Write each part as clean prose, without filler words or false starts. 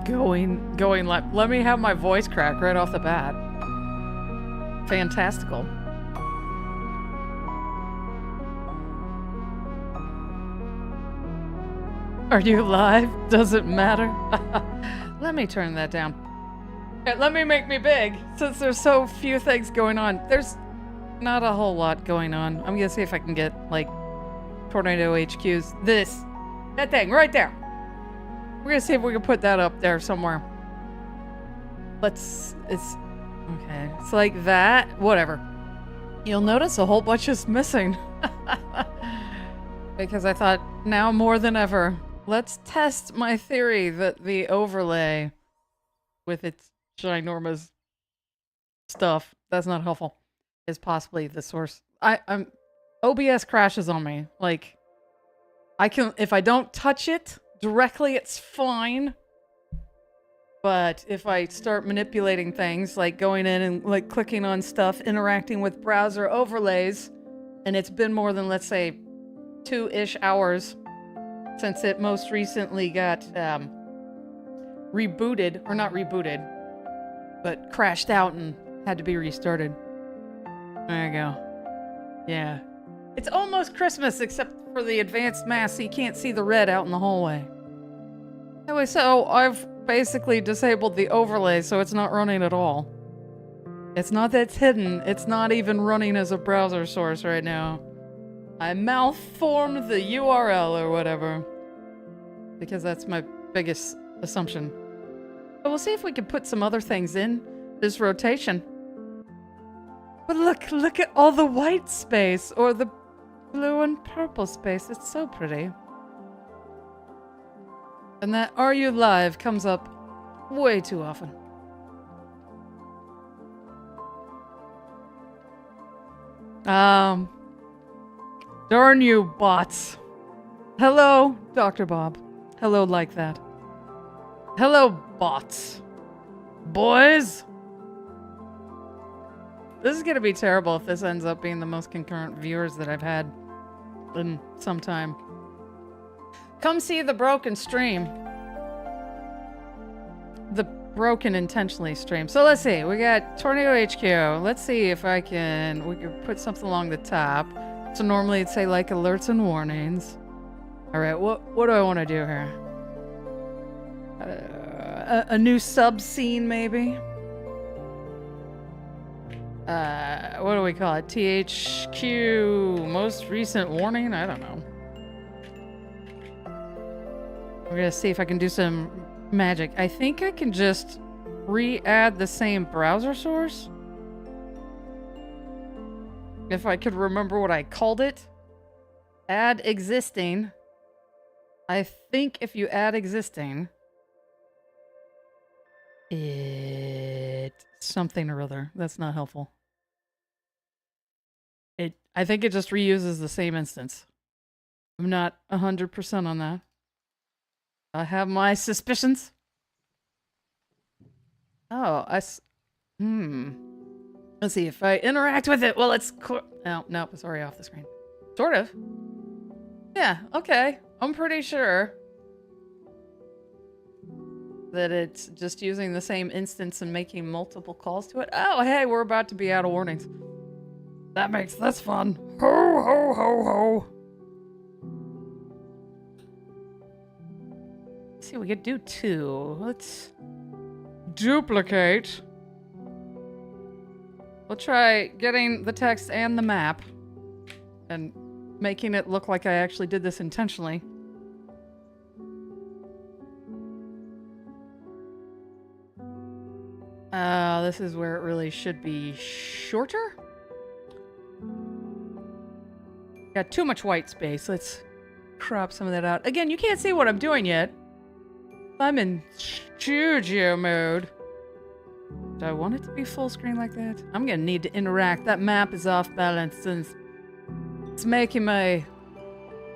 Going live. Let me have my voice crack right off the bat. Fantastical. Are you live? Does it matter? Let me turn that down. Let me make me big, since there's so few things going on. There's not a whole lot going on. I'm gonna see if I can get, like, Tornado HQ's. That thing, right there. We're gonna see if we can put that up there somewhere. Okay, it's like that. Whatever. You'll notice a whole bunch is missing. Because I thought, now more than ever, let's test my theory that the overlay with its ginormous stuff, that's not helpful, is possibly the source. OBS crashes on me. Like, if I don't touch it directly, it's fine. But if I start manipulating things, like going in and like clicking on stuff, interacting with browser overlays, and it's been more than, let's say, 2-ish hours since it most recently got rebooted, or not rebooted, but crashed out and had to be restarted. There you go. Yeah. It's almost Christmas, except for the advanced mask, so you can't see the red out in the hallway. Anyway, so I've basically disabled the overlay, so it's not running at all. It's not that it's hidden, it's not even running as a browser source right now. I malformed the URL or whatever. Because that's my biggest assumption. But we'll see if we can put some other things in this rotation. But look at all the white space, or the blue and purple space. It's so pretty. And that "Are you live" comes up way too often. Darn you, bots. Hello, Dr. Bob. Hello like that. Hello, bots. Boys! This is gonna be terrible if this ends up being the most concurrent viewers that I've had in some time. Come see the broken stream. The broken intentionally stream. So let's see. We got Tornado HQ. Let's see if we can put something along the top. So normally it'd say like alerts and warnings. Alright, what do I want to do here? A new sub-scene, maybe? What do we call it? THQ most recent warning? I don't know. We're gonna see if I can do some magic. I think I can just re-add the same browser source. If I could remember what I called it. Add existing. I think if you add existing, something or other. That's not helpful. I think it just reuses the same instance. I'm not 100% on that. I have my suspicions. Oh, Let's see if I interact with it. Well, nope, it's already off the screen. Sort of. Yeah, okay. I'm pretty sure that it's just using the same instance and making multiple calls to it. Oh, hey, we're about to be out of warnings. That makes this fun. Ho, ho, ho, ho. Let's see, we could do 2. Let's duplicate. We'll try getting the text and the map and making it look like I actually did this intentionally. This is where it really should be shorter. Got too much white space. Let's crop some of that out. Again, you can't see what I'm doing yet. I'm in studio mode. Do I want it to be full screen like that? I'm gonna need to interact. That map is off balance since it's making my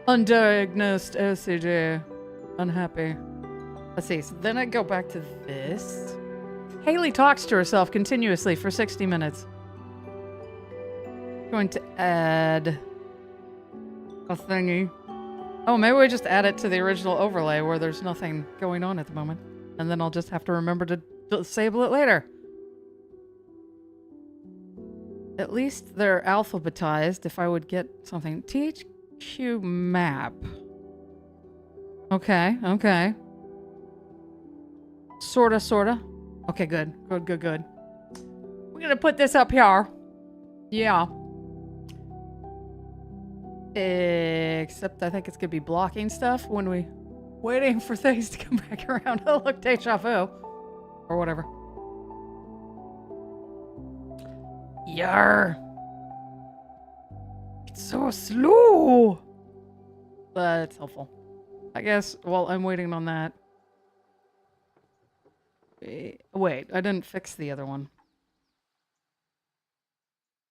undiagnosed OCD unhappy. Let's see. So then I go back to this. Hayley talks to herself continuously for 60 minutes. Going to add a thingy. Oh, maybe we just add it to the original overlay where there's nothing going on at the moment. And then I'll just have to remember to disable it later. At least they're alphabetized. If I would get something. THQ map. Okay, okay. Sorta. Okay, good. Good. We're gonna put this up here. Yeah. Except I think it's gonna be blocking stuff when we... Waiting for things to come back around. Oh, look, deja vu. Or whatever. Yarr. It's so slow. But it's helpful. I guess, well, I'm waiting on that. Wait, I didn't fix the other one.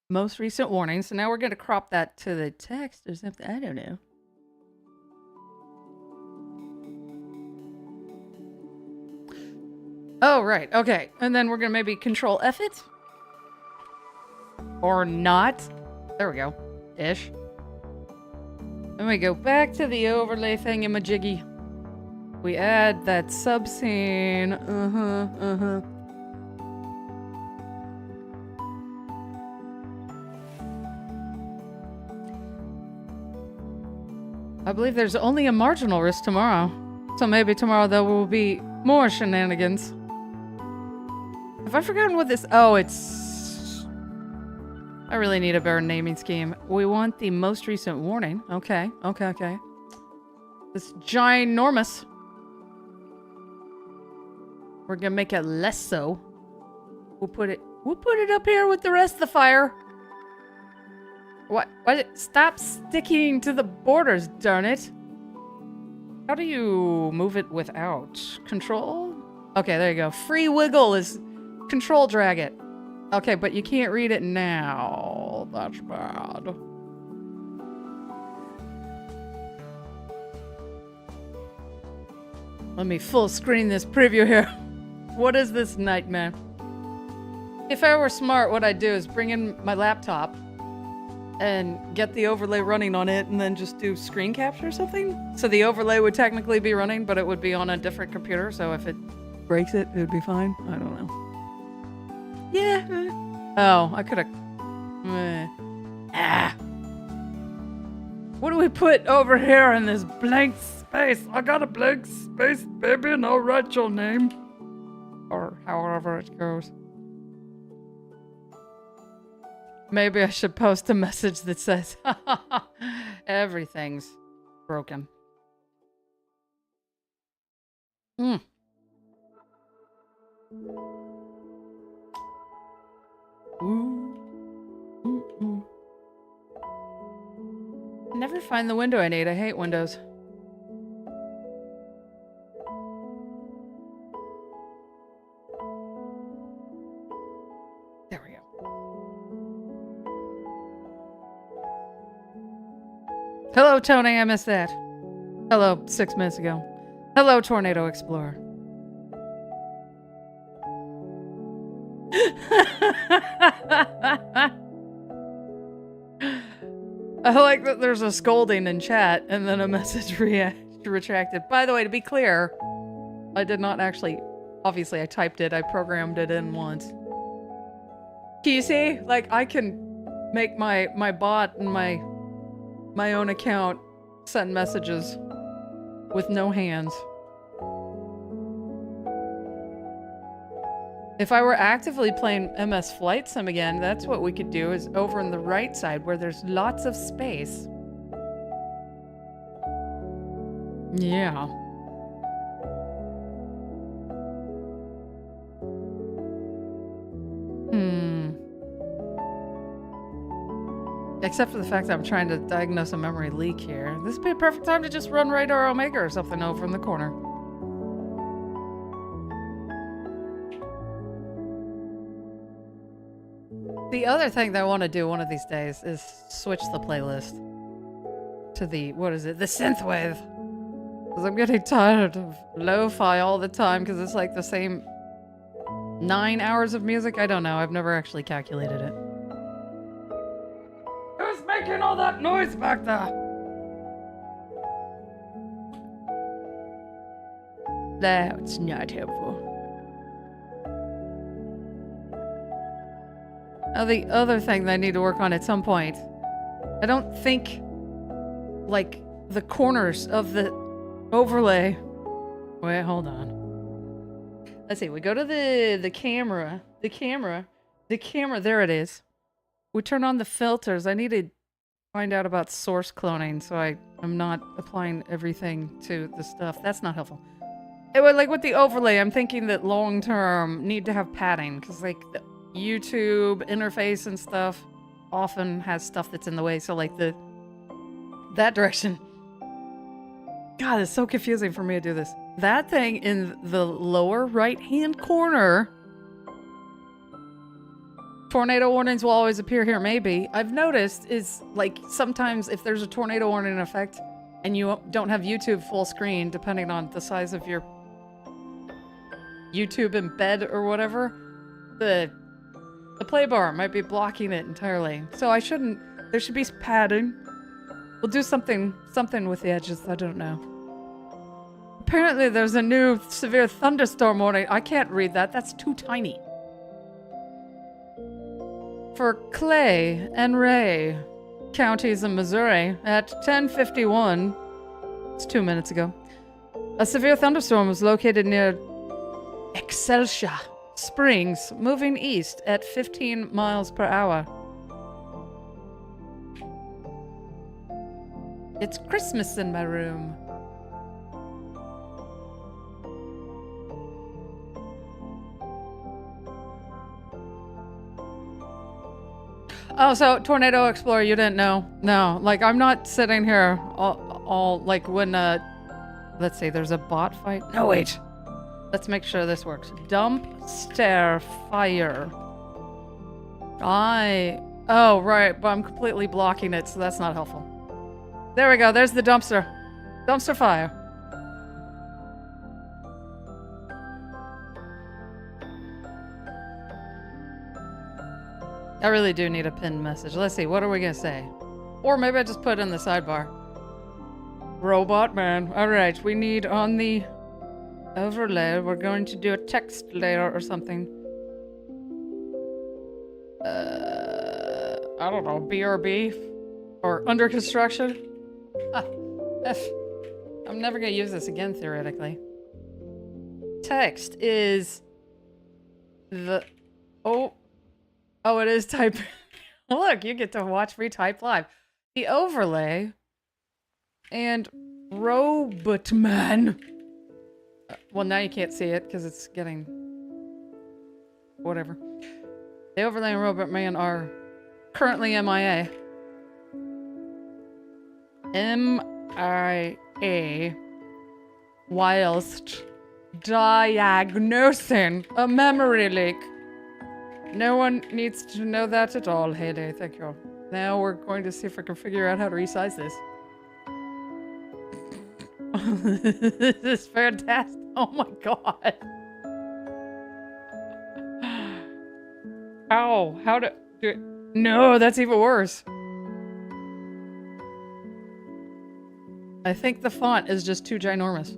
Most recent warning. So now we're going to crop that to the text or something. I don't know. Oh, right. Okay. And then we're going to maybe control F it. Or not. There we go. Ish. Then we go back to the overlay thingamajiggy. We add that subscene. I believe there's only a marginal risk tomorrow. So maybe tomorrow there will be more shenanigans. Have I forgotten what this... Oh, it's... I really need a better naming scheme. We want the most recent warning. Okay. This ginormous. We're gonna make it less so. We'll put it up here with the rest of the fire. What? Stop sticking to the borders, darn it. How do you move it without? Control? Okay, there you go. Free wiggle is control drag it. Okay, but you can't read it now. That's bad. Let me full screen this preview here. What is this nightmare? If I were smart, what I'd do is bring in my laptop and get the overlay running on it and then just do screen capture or something. So the overlay would technically be running, but it would be on a different computer. So if it breaks it, it would be fine. I don't know. Yeah. Oh, I could have... What do we put over here in this blank space? I got a blank space, baby, and I'll write your name. Or however it goes. Maybe I should post a message that says, everything's broken. I never find the window I need. I hate windows. There we go. Hello, Tony. I missed that. Hello, 6 minutes ago. Hello, Tornado Explorer. I like that there's a scolding in chat and then a message retracted. By the way, to be clear, I did not actually... Obviously, I typed it. I programmed it in once. Can you see? Like, I can make my bot and my own account send messages with no hands. If I were actively playing MS Flight Sim again, that's what we could do, is over on the right side where there's lots of space. Yeah. Except for the fact that I'm trying to diagnose a memory leak here. This would be a perfect time to just run Radar Omega or something over in the corner. The other thing that I want to do one of these days is switch the playlist to the, what is it, the synthwave. Because I'm getting tired of lo-fi all the time because it's like the same 9 hours of music. I don't know. I've never actually calculated it. Who's making all that noise back there? That's not helpful. Now, the other thing that I need to work on at some point, I don't think, like, the corners of the overlay. Wait, hold on. Let's see. We go to the camera. The camera. There it is. We turn on the filters. I need to find out about source cloning so I'm not applying everything to the stuff. That's not helpful. Anyway, like with the overlay, I'm thinking that long term need to have padding because like the YouTube interface and stuff often has stuff that's in the way. So like that direction. God, it's so confusing for me to do this. That thing in the lower right-hand corner. Tornado warnings will always appear here, maybe. I've noticed is, like, sometimes if there's a tornado warning in effect and you don't have YouTube full screen, depending on the size of your YouTube embed or whatever, the play bar might be blocking it entirely. So there should be padding. We'll do something with the edges, I don't know. Apparently there's a new severe thunderstorm warning. I can't read that, that's too tiny. For Clay and Ray counties in Missouri at 10:51, it's 2 minutes ago, a severe thunderstorm was located near Excelsior Springs, moving east at 15 miles per hour. It's Christmas in my room. Oh, so Tornado Explorer, you didn't know? No, like I'm not sitting here all like when let's see, there's a bot fight. No, wait. Let's make sure this works. Dump, stare, fire. Oh, right, but I'm completely blocking it, so that's not helpful. There we go, there's the dumpster. Dumpster fire. I really do need a pinned message. Let's see, what are we gonna say? Or maybe I just put it in the sidebar. Robot man. Alright, we need on the overlay, we're going to do a text layer or something. I don't know, BRB? Or under construction? I'm never gonna use this again, theoretically. Text is the... Oh, it is type. Look, you get to watch me type live. The overlay and Robotman. Well, now you can't see it because it's getting whatever. The overlay and Robotman are currently MIA. MIA whilst diagnosing a memory leak. No one needs to know that at all, Hayley. Thank you. Now we're going to see if I can figure out how to resize this. This is fantastic. Oh my god. Ow. How to do it? No, that's even worse. I think the font is just too ginormous.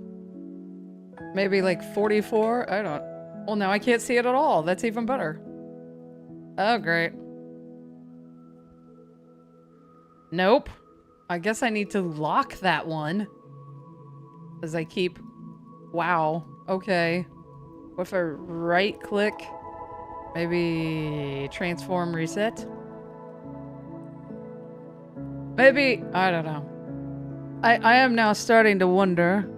Maybe like 44? I don't... Well, now I can't see it at all. That's even better. Oh, great. Nope. I guess I need to lock that one. As I keep... Wow. Okay. What if I right-click? Maybe... Transform reset? Maybe... I don't know. I am now starting to wonder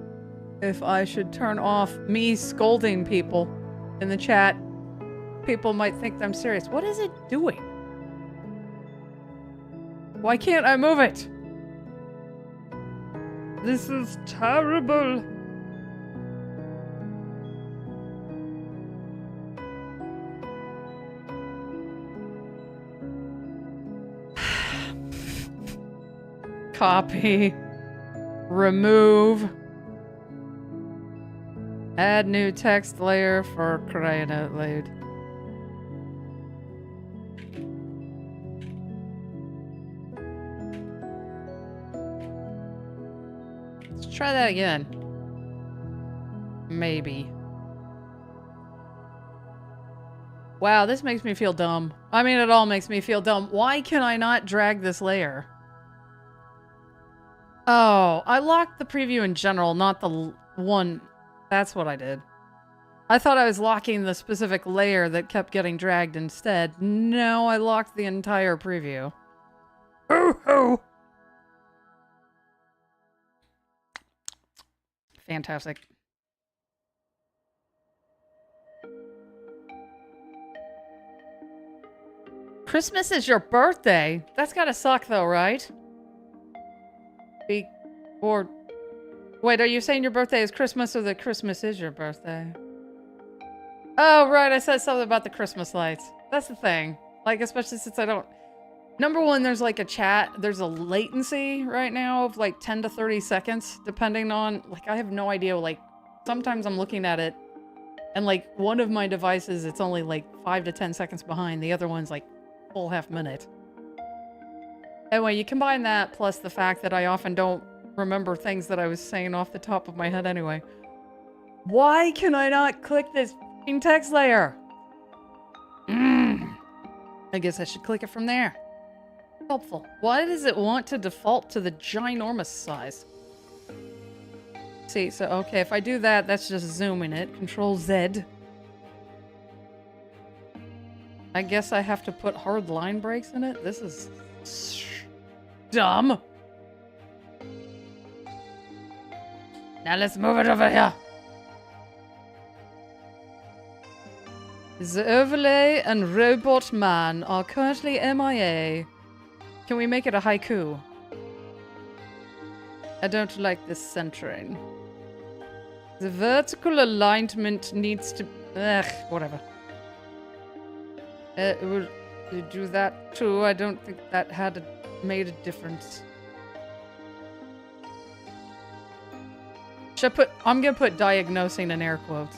if I should turn off me scolding people in the chat. People might think I'm serious. What is it doing? Why can't I move it? This is terrible. Copy. Remove. Add new text layer for crying out loud. Try that again. Maybe. Wow, this makes me feel dumb. I mean, it all makes me feel dumb. Why can I not drag this layer? Oh, I locked the preview in general, not the one. That's what I did. I thought I was locking the specific layer that kept getting dragged instead. No, I locked the entire preview. Hoo-hoo! Fantastic. Christmas is your birthday? That's gotta suck though, right? Or... Wait, are you saying your birthday is Christmas or that Christmas is your birthday? Oh, right, I said something about the Christmas lights. That's the thing. Like, especially since I don't... Number one, there's like a chat. There's a latency right now of like 10 to 30 seconds, depending on... Like, I have no idea. Like, sometimes I'm looking at it, and like, one of my devices, it's only like 5 to 10 seconds behind. The other one's like full half minute. Anyway, you combine that plus the fact that I often don't remember things that I was saying off the top of my head anyway. Why can I not click this f***ing text layer? I guess I should click it from there. Helpful. Why does it want to default to the ginormous size? See, so okay, if I do that, that's just zooming it. Control Z. I guess I have to put hard line breaks in it? This is dumb. Now let's move it over here. The overlay and robot man are currently MIA. Can we make it a haiku? I don't like this centering. The vertical alignment needs to... whatever. We'll do that too. I don't think that had made a difference. Should I put... I'm gonna put diagnosing in air quotes.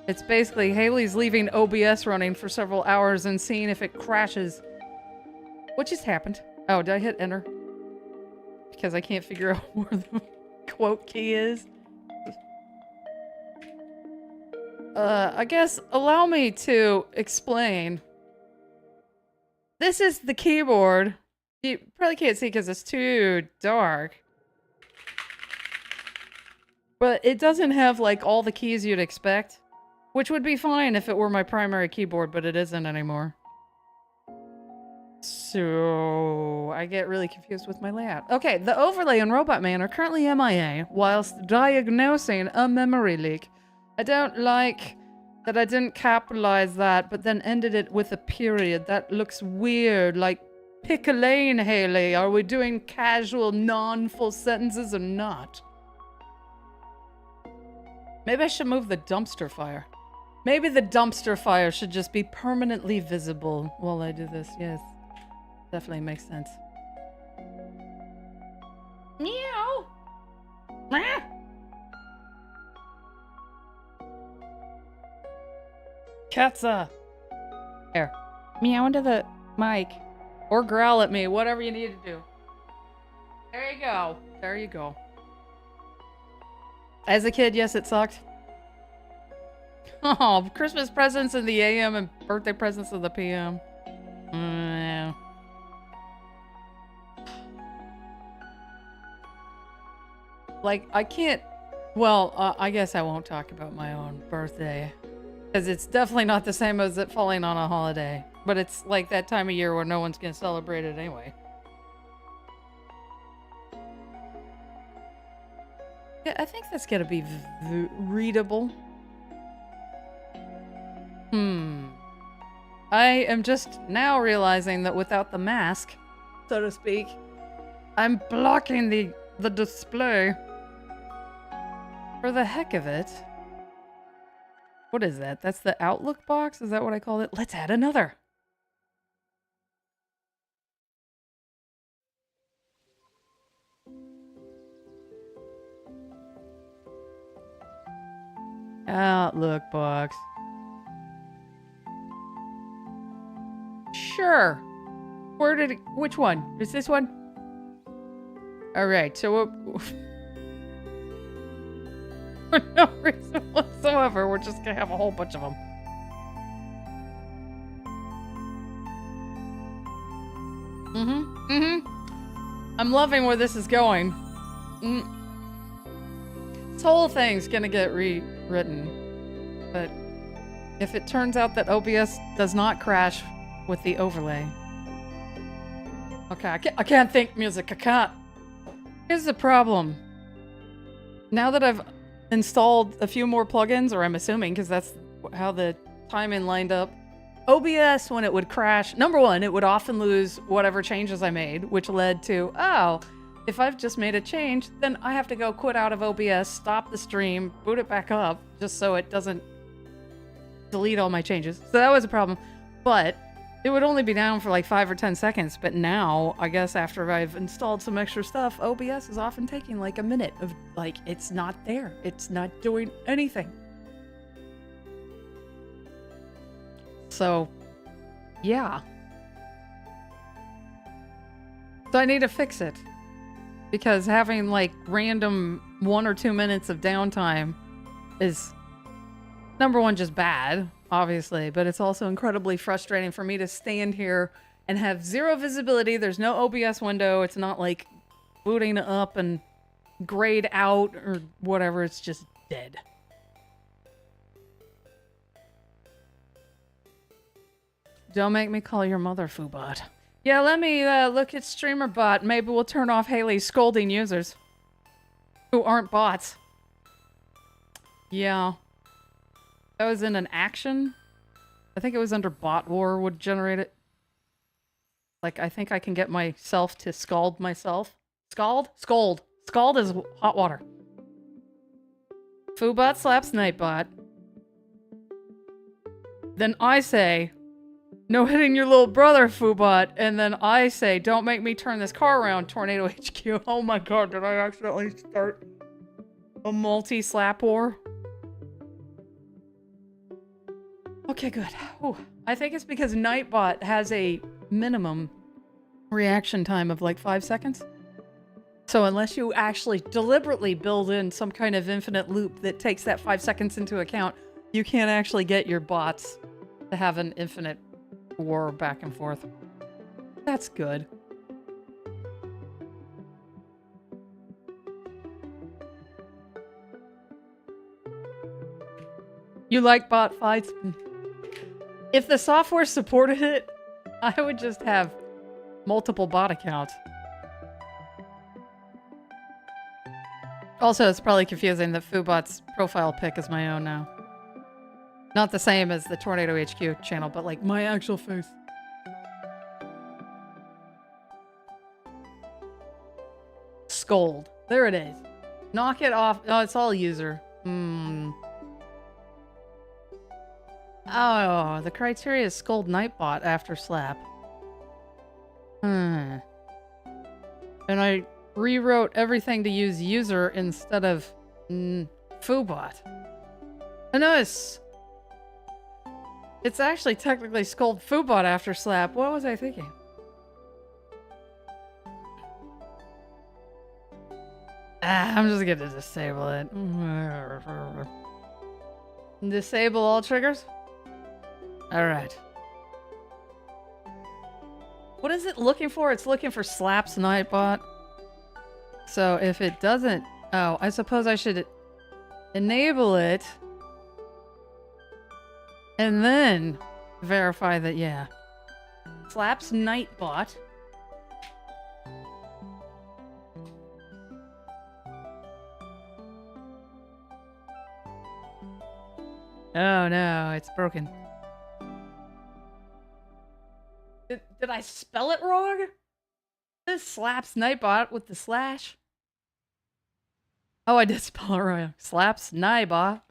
It's basically Hayley's leaving OBS running for several hours and seeing if it crashes. What just happened? Oh, did I hit enter? Because I can't figure out where the quote key is. I guess allow me to explain. This is the keyboard. You probably can't see because it's too dark. But it doesn't have like all the keys you'd expect. Which would be fine if it were my primary keyboard, but it isn't anymore. So I get really confused with my layout. Okay, the overlay and Robot Man are currently MIA, whilst diagnosing a memory leak. I don't like that I didn't capitalize that, but then ended it with a period. That looks weird, like, pick a lane, Hayley. Are we doing casual, non-full sentences or not? Maybe I should move the dumpster fire. Maybe the dumpster fire should just be permanently visible while I do this. Yes. Definitely makes sense. Meow. Meow. Katza. Here. Meow into the mic. Or growl at me. Whatever you need to do. There you go. There you go. As a kid, yes, it sucked. Oh, Christmas presents in the AM and birthday presents in the PM. Yeah. Like, I can't... Well, I guess I won't talk about my own birthday. Because it's definitely not the same as it falling on a holiday. But it's like that time of year where no one's going to celebrate it anyway. Yeah, I think that's going to be readable. I am just now realizing that without the mask, so to speak, I'm blocking the display. For the heck of it. What is that? That's the Outlook box? Is that what I called it? Let's add another. Outlook box. Sure. Where did it... Which one? Is this one? Alright, so... For no reason whatsoever. We're just gonna have a whole bunch of them. I'm loving where this is going. This whole thing's gonna get rewritten. But if it turns out that OBS does not crash with the overlay. Okay, I can't think music, I can't. Here's the problem. Now that I've installed a few more plugins, or I'm assuming, because that's how the timing lined up, OBS, when it would crash, number one, it would often lose whatever changes I made, which led to, oh, if I've just made a change, then I have to go quit out of OBS, stop the stream, boot it back up, just so it doesn't delete all my changes. So that was a problem. But it would only be down for like 5 or 10 seconds. But now, I guess after I've installed some extra stuff, OBS is often taking like a minute of like, it's not there. It's not doing anything. So, yeah. So I need to fix it. Because having like random 1 or 2 minutes of downtime is, number one, just bad, obviously, but it's also incredibly frustrating for me to stand here and have zero visibility. There's no OBS window. It's not like booting up and grayed out or whatever. It's just dead. Don't make me call your mother, Foobot. Yeah, let me look at StreamerBot. Maybe we'll turn off Hayley scolding users who aren't bots. Yeah. That was in an action. I think it was under Bot War would generate it. Like, I think I can get myself to scald myself. Scald? Scold. Scald is hot water. Foobot slaps Nightbot. Then I say, no hitting your little brother, Foobot. And then I say, don't make me turn this car around, Tornado HQ. Oh my god, did I accidentally start a multi-slap war? Okay, good. Ooh. I think it's because Nightbot has a minimum reaction time of like 5 seconds. So unless you actually deliberately build in some kind of infinite loop that takes that 5 seconds into account, you can't actually get your bots to have an infinite war back and forth. That's good. You like bot fights? If the software supported it, I would just have multiple bot accounts. Also, it's probably confusing that Foobot's profile pic is my own now. Not the same as the Tornado HQ channel, but like my actual face. Scold. There it is. Knock it off. Oh, it's all user. Oh, the criteria is Scold Nightbot after slap. And I rewrote everything to use user instead of Foobot. I notice it's actually technically Scold Foobot after slap. What was I thinking? I'm just gonna disable it. Disable all triggers? Alright. What is it looking for? It's looking for slaps Nightbot. So if it doesn't... Oh, I suppose I should enable it. And then verify that, yeah. Slaps Nightbot. Oh no, it's broken. Did I spell it wrong? This slaps Nightbot with the slash. Oh, I did spell it wrong. Slaps Nightbot.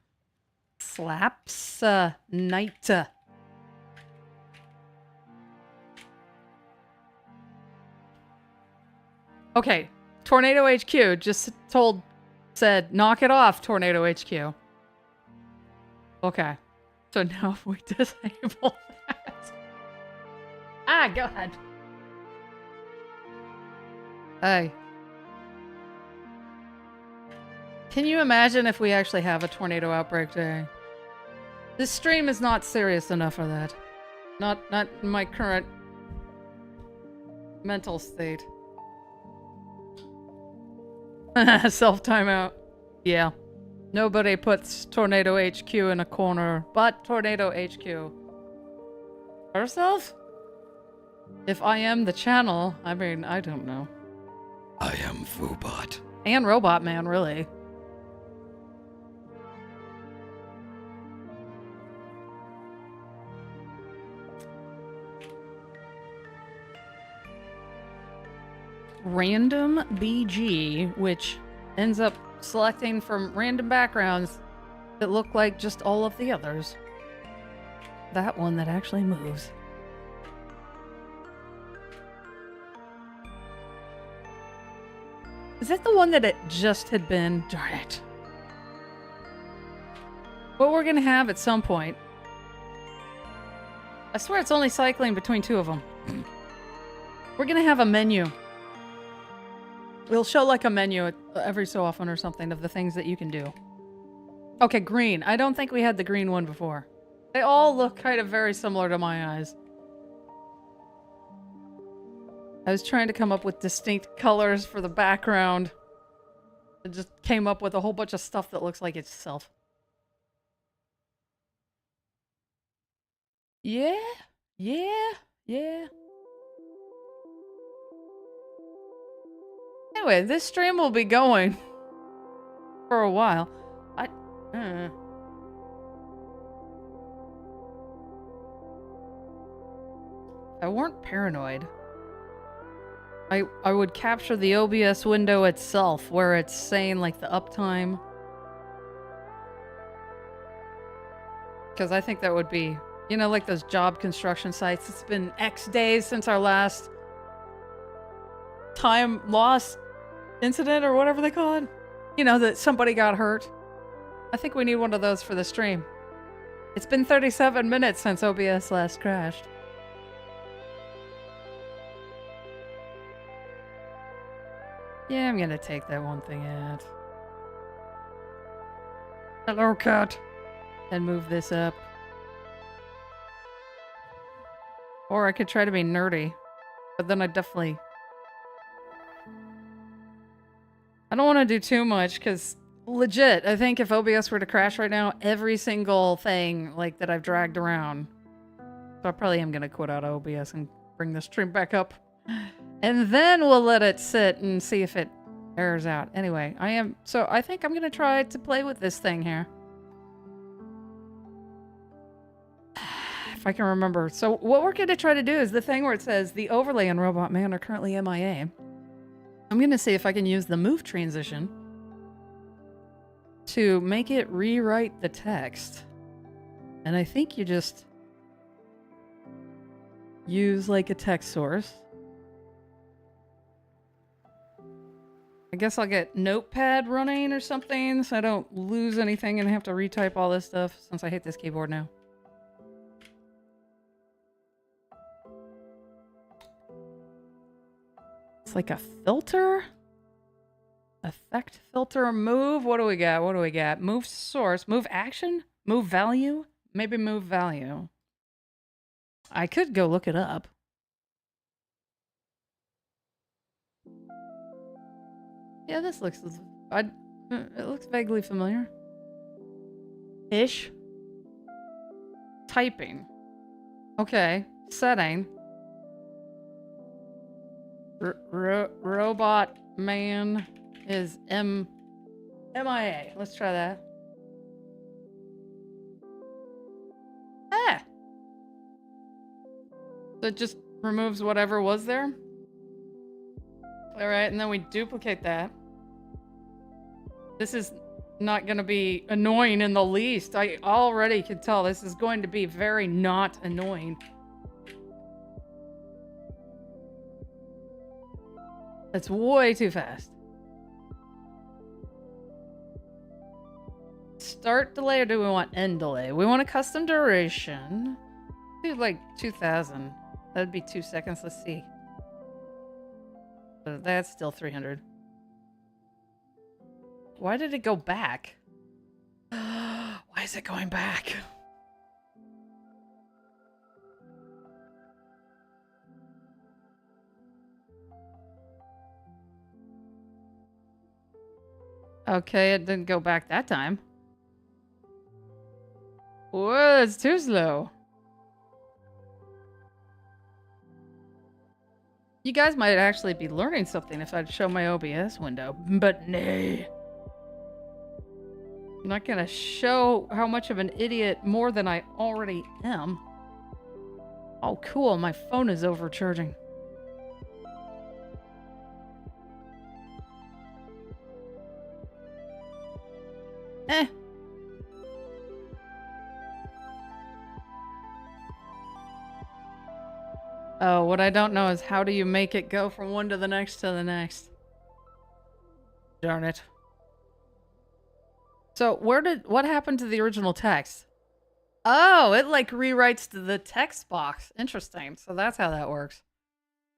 Slaps Night. Okay, Tornado HQ just said, knock it off, Tornado HQ. Okay, so now if we disable that. Go ahead. Can you imagine if we actually have a tornado outbreak day? This stream is not serious enough for that. Not in my current mental state. Self-timeout. Yeah. Nobody puts Tornado HQ in a corner but Tornado HQ. Herself? If I am the channel, I mean, I don't know. I am Foobot. And Robot Man, really. Random BG, which ends up selecting from random backgrounds that look like just all of the others. That one that actually moves. Is that the one that it just had been? Darn it. What we're gonna have at some point. I swear it's only cycling between two of them. We're gonna have a menu. It'll show like a menu every so often or something of the things that you can do. Okay, green. I don't think we had the green one before. They all look kind of very similar to my eyes. I was trying to come up with distinct colors for the background. It just came up with a whole bunch of stuff that looks like itself. Yeah, yeah, yeah. Anyway, this stream will be going for a while. If I weren't paranoid, I would capture the OBS window itself where it's saying like the uptime. Because I think that would be, you know, like those job construction sites. It's been X days since our last time loss incident or whatever they call it. You know, that somebody got hurt. I think we need one of those for the stream. It's been 37 minutes since OBS last crashed. Yeah, I'm gonna take that one thing out. Hello, cat. And move this up. Or I could try to be nerdy. But then I definitely... I don't want to do too much, because legit, I think if OBS were to crash right now, every single thing like that I've dragged around. So I probably am going to quit out of OBS and bring the stream back up. And then we'll let it sit and see if it errors out. Anyway, so I think I'm going to try to play with this thing here. If I can remember. So what we're going to try to do is the thing where it says the overlay and Robot Man are currently MIA. I'm going to see if I can use the move transition to make it rewrite the text. And I think you just use like a text source. I guess I'll get Notepad running or something so I don't lose anything and have to retype all this stuff since I hate this keyboard now. It's like a filter? Effect, filter, move. What do we got? What do we got? Move source, move action, move value, maybe move value. I could go look it up. Yeah, this looks... it looks vaguely familiar. Ish. Typing. Okay. Setting. Robot Man is MIA. Let's try that. Ah! So it just removes whatever was there? Alright, and then we duplicate that. This is not going to be annoying in the least. I already can tell this is going to be very not annoying. That's way too fast. Start delay or do we want end delay? We want a custom duration. Do like 2000. That'd be 2 seconds. Let's see. But that's still 300. Why did it go back? Why is it going back? Okay, it didn't go back that time. Whoa, it's too slow. You guys might actually be learning something if I'd show my OBS window, but nay. I'm not gonna show how much of an idiot more than I already am. Oh, cool, my phone is overcharging. Eh. Oh, what I don't know is how do you make it go from one to the next to the next? Darn it. So what happened to the original text? Oh, it like rewrites to the text box. Interesting. So that's how that works.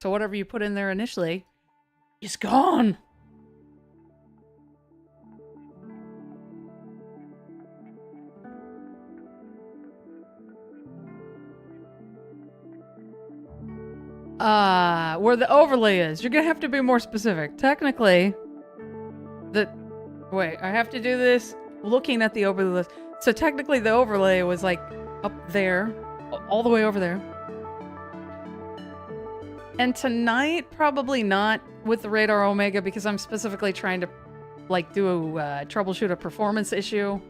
So whatever you put in there initially is gone. Where the overlay is. You're gonna have to be more specific. Technically, wait, I have to do this looking at the overlay list. So technically the overlay was like up there, all the way over there. And tonight, probably not with the Radar Omega because I'm specifically trying to like troubleshoot a performance issue.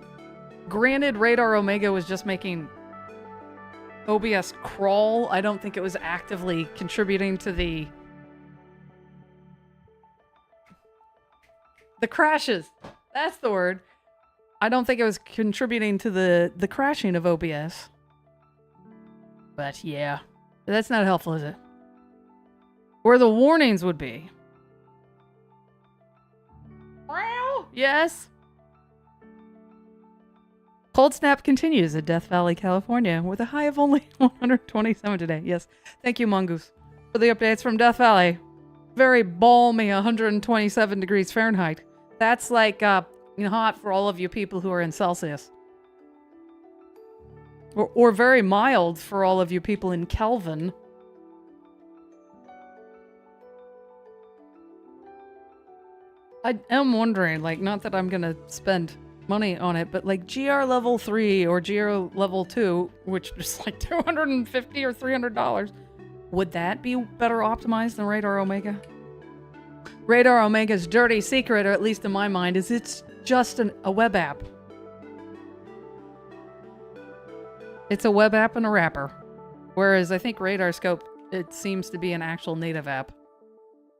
Granted, Radar Omega was just making OBS crawl. I don't think it was actively contributing to the crashes. That's the word. I don't think it was contributing to the crashing of OBS. But yeah, that's not helpful, is it? Where the warnings would be. Yes. Cold snap continues at Death Valley, California, with a high of only 127 today. Yes. Thank you, Mongoose, for the updates from Death Valley. Very balmy 127 degrees Fahrenheit. That's like hot for all of you people who are in Celsius. Or very mild for all of you people in Kelvin. I am wondering, like, not that I'm gonna spend money on it, but like GR level 3 or GR level 2, which is like $250 or $300, would that be better optimized than Radar Omega? Radar Omega's dirty secret, or at least in my mind, is it's just a web app. It's a web app and a wrapper. Whereas I think Radar Scope, it seems to be an actual native app.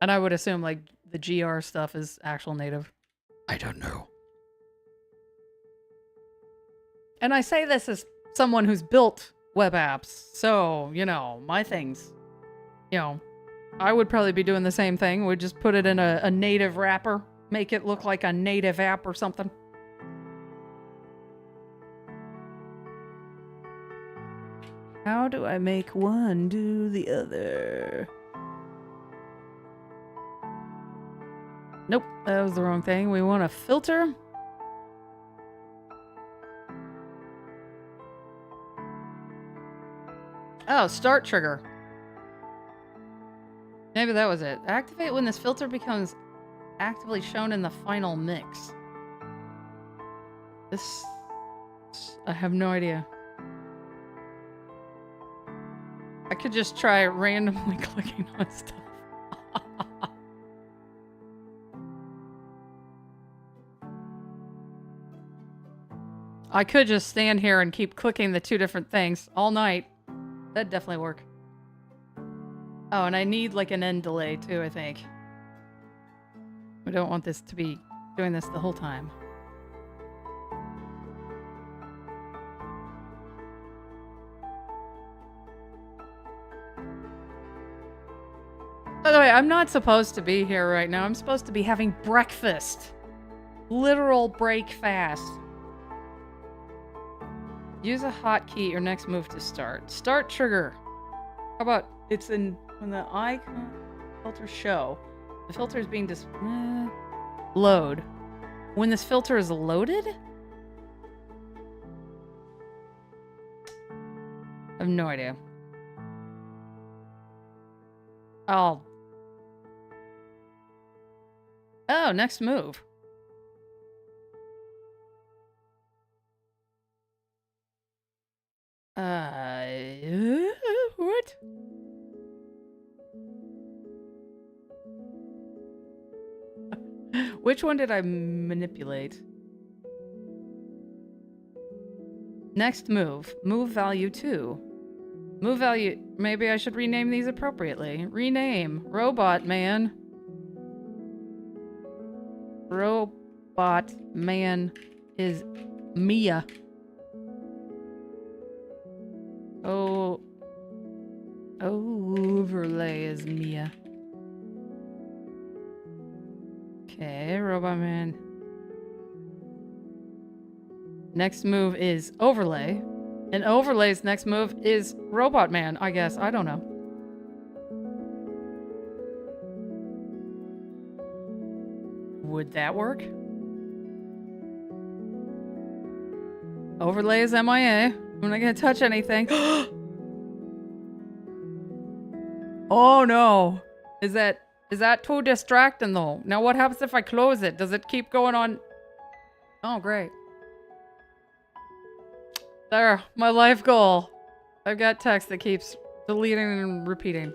And I would assume like the GR stuff is actual native. I don't know. And I say this as someone who's built web apps. So, my things, I would probably be doing the same thing. We'd just put it in a native wrapper, make it look like a native app or something. How do I make one do the other? Nope, that was the wrong thing. We want a filter. Oh, start trigger. Maybe that was it. Activate when this filter becomes actively shown in the final mix. This... I have no idea. I could just try randomly clicking on stuff. I could just stand here and keep clicking the two different things all night. That'd definitely work. Oh, and I need like an end delay too, I think. We don't want this to be doing this the whole time. By the way, I'm not supposed to be here right now. I'm supposed to be having breakfast. Literal break fast. Use a hotkey your next move to start. Start trigger. How about it's in when the icon filter show. The filter is being load. When this filter is loaded? I have no idea. Oh, next move. What? Which one did I manipulate? Next move. Move value 2. Move value... Maybe I should rename these appropriately. Rename. Robot Man. Robot Man is Mia. Oh... Overlay is Mia. Okay, Robot Man. Next move is Overlay. And Overlay's next move is Robot Man, I guess. I don't know. Would that work? Overlay is MIA. I'm not gonna touch anything. Oh no! Is that too distracting though? Now what happens if I close it? Does it keep going on? Oh great. There, my life goal. I've got text that keeps deleting and repeating.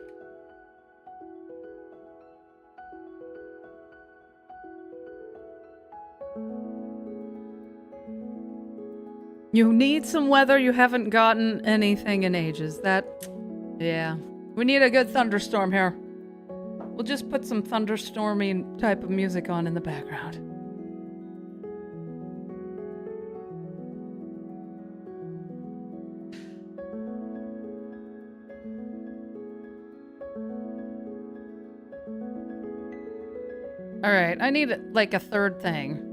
You need some weather. You haven't gotten anything in ages. Yeah. We need a good thunderstorm here. We'll just put some thunderstormy type of music on in the background. Alright, I need like a third thing.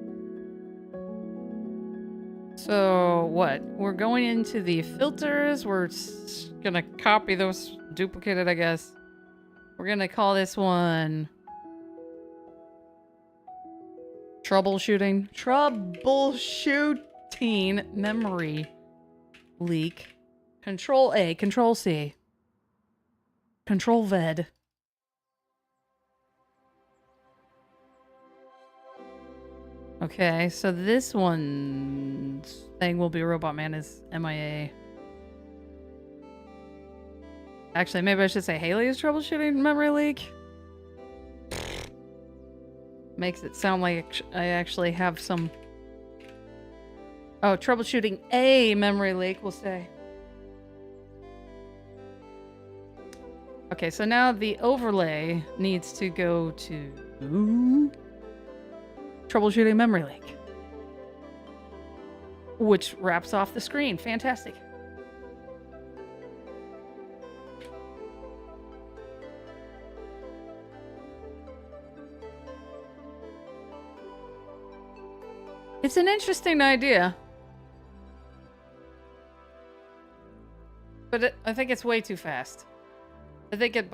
So, what? We're going into the filters. We're gonna copy those, duplicate it, I guess. We're gonna call this one... Troubleshooting. Troubleshooting memory leak. Control A, Control C. Control V. Okay, so this one's thing will be Robot Man is MIA. Actually, maybe I should say Hayley is troubleshooting memory leak. Makes it sound like I actually have some... Oh, troubleshooting a memory leak, we'll say. Okay, so now the overlay needs to go to... Troubleshooting memory leak. Which wraps off the screen. Fantastic. It's an interesting idea. But I think it's way too fast. I think it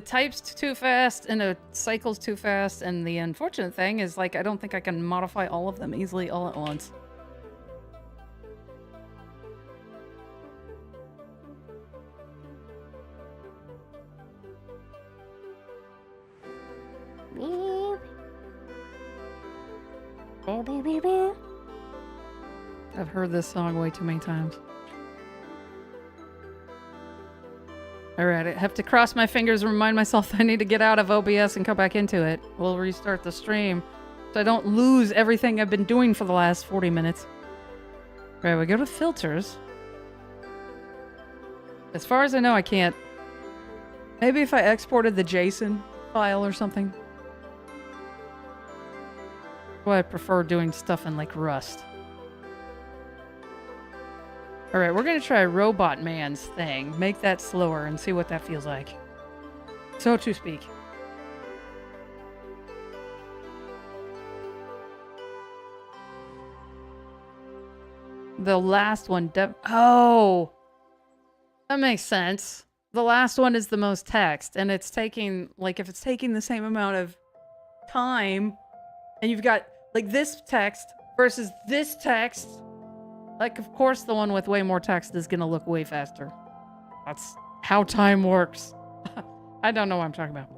types too fast and it cycles too fast, and the unfortunate thing is, like, I don't think I can modify all of them easily all at once. I've heard this song way too many times. Alright, I have to cross my fingers and remind myself I need to get out of OBS and come back into it. We'll restart the stream so I don't lose everything I've been doing for the last 40 minutes. Alright, we go to filters. As far as I know, I can't. Maybe if I exported the JSON file or something. Well, I prefer doing stuff in, like, Rust. Alright, we're gonna try Robot Man's thing. Make that slower and see what that feels like. So to speak. The last one... Oh! That makes sense. The last one is the most text, and it's taking... Like, if it's taking the same amount of time, and you've got Like this text versus this text. Like, of course, the one with way more text is gonna look way faster. That's how time works. I don't know what I'm talking about.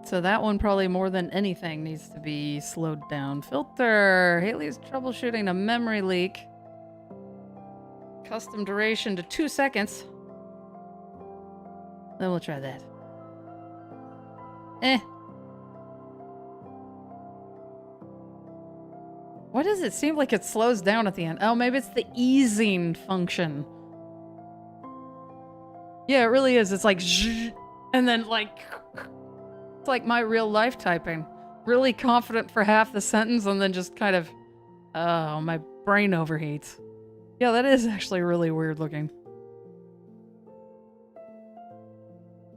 So that one probably more than anything needs to be slowed down. Filter. Hayley's troubleshooting a memory leak. Custom duration to 2 seconds. Then we'll try that. Why does it seem like it slows down at the end? Oh, maybe it's the easing function. Yeah, it really is. It's like zzz, and then like it's like my real life typing. Really confident for half the sentence and then just kind of oh, my brain overheats. Yeah, that is actually really weird looking.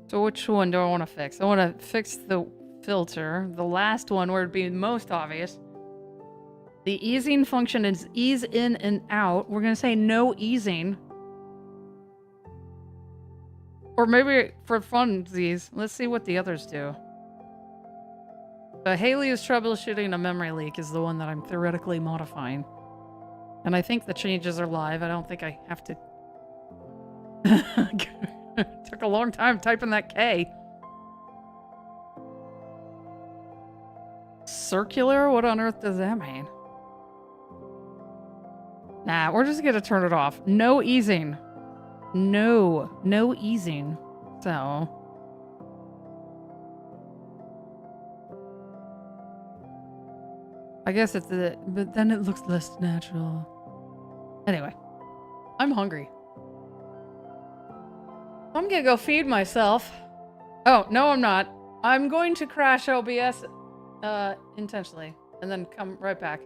So which one do I want to fix? I want to fix the filter. The last one where it'd be most obvious. The easing function is ease in and out. We're going to say no easing. Or maybe for funsies, let's see what the others do. Hayley is troubleshooting a memory leak is the one that I'm theoretically modifying. And I think the changes are live. I don't think I have to... Took a long time typing that K. Circular? What on earth does that mean? Nah, we're just gonna turn it off. No easing. No easing. So... I guess it's the... But then it looks less natural. Anyway. I'm hungry. I'm gonna go feed myself. Oh, no I'm not. I'm going to crash OBS intentionally. And then come right back.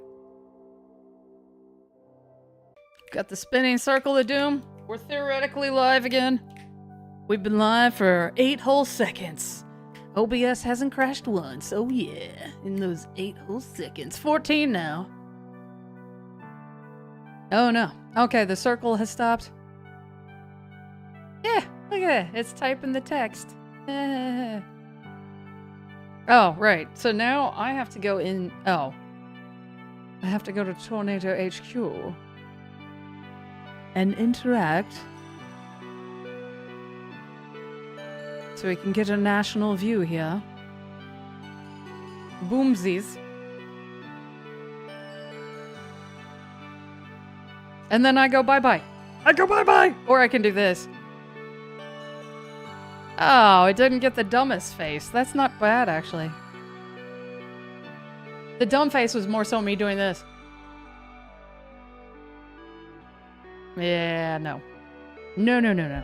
Got the spinning circle of doom. We're theoretically live again. We've been live for 8 whole seconds. OBS hasn't crashed once. Oh yeah. In those 8 whole seconds. 14 now. Oh no. Okay, the circle has stopped. Yeah, look at it. It's typing the text. Oh, right. So now I have to go in... Oh. I have to go to Tornado HQ. And interact. So we can get a national view here. Boomsies. And then I go bye-bye. I go bye-bye! Or I can do this. Oh, it didn't get the dumbest face. That's not bad, actually. The dumb face was more so me doing this. Yeah, no. No, no, no, no.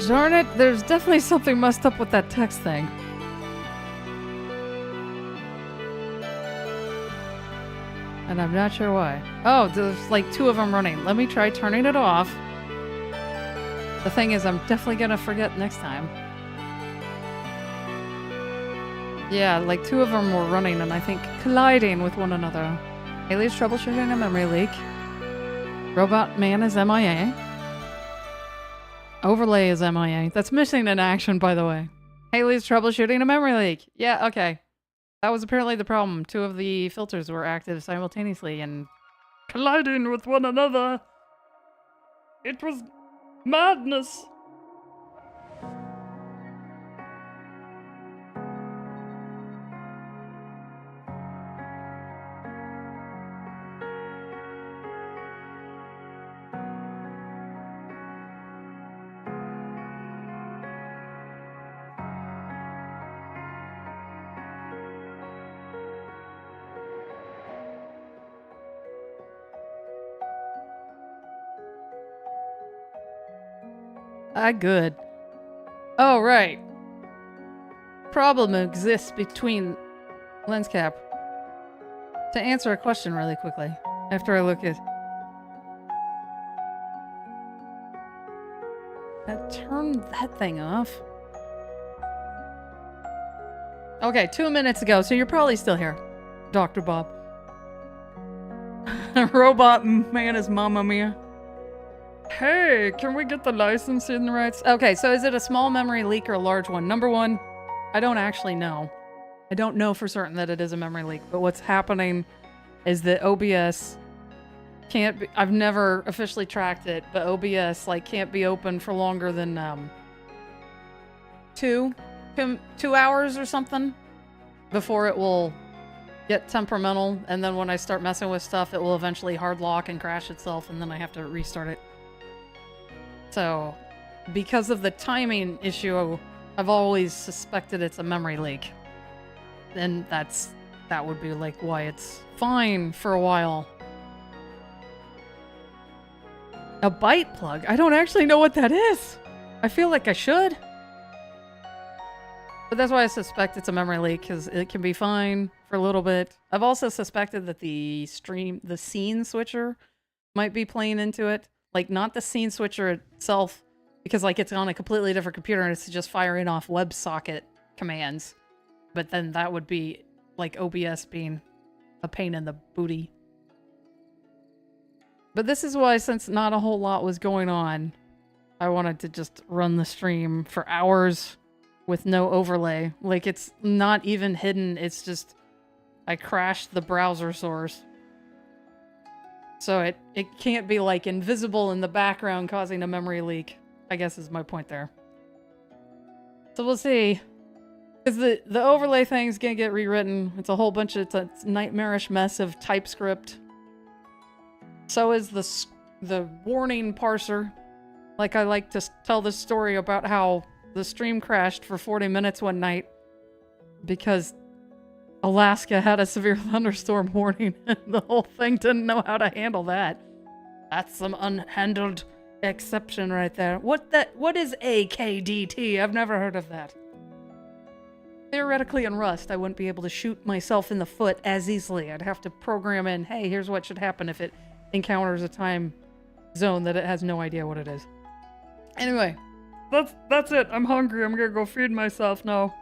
Darn it, there's definitely something messed up with that text thing. And I'm not sure why. Oh, there's like 2 of them running. Let me try turning it off. The thing is, I'm definitely gonna forget next time. Yeah, like 2 of them were running and I think colliding with one another. Hayley's troubleshooting a memory leak. Robot man is MIA. Overlay is MIA. That's missing in action, by the way. Hayley's troubleshooting a memory leak. Yeah, okay. That was apparently the problem. 2 of the filters were active simultaneously and colliding with one another. It was madness. Good. Oh, right. Problem exists between lens cap. To answer a question really quickly, after I look at... Turn that thing off. Okay, 2 minutes ago, so you're probably still here, Dr. Bob. Robot man is Mamma Mia. Hey, can we get the licensing rights? Okay, so is it a small memory leak or a large one? Number one, I don't actually know. I don't know for certain that it is a memory leak, but what's happening is that OBS can't be, I've never officially tracked it, but OBS like can't be open for longer than 2 hours or something before it will get temperamental, and then when I start messing with stuff, it will eventually hard lock and crash itself, and then I have to restart it. So, because of the timing issue, I've always suspected it's a memory leak. And that would be like why it's fine for a while. A bite plug? I don't actually know what that is. I feel like I should. But that's why I suspect it's a memory leak, because it can be fine for a little bit. I've also suspected that the scene switcher might be playing into it. Like, not the scene switcher itself, because like it's on a completely different computer and it's just firing off WebSocket commands. But then that would be like OBS being a pain in the booty. But this is why, since not a whole lot was going on, I wanted to just run the stream for hours with no overlay. Like, it's not even hidden, it's just I crashed the browser source. So it can't be like invisible in the background causing a memory leak, I guess is my point there. So we'll see. Because the overlay thing's gonna get rewritten. It's a whole bunch of, it's a nightmarish mess of TypeScript. So is the warning parser. Like, I like to tell this story about how the stream crashed for 40 minutes one night because Alaska had a severe thunderstorm warning and the whole thing didn't know how to handle that. That's some unhandled exception right there. What is AKDT? I've never heard of that. Theoretically in Rust, I wouldn't be able to shoot myself in the foot as easily. I'd have to program in, hey, here's what should happen if it encounters a time zone that it has no idea what it is. Anyway, that's it. I'm hungry. I'm gonna go feed myself now.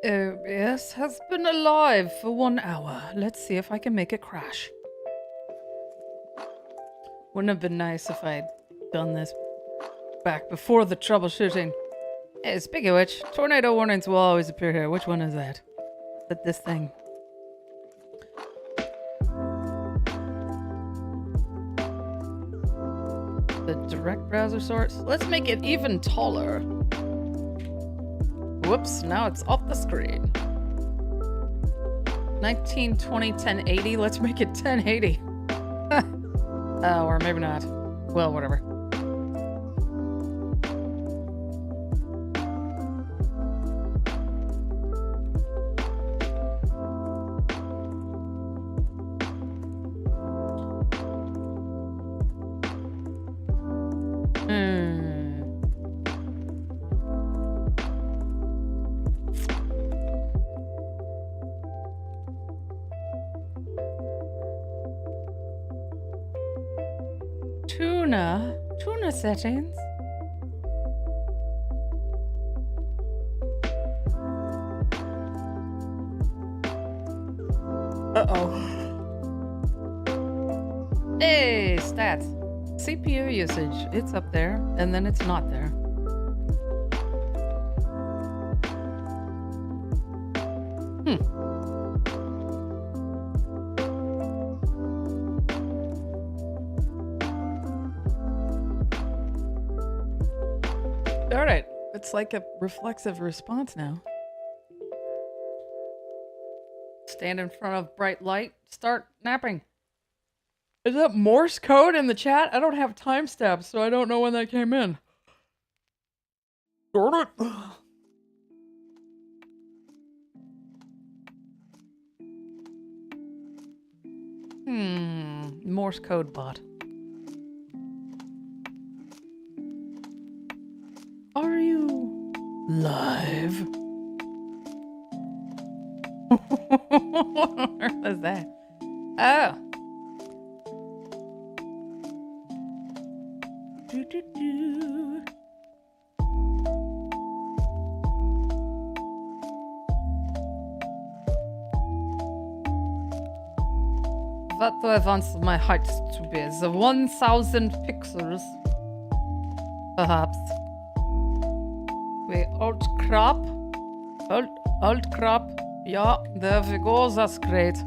OBS has been alive for 1 hour. Let's see if I can make it crash. Wouldn't have been nice if I'd done this back before the troubleshooting. Hey, speaking of which, tornado warnings will always appear here. Which one is that? Is that this thing? The direct browser source? Let's make it even taller. Whoops, now it's off the screen. 1920 1080. Let's make it 1080. Oh, or maybe not. Well, whatever. Tuna settings. Uh-oh. Hey, stats. CPU usage. It's up there, and then it's not there. Alright, it's like a reflexive response now. Stand in front of bright light, start napping. Is that Morse code in the chat? I don't have timestamps, so I don't know when that came in. Darn it. Morse code bot. Are you live? What was that? Oh. What do I want my height to be? The 1000 pixels. Perhaps. Wait, alt crop. Alt crop. Yeah, there we go. That's great.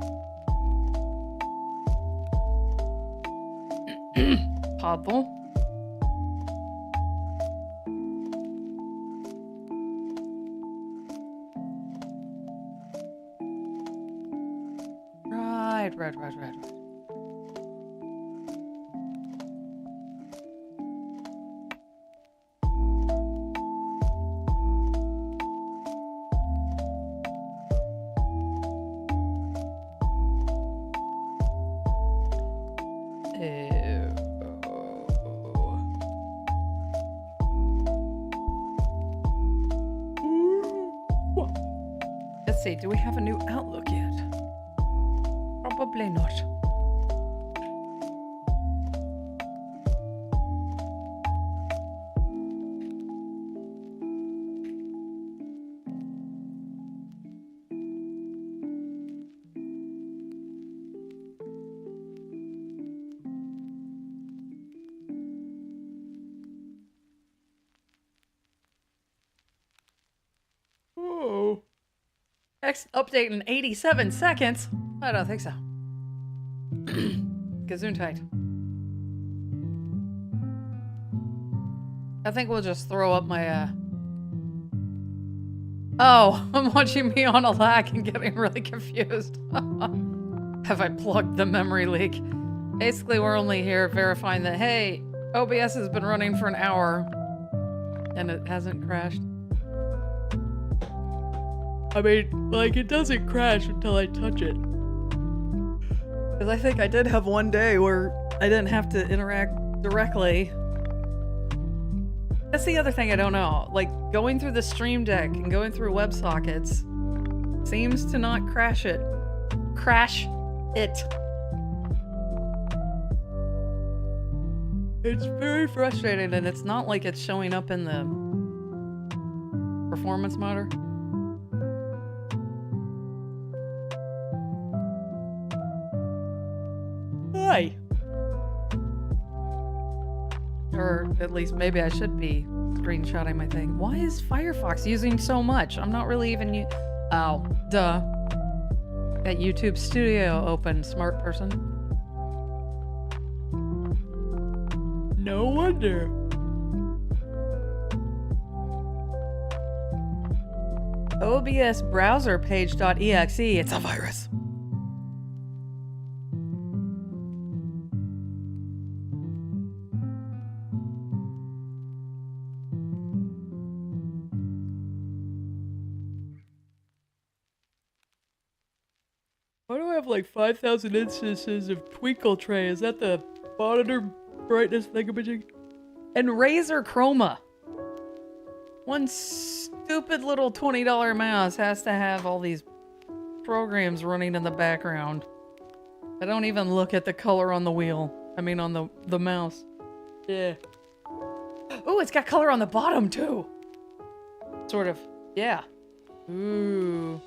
Pardon? Right. Let's see, do we have a new Outlook yet? Probably not. Oh. Next update in 87 seconds? I don't think so. Gesundheit. I think we'll just throw up my, Oh, I'm watching me on a lag and getting really confused. Have I plugged the memory leak? Basically, we're only here verifying that, hey, OBS has been running for an hour and it hasn't crashed. I mean, like, it doesn't crash until I touch it. Because I think I did have one day where I didn't have to interact directly. That's the other thing I don't know. Like, going through the Stream Deck and going through WebSockets seems to not crash it. Crash it. It's very frustrating, and it's not like it's showing up in the performance monitor. Why? Or at least maybe I should be screenshotting my thing. Why is Firefox using so much? I'm not really even oh, duh. Got YouTube Studio open, smart person. No wonder. OBS browser page.exe. It's a virus. Why do I have like 5,000 instances of Twinkle Tray? Is that the monitor brightness thingamajig? And Razer Chroma. One stupid little $20 mouse has to have all these programs running in the background. I don't even look at the color on the wheel. I mean on the mouse. Yeah. Ooh, it's got color on the bottom too. Sort of. Yeah. Ooh.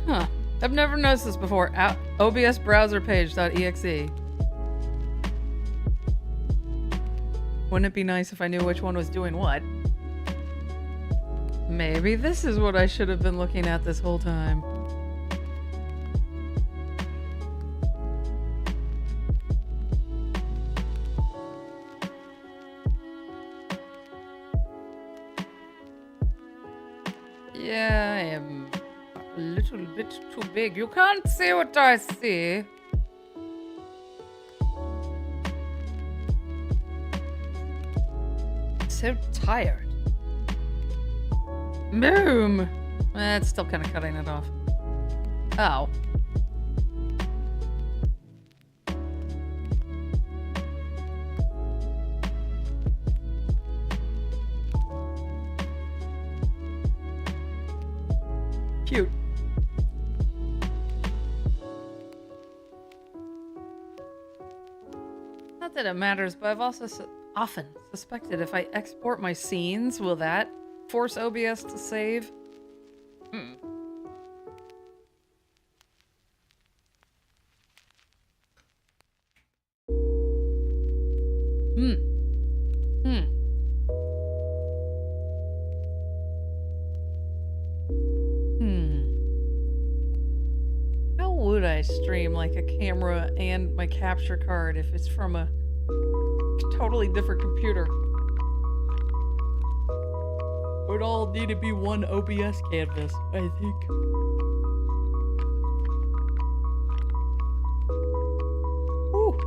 Huh. I've never noticed this before. OBS browser page.exe. Wouldn't it be nice if I knew which one was doing what? Maybe this is what I should have been looking at this whole time. Yeah, I am a little bit too big. You can't see what I see. So tired. Boom! It's still kind of cutting it off. Oh. Cute. Not that it matters, but I've also often suspected if I export my scenes, will that force OBS to save? Hmm. How would I stream like a camera and my capture card if it's from a totally different computer? It would all need to be one OBS canvas, I think. Woo.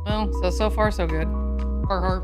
Well, so far so good. Har.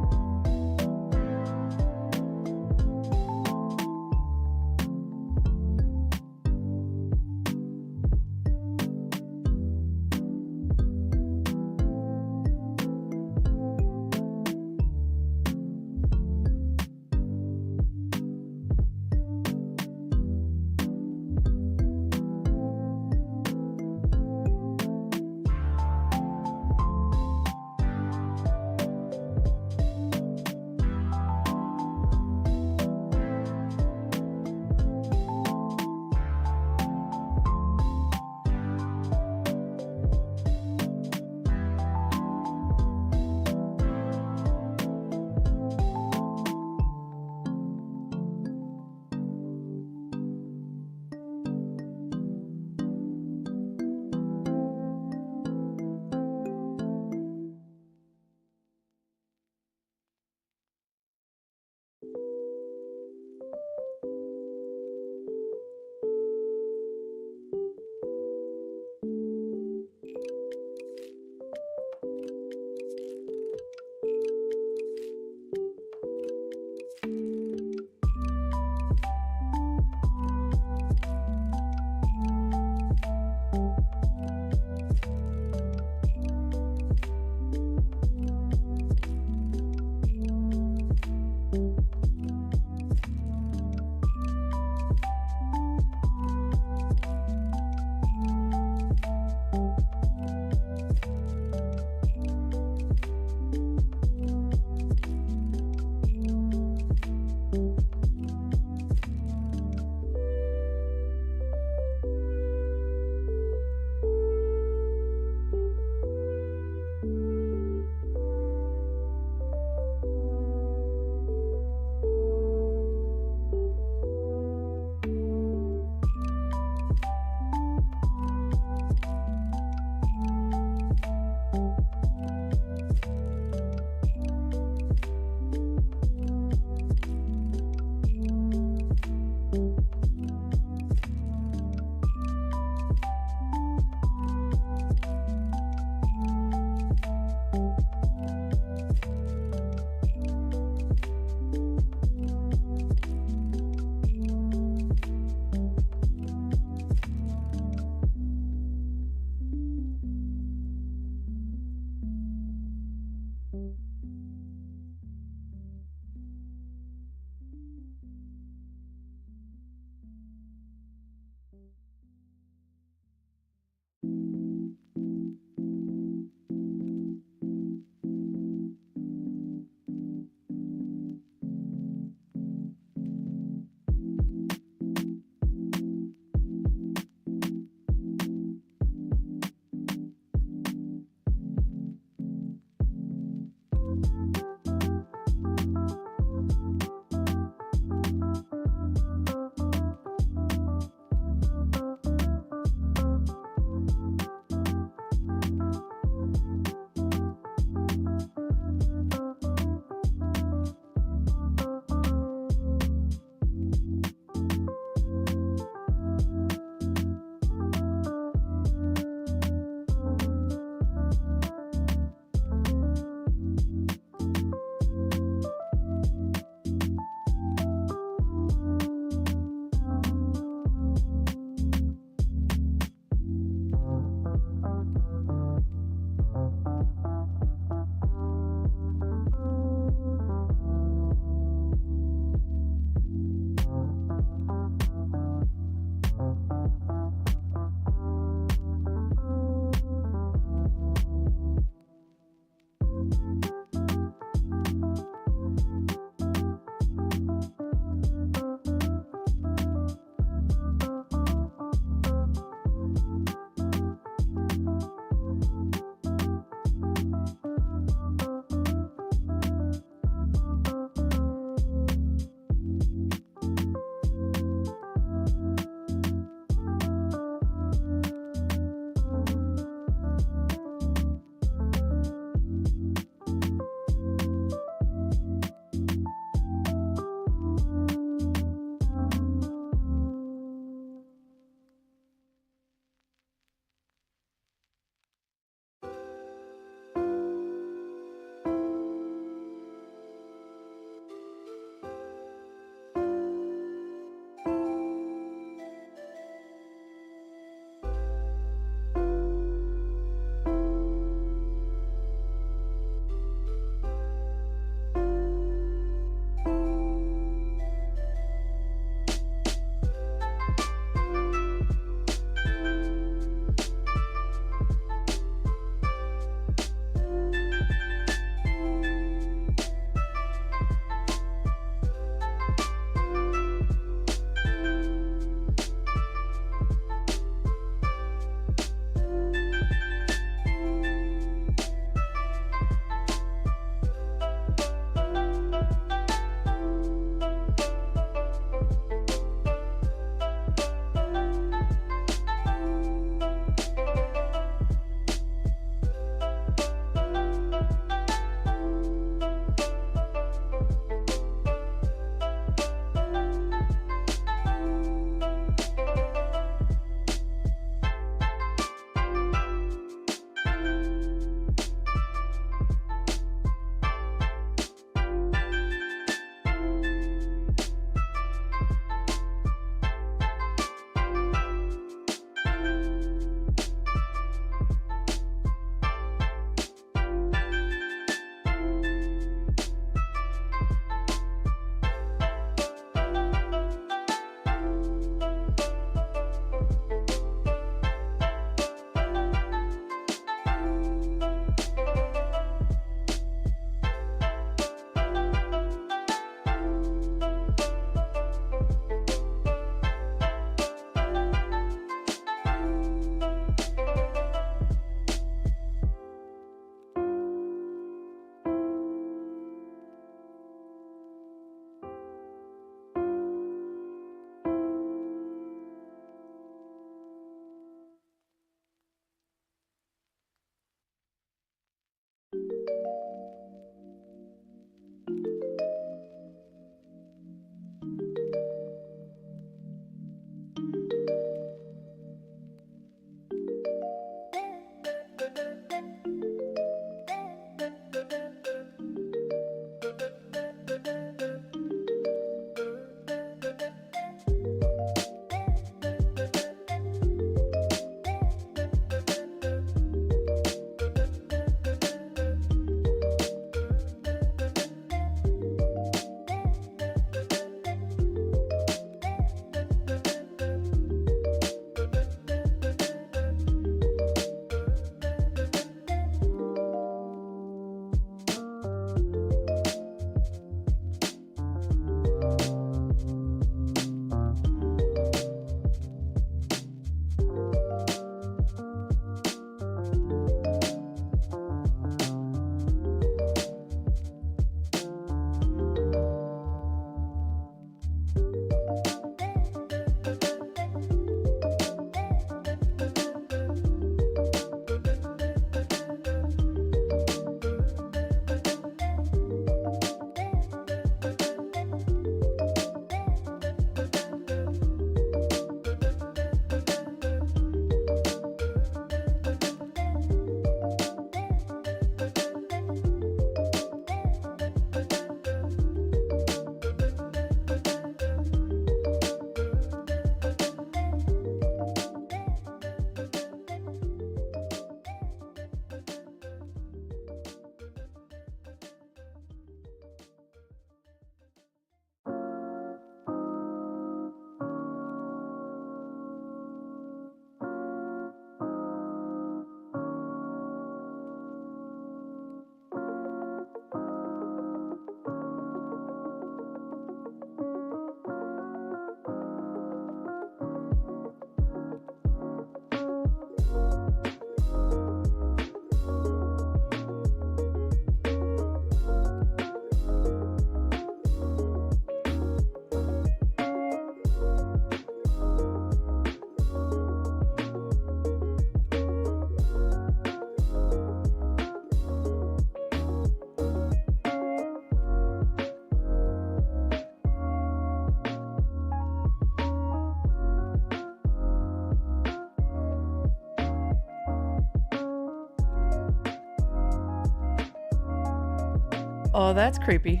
Oh, that's creepy.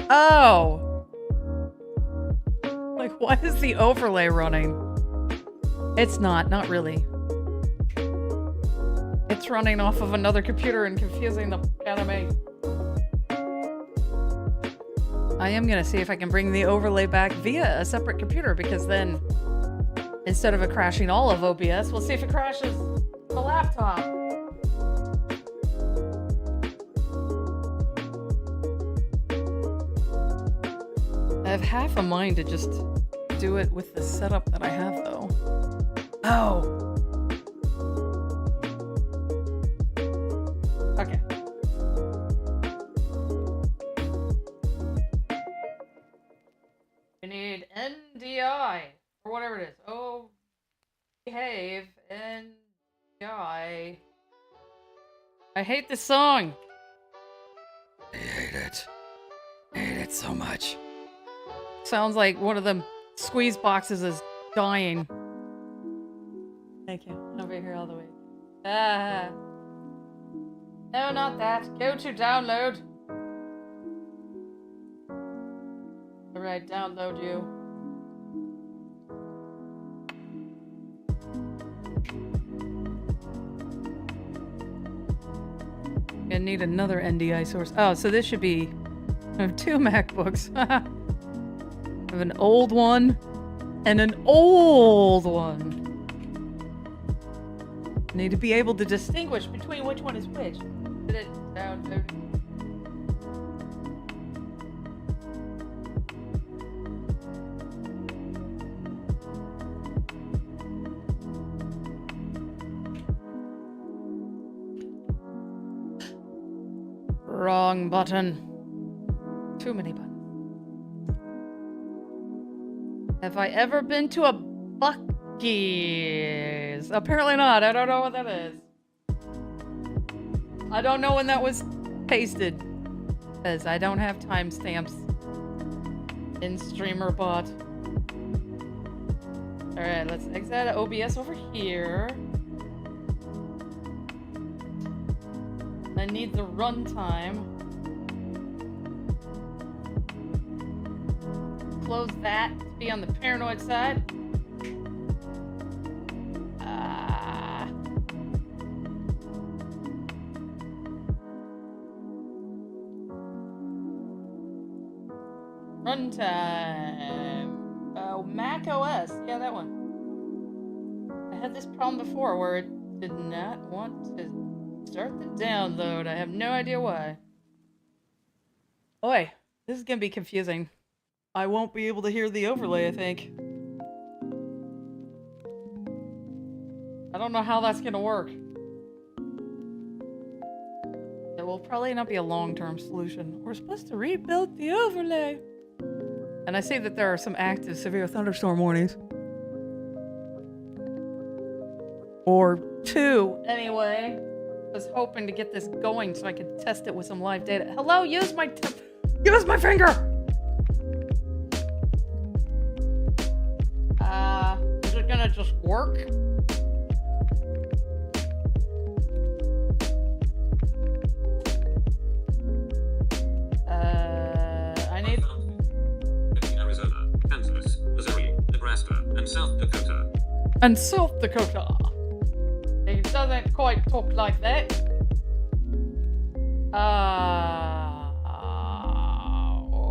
Oh! Like, why is the overlay running? It's not really. It's running off of another computer and confusing the anime. I am gonna see if I can bring the overlay back via a separate computer, because then, instead of it crashing all of OBS, we'll see if it crashes the laptop. I have half a mind to just do it with the setup that I have, though. Oh! Okay. We need NDI, or whatever it is. Oh, behave, NDI. I hate this song. I hate it. I hate it so much. Sounds like one of them squeeze boxes is dying. Thank you. Over here all the way. Ah. No, not that. Go to download. Alright, download you. Gonna need another NDI source. Oh, so this should be... I have 2 MacBooks. I have an old one and an old one. I need to be able to distinguish between which one is which. Did it download? Wrong button. Too many buttons. Have I ever been to a Buc-ee's? Apparently not. I don't know what that is. I don't know when that was pasted, because I don't have timestamps in StreamerBot. Alright, let's exit OBS over here. I need the runtime. Close that to be on the paranoid side. Runtime. Oh, Mac OS. Yeah, that one. I had this problem before where it did not want to start the download. I have no idea why. Oi, this is gonna be confusing. I won't be able to hear the overlay, I think. I don't know how that's gonna work. It will probably not be a long-term solution. We're supposed to rebuild the overlay. And I see that there are some active severe thunderstorm warnings. Or 2, anyway. I was hoping to get this going so I could test it with some live data. Hello, use my finger! Is it gonna just work? I need... Arizona, Kansas, Missouri, Nebraska, and South Dakota. And South Dakota. It doesn't quite talk like that.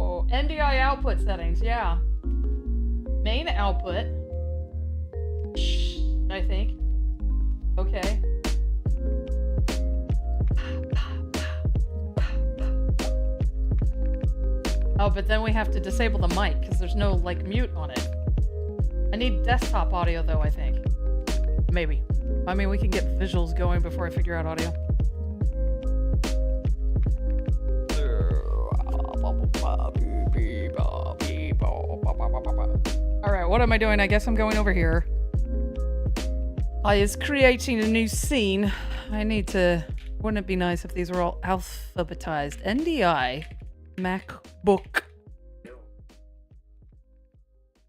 Oh, NDI output settings, yeah. Main output. I think. Okay. Oh, but then we have to disable the mic because there's no, like, mute on it. I need desktop audio, though, I think. Maybe. I mean, we can get visuals going before I figure out audio. Alright, what am I doing? I guess I'm going over here. I is creating a new scene. I need to... Wouldn't it be nice if these were all alphabetized? NDI. MacBook.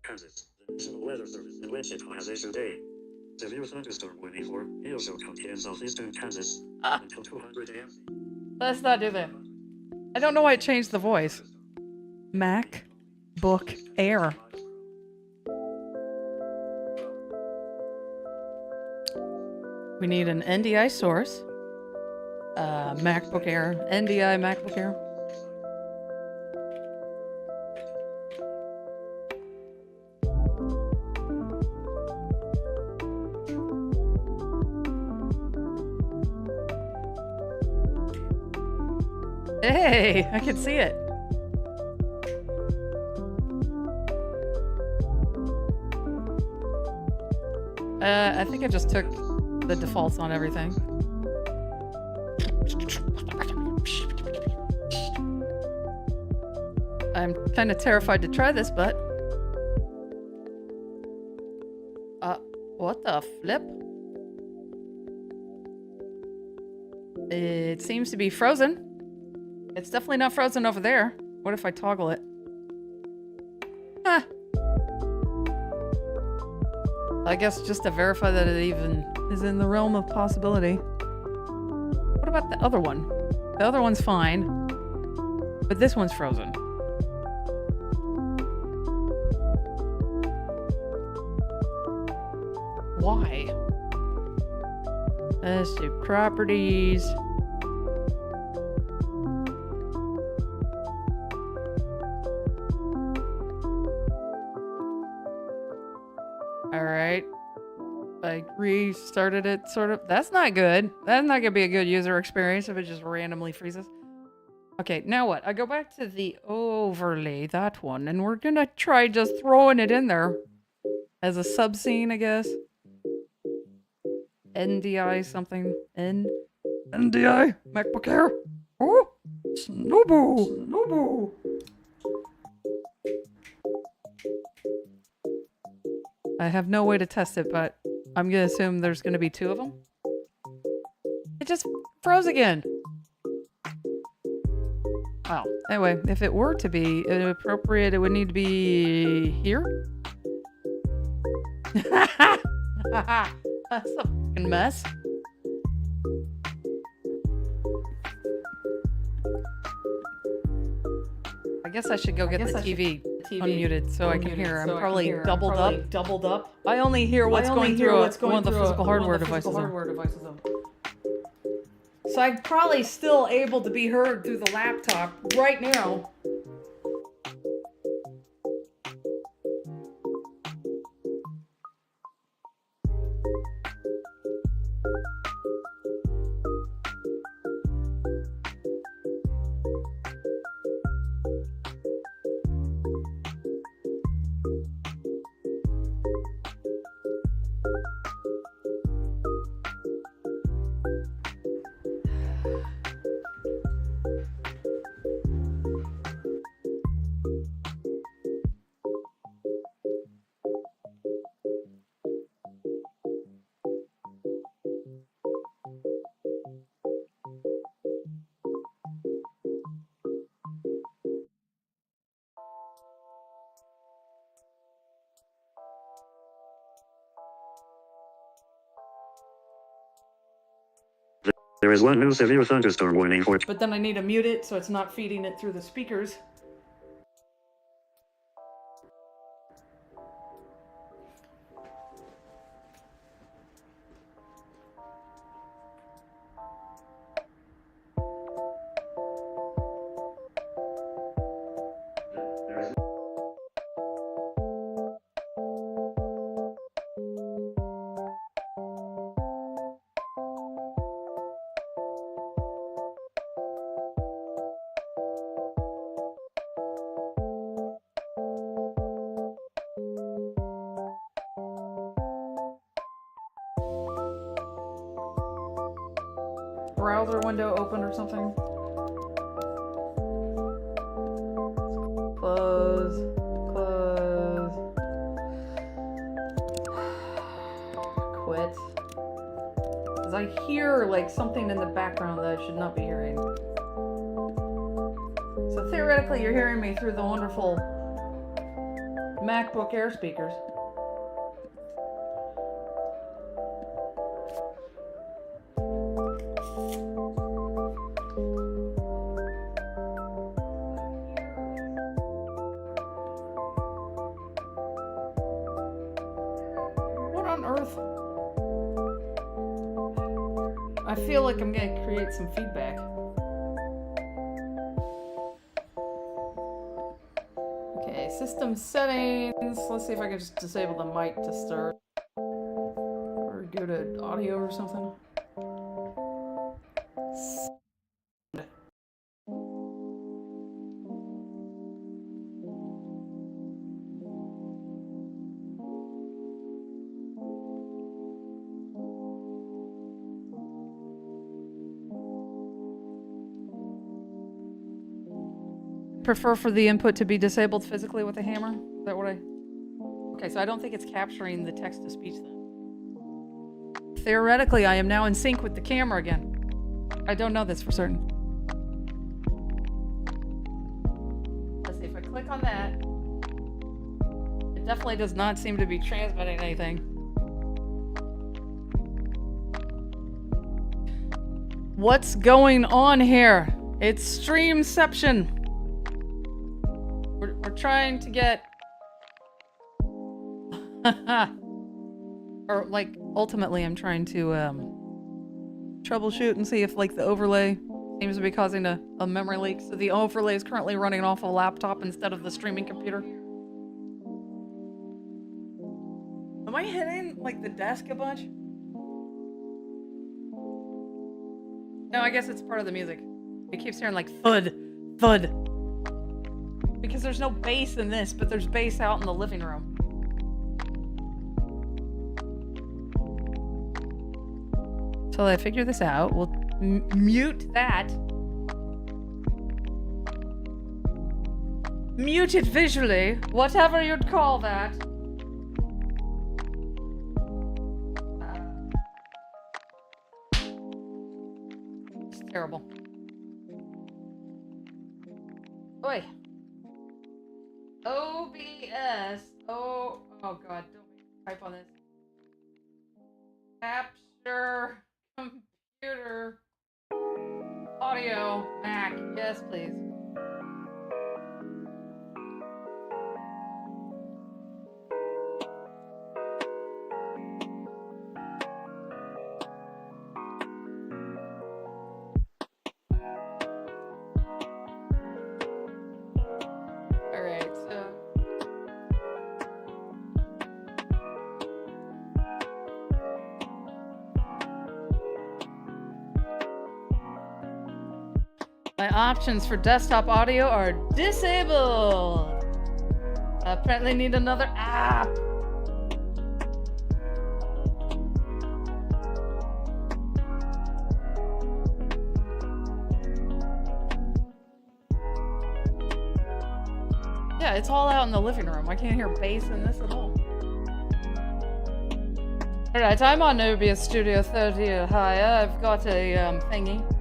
Kansas, the National Weather Service in Wichita has issued a severe thunderstorm warning for hail shall contain southeastern Kansas until 200 a.m. Let's not do that. I don't know why it changed the voice. MacBook Air. We need an NDI source. MacBook Air. NDI MacBook Air. Hey, I can see it. I think I just took the defaults on everything. I'm kind of terrified to try this, but... what the flip? It seems to be frozen. It's definitely not frozen over there. What if I toggle it? Huh. I guess just to verify that it even is in the realm of possibility. What about the other one? The other one's fine, but this one's frozen. Why? Let's do properties. Alright. I restarted it, sort of. That's not good. That's not gonna be a good user experience if it just randomly freezes. Okay, now what? I go back to the overlay, that one, and we're gonna try just throwing it in there as a sub-scene, I guess. NDI something. NDI MacBook Air. Oh, Snowball. I have no way to test it, but I'm gonna assume there's gonna be two of them. It just froze again. Well, anyway, if it were to be appropriate, it would need to be here. That's a fucking mess. I guess I should go get the TV unmuted so I can hear. I'm probably doubled up. I only hear what's going through one of the physical hardware devices. So I'm probably still able to be heard through the laptop right now. There is one new severe thunderstorm warning for... But then I need to mute it so it's not feeding it through the speakers. Browser window open or something. Close. Quit. Because I hear like something in the background that I should not be hearing. So theoretically you're hearing me through the wonderful MacBook Air speakers. worth? I feel like I'm gonna create some feedback. Okay, system settings. Let's see if I can just disable the mic to start. Or go to audio or something. Prefer for the input to be disabled physically with a hammer? Is that what I... Okay, so I don't think it's capturing the text-to-speech then. Theoretically, I am now in sync with the camera again. I don't know this for certain. Let's see, if I click on that, it definitely does not seem to be transmitting anything. What's going on here? It's streamception. We're trying to get... or, like, ultimately I'm trying to, troubleshoot and see if, like, the overlay seems to be causing a memory leak. So the overlay is currently running off a laptop instead of the streaming computer. Am I hitting, like, the desk a bunch? No, I guess it's part of the music. It keeps hearing, like, thud, thud. Because there's no bass in this, but there's bass out in the living room. Till I figure this out, we'll mute that. Mute it visually, whatever you'd call that. It's terrible. Oi. OBS. Oh god, don't make me type on this. Capture computer audio Mac. Yes, please. My options for desktop audio are disabled. I apparently need another app. Yeah, it's all out in the living room. I can't hear bass in this at all. Alright, I'm on OBS Studio 30 Higher. I've got a thingy.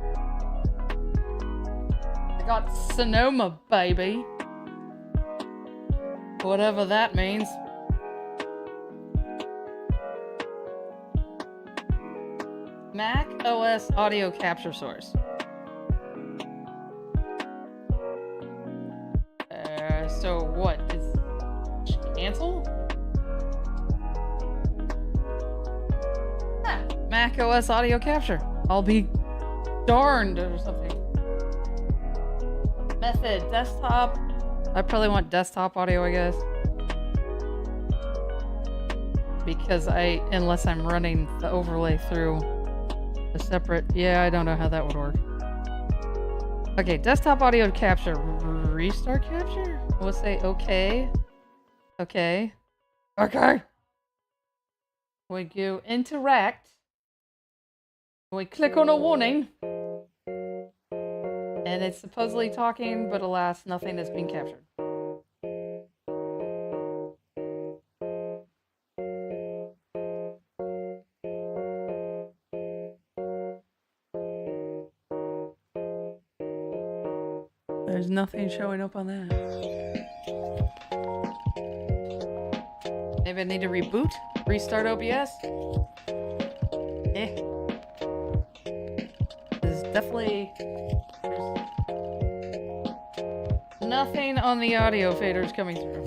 Got Sonoma, baby. Whatever that means. Mac OS audio capture source. So what? Is cancel? Ah, Mac OS audio capture. I'll be darned or something. Method, desktop. I probably want desktop audio, I guess. Because unless I'm running the overlay through a separate, yeah, I don't know how that would work. Okay, desktop audio capture, restart capture? We'll say okay. Okay. Okay. We go interact. We click on a warning. And it's supposedly talking, but alas, nothing is being captured. There's nothing showing up on that. Maybe I need to reboot? Restart OBS? There's definitely... nothing on the audio faders coming through.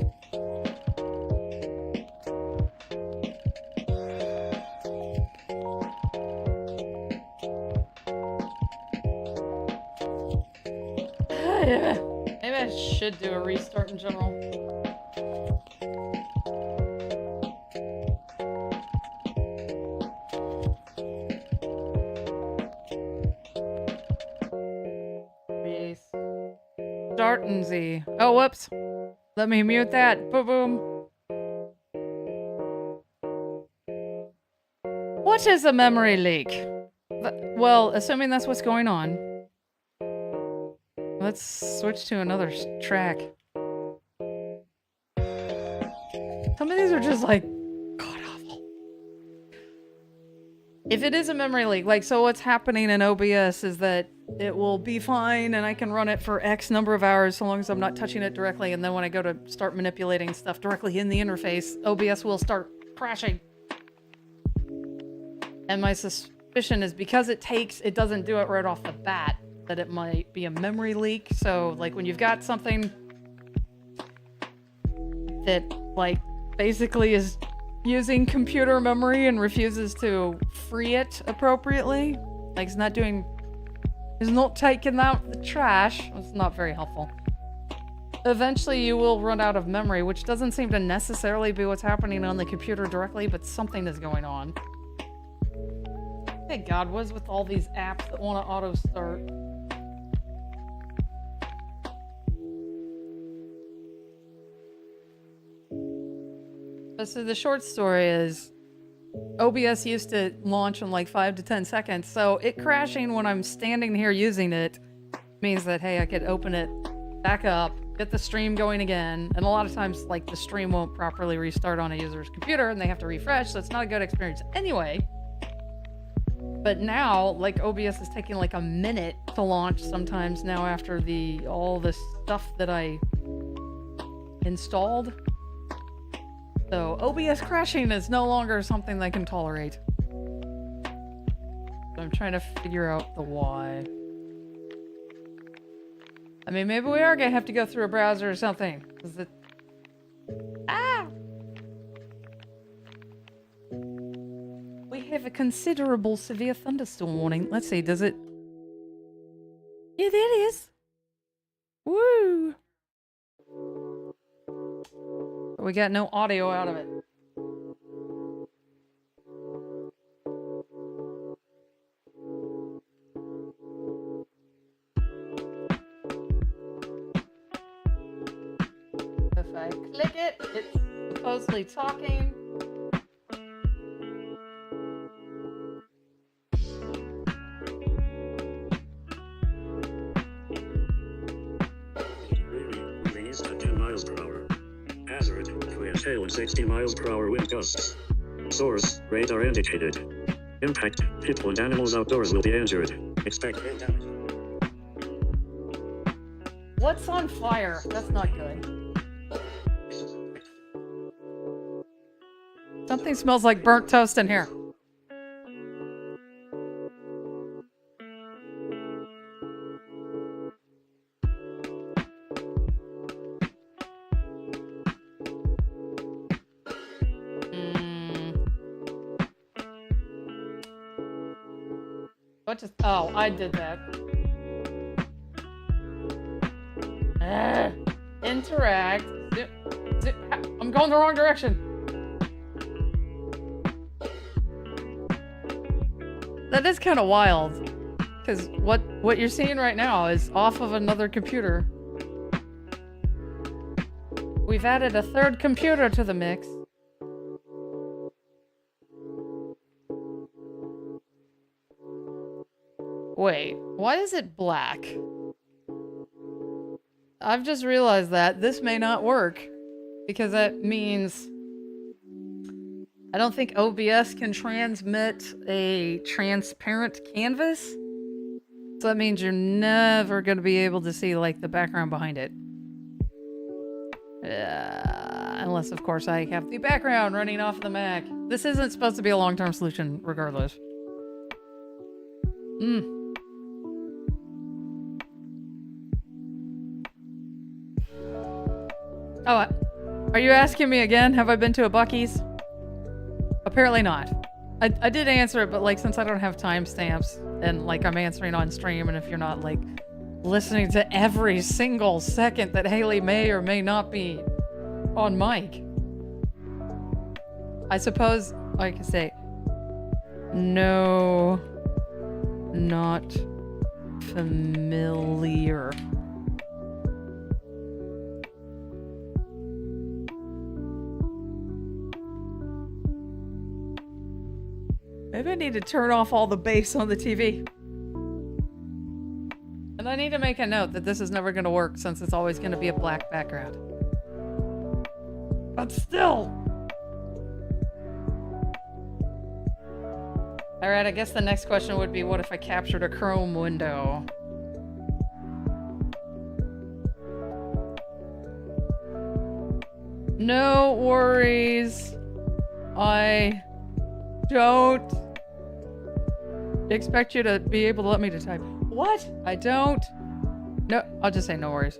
Maybe I should do a restart in general. Start and Z. Oh, whoops. Let me mute that. Boom, boom. What is a memory leak? Well, assuming that's what's going on. Let's switch to another track. Some of these are just like god awful. If it is a memory leak, like, so what's happening in OBS is that it will be fine and I can run it for X number of hours so long as I'm not touching it directly, and then when I go to start manipulating stuff directly in the interface, OBS will start crashing. And my suspicion is because it doesn't do it right off the bat, that it might be a memory leak. So, like, when you've got something that, like, basically is using computer memory and refuses to free it appropriately, like, it's not taking out the trash, it's not very helpful. Eventually you will run out of memory, which doesn't seem to necessarily be what's happening on the computer directly, but something is going on. Thank God, what is with all these apps that want to auto-start? So the short story is, OBS used to launch in like 5 to 10 seconds, so it crashing when I'm standing here using it means that, hey, I could open it back up, get the stream going again, and a lot of times, like, the stream won't properly restart on a user's computer and they have to refresh, so it's not a good experience anyway. But now, like, OBS is taking like a minute to launch sometimes now after all the stuff that I installed. So OBS crashing is no longer something I can tolerate. So I'm trying to figure out the why. I mean, maybe we are gonna have to go through a browser or something. Is it... Ah! We have a considerable severe thunderstorm warning. Let's see, does it... Yeah, there it is! Woo! We got no audio out of it. If I click it, it's supposedly talking. Released at 10 miles per hour. Hazard, with hail and 60 miles per hour wind gusts. Source, radar indicated. Impact, people and animals outdoors will be injured. Expect wind damage. What's on fire? That's not good. Something smells like burnt toast in here. What just... Oh, I did that. Interact. I'm going the wrong direction. That is kind of wild. Because what you're seeing right now is off of another computer. We've added a third computer to the mix. Wait, why is it black? I've just realized that this may not work, because that means I don't think OBS can transmit a transparent canvas. So that means you're never going to be able to see, like, the background behind it. Unless, of course, I have the background running off the Mac. This isn't supposed to be a long-term solution, regardless. Oh, are you asking me again? Have I been to a Buc-ee's? Apparently not. I did answer it, but, like, since I don't have timestamps and, like, I'm answering on stream, and if you're not, like, listening to every single second that Hayley may or may not be on mic. I suppose I could say, no, not familiar. Maybe I need to turn off all the bass on the TV. And I need to make a note that this is never going to work since it's always going to be a black background. But still. Alright, I guess the next question would be, what if I captured a Chrome window? No worries. I don't expect you to be able to let me to type. What? I don't. No, I'll just say no worries.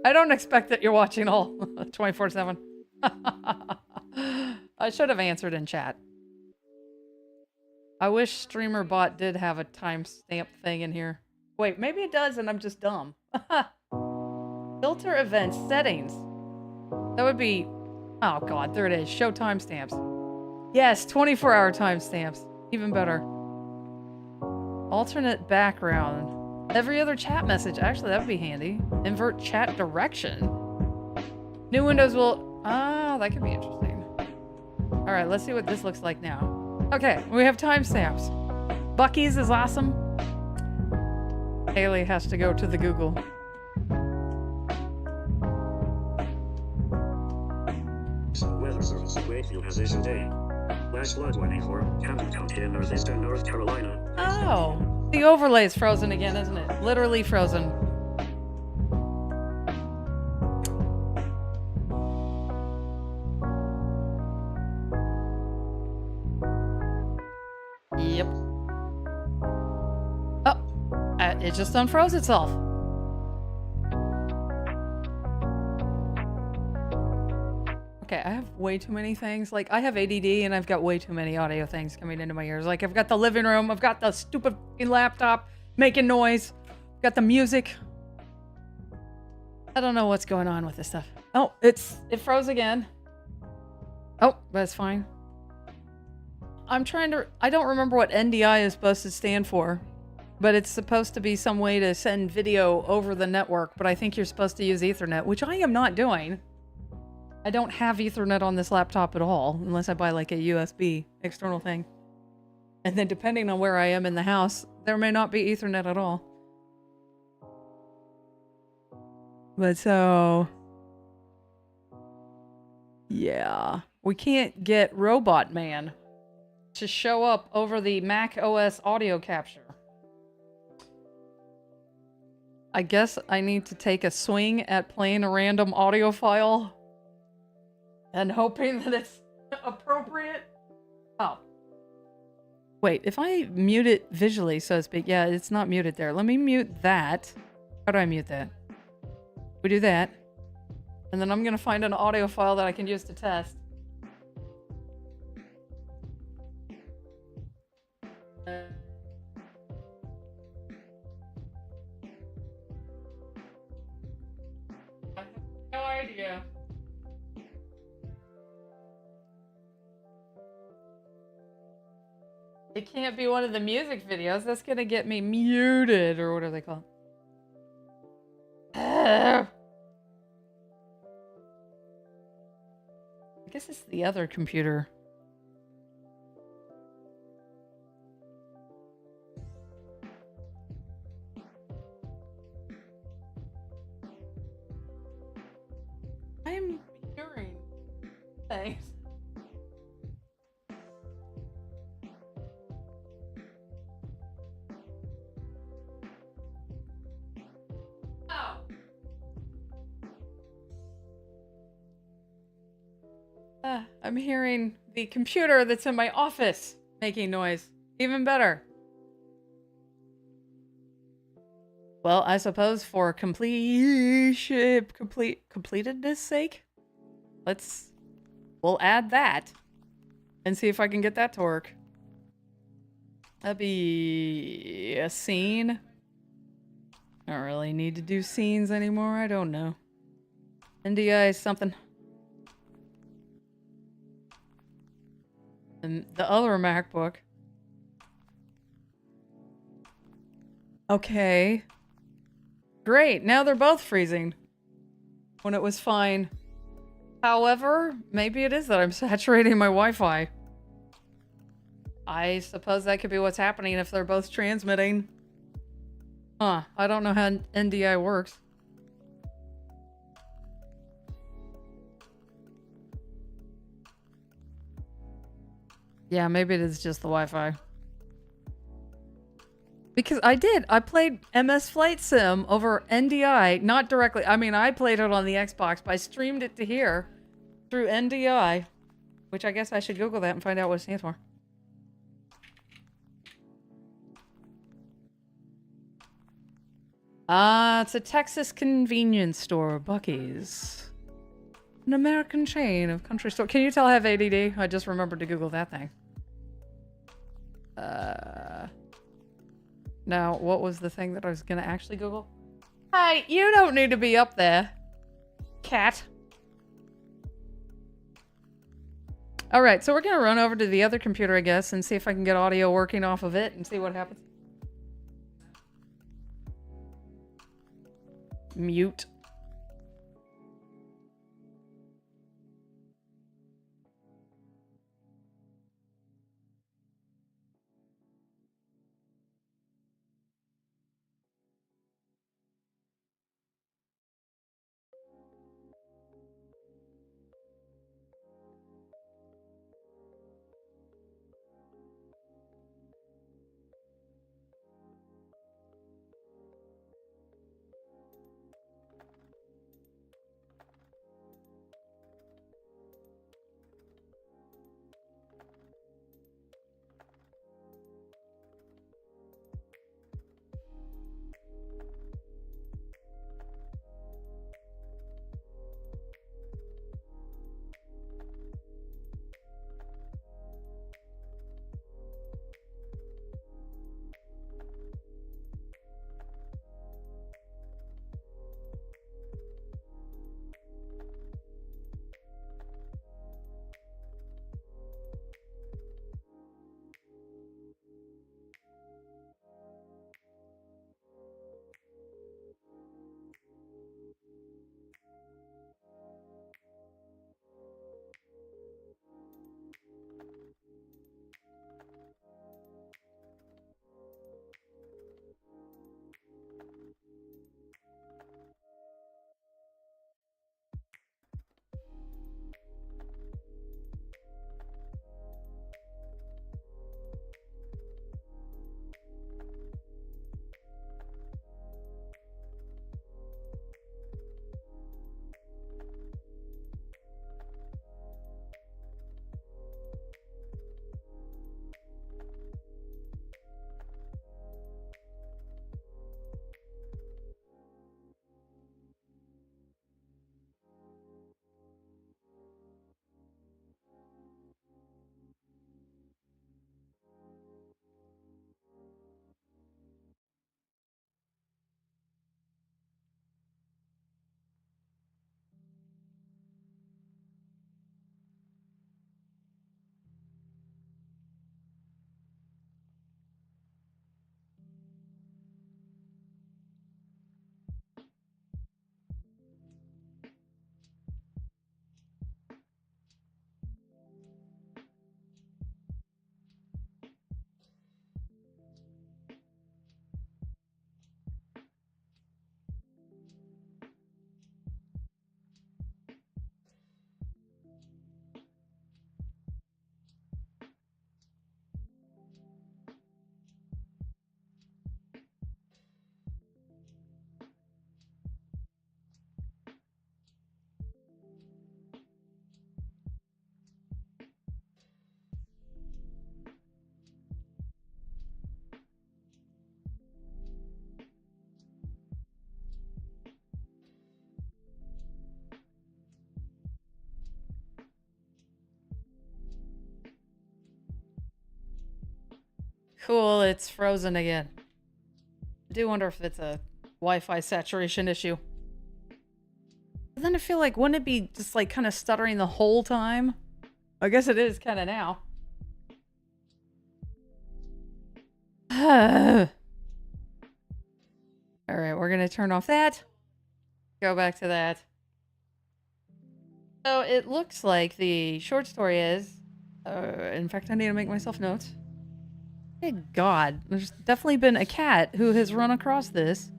I don't expect that you're watching all 24/7. I should have answered in chat. I wish StreamerBot did have a timestamp thing in here. Wait, maybe it does and I'm just dumb. Filter events settings. That would be... Oh god, there it is. Show timestamps. Yes, 24-hour timestamps. Even better. Alternate background. Every other chat message. Actually, that would be handy. Invert chat direction. New windows will... Ah, that could be interesting. Alright, let's see what this looks like now. Okay, we have timestamps. Bucky's is awesome. Hayley has to go to the Google. Weather Service Wakefield has issued a flash flood warning for Camden County in northeastern North Carolina. Oh, the overlay's frozen again, isn't it? Literally frozen. Yep. Oh, it just unfroze itself. Okay, I have way too many things. Like, I have ADD and I've got way too many audio things coming into my ears. Like, I've got the living room, I've got the stupid laptop making noise, I've got the music. I don't know what's going on with this stuff. Oh, it froze again. Oh, that's fine. I don't remember what NDI is supposed to stand for, but it's supposed to be some way to send video over the network, but I think you're supposed to use Ethernet, which I am not doing. I don't have Ethernet on this laptop at all, unless I buy like a USB external thing. And then depending on where I am in the house, there may not be Ethernet at all. But so... yeah. We can't get Robot Man to show up over the Mac OS audio capture. I guess I need to take a swing at playing a random audio file and hoping that it's appropriate. Oh. Wait, if I mute it visually, so to speak, yeah, it's not muted there. Let me mute that. How do I mute that? We do that. And then I'm going to find an audio file that I can use to test. I have no idea. It can't be one of the music videos. That's gonna get me muted, or what are they called? I guess it's the other computer. I'm hearing things. I'm hearing the computer that's in my office making noise. Even better. Well, I suppose for completedness sake, we'll add that and see if I can get that to work. That'd be a scene. don't really need to do scenes anymore. I don't know. NDI is something. And the other MacBook. Okay. Great, now they're both freezing. When it was fine. However, maybe it is that I'm saturating my Wi-Fi. I suppose that could be what's happening if they're both transmitting. Huh, I don't know how NDI works. Yeah, maybe it is just the Wi-Fi. Because I played MS Flight Sim over NDI, not directly. I mean, I played it on the Xbox, but I streamed it to here through NDI, which I guess I should Google that and find out what it stands for. It's a Texas convenience store, Buc-ee's. An American chain of country store. Can you tell I have ADD? I just remembered to Google that thing. Now, what was the thing that I was gonna actually Google? Hey, you don't need to be up there, cat. Alright, so we're gonna run over to the other computer, I guess, and see if I can get audio working off of it and see what happens. Mute. Cool, it's frozen again. I do wonder if it's a Wi-Fi saturation issue. But then I feel like, wouldn't it be just like kind of stuttering the whole time? I guess it is kind of now. Alright, we're gonna turn off that. Go back to that. So it looks like the short story is... in fact, I need to make myself notes. Thank God. There's definitely been a cat who has run across this.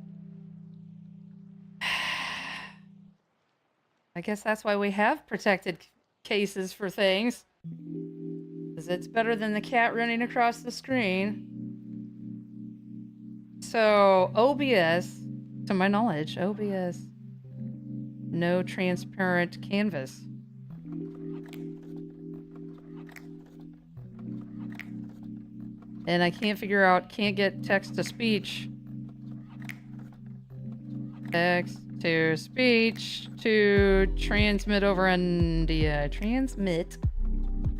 I guess that's why we have protected cases for things. Because it's better than the cat running across the screen. So, OBS, to my knowledge, OBS, no transparent canvas. And I can't figure out, can't get text to speech. Text to speech to transmit over NDI. Transmit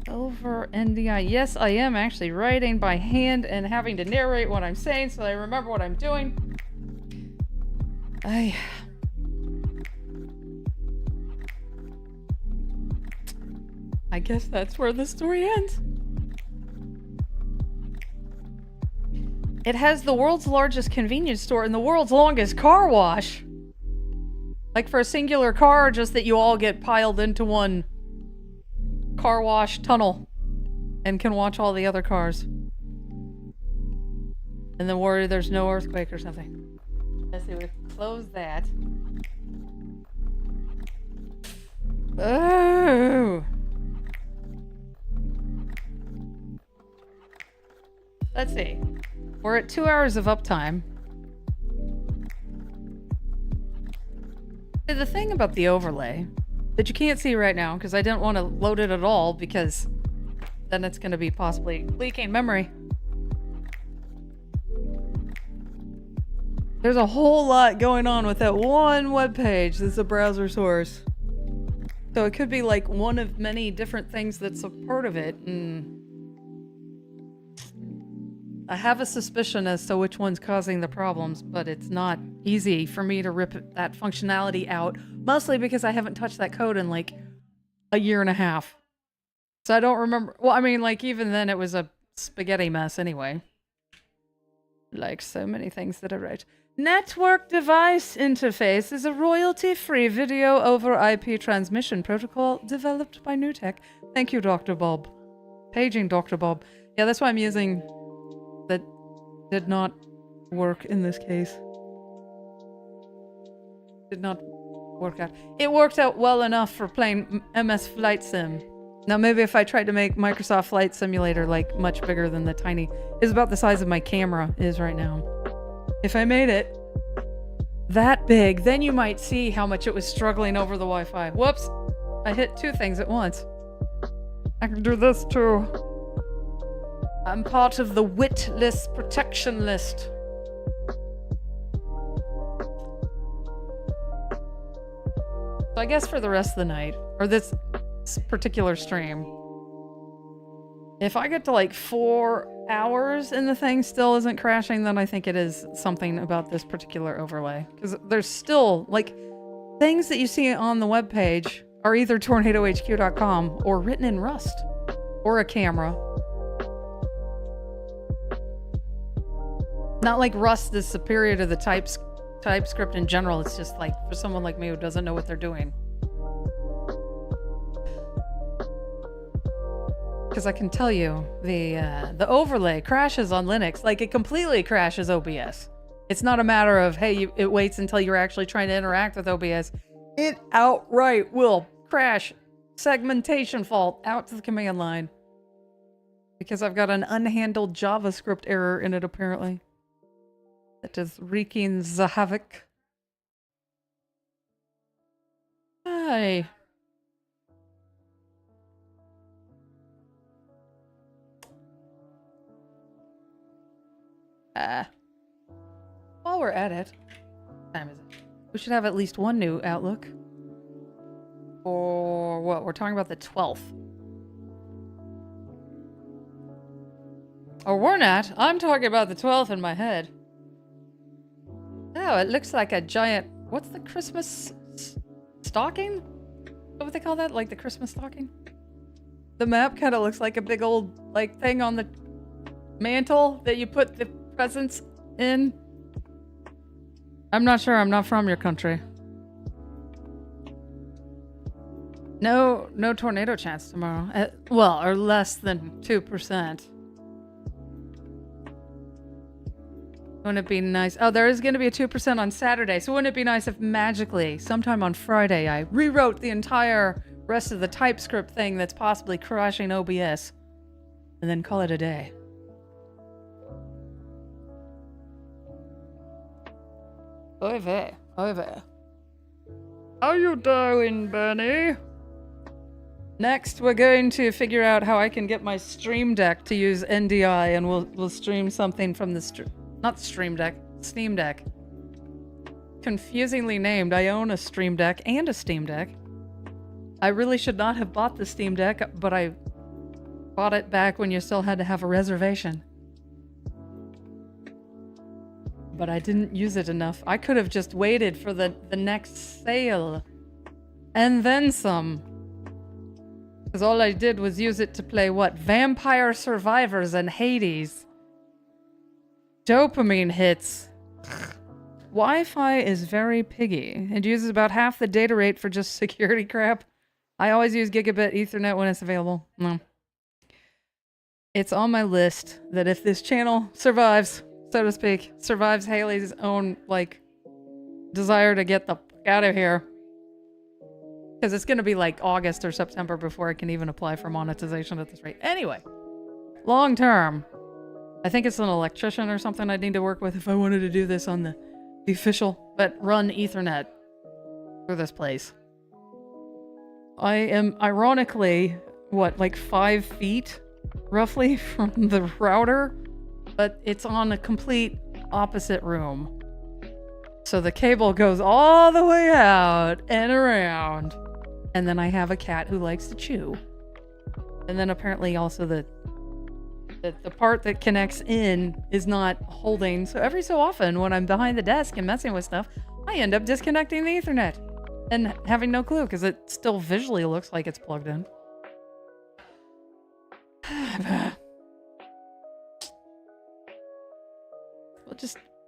over NDI. Yes, I am actually writing by hand and having to narrate what I'm saying so I remember what I'm doing. I guess that's where the story ends. It has the world's largest convenience store and the world's longest car wash. Like for a singular car, just that you all get piled into one car wash tunnel and can watch all the other cars. And then worry there's no earthquake or something. Let's see, we close that. Oh. Let's see. We're at 2 hours of uptime. The thing about the overlay that you can't see right now, because I didn't want to load it at all, because then it's going to be possibly leaking memory. There's a whole lot going on with that one web page that's a browser source. So it could be like one of many different things that's a part of it, and I have a suspicion as to which one's causing the problems, but it's not easy for me to rip that functionality out, mostly because I haven't touched that code in like a year and a half. So I don't remember. Well, I mean, like even then it was a spaghetti mess anyway. Like so many things that I write. Network Device Interface is a royalty-free video over IP transmission protocol developed by NewTek. Thank you, Dr. Bob. Paging Dr. Bob. Yeah, that's why I'm using... That did not work in this case. Did not work out. It worked out well enough for playing MS Flight Sim. Now maybe if I tried to make Microsoft Flight Simulator like much bigger than the tiny... is about the size of my camera is right now. If I made it that big, then you might see how much it was struggling over the Wi-Fi. Whoops! I hit two things at once. I can do this too. I'm part of the WIT list protection list. So I guess for the rest of the night, or this particular stream, if I get to like 4 hours and the thing still isn't crashing, then I think it is something about this particular overlay. Because there's still, like, things that you see on the webpage are either tornadohq.com or written in Rust or a camera. Not like Rust is superior to the TypeScript in general. It's just like for someone like me who doesn't know what they're doing. Because I can tell you, the overlay crashes on Linux. Like, it completely crashes OBS. It's not a matter of, hey, it waits until you're actually trying to interact with OBS. It outright will crash. Segmentation fault out to the command line. Because I've got an unhandled JavaScript error in it, apparently. That is wreaking the havoc. Hi. While we're at it, what time is it? We should have at least one new Outlook. Or what? We're talking about the 12th. Or we're not. I'm talking about the 12th in my head. Oh, it looks like a giant... What's the Christmas stocking? What they call that? Like the Christmas stocking? The map kind of looks like a big old, like, thing on the mantle that you put the presents in. I'm not sure. I'm not from your country. No tornado chance tomorrow. Well, or less than 2%. Wouldn't it be nice? Oh, there is going to be a 2% on Saturday. So wouldn't it be nice if magically, sometime on Friday, I rewrote the entire rest of the TypeScript thing that's possibly crashing OBS and then call it a day? Oy vey. Oy vey. How you doing, Benny? Next, we're going to figure out how I can get my Stream Deck to use NDI, and we'll stream something from the not Stream Deck, Steam Deck. Confusingly named. I own a Stream Deck and a Steam Deck. I really should not have bought the Steam Deck, but I bought it back when you still had to have a reservation. But I didn't use it enough. I could have just waited for the next sale. And then some. Because all I did was use it to play, what? Vampire Survivors and Hades. Dopamine hits. Wi-Fi is very piggy. It uses about half the data rate for just security crap. I always use gigabit Ethernet when it's available. No. It's on my list that if this channel survives, so to speak, survives Hayley's own, like, desire to get the fuck out of here. Because it's going to be like August or September before I can even apply for monetization at this rate. Anyway, long term, I think it's an electrician or something I'd need to work with if I wanted to do this on the official, but run Ethernet through this place. I am ironically, what, like 5 feet roughly from the router, but it's on a complete opposite room. So the cable goes all the way out and around. And then I have a cat who likes to chew. And then apparently also the part that connects in is not holding. So every so often when I'm behind the desk and messing with stuff, I end up disconnecting the Ethernet and having no clue because it still visually looks like it's plugged in.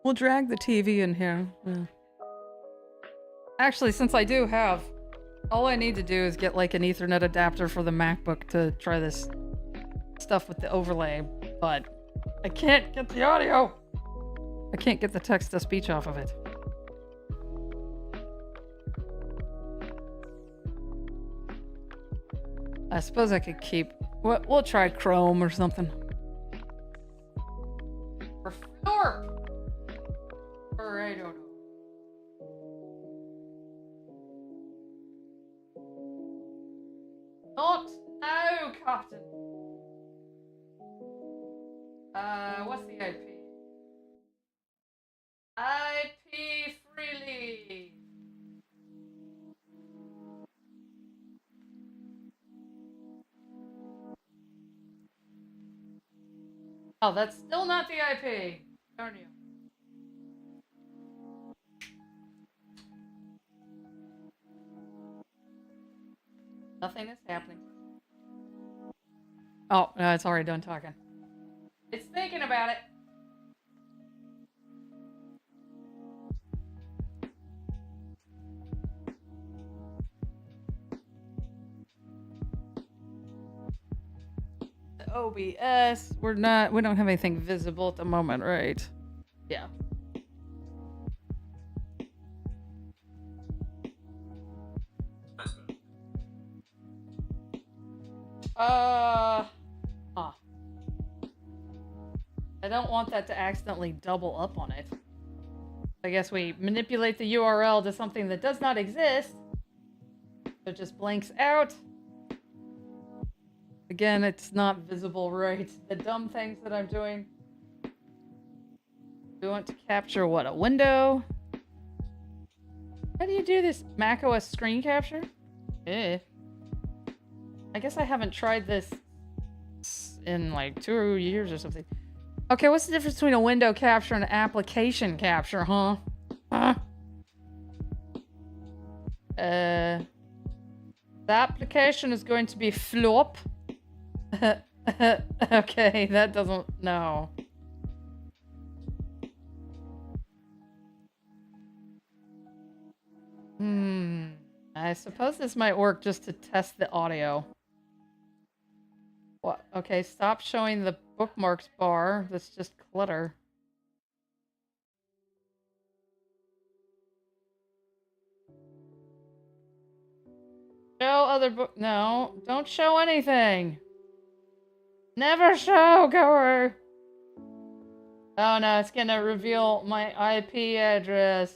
We'll drag the TV in here. Yeah. Actually, since I do have, all I need to do is get like an Ethernet adapter for the MacBook to try this stuff with the overlay, but I can't get the audio. I can't get the text to speech off of it. I suppose I could keep, we'll try Chrome or something. Or Florp. Or I don't know. Not now, Captain. What's the IP? IP freely. Oh, that's still not the IP. Darn you. Nothing is happening. Oh, no, it's already done talking. It's thinking about it. The OBS, we don't have anything visible at the moment, right? Yeah. I don't want that to accidentally double up on it. I guess we manipulate the URL to something that does not exist. So it just blanks out. Again, it's not visible right. The dumb things that I'm doing. We want to capture what? A window? How do you do this? macOS screen capture? Eh. I guess I haven't tried this in like 2 years or something. Okay, what's the difference between a window capture and an application capture, huh? Huh? The application is going to be flop. Okay, that doesn't... No. I suppose this might work just to test the audio. What? Okay, stop showing the bookmarks bar. That's just clutter. Show other book. No, don't show anything. Never show, goer. Oh no, it's gonna reveal my IP address.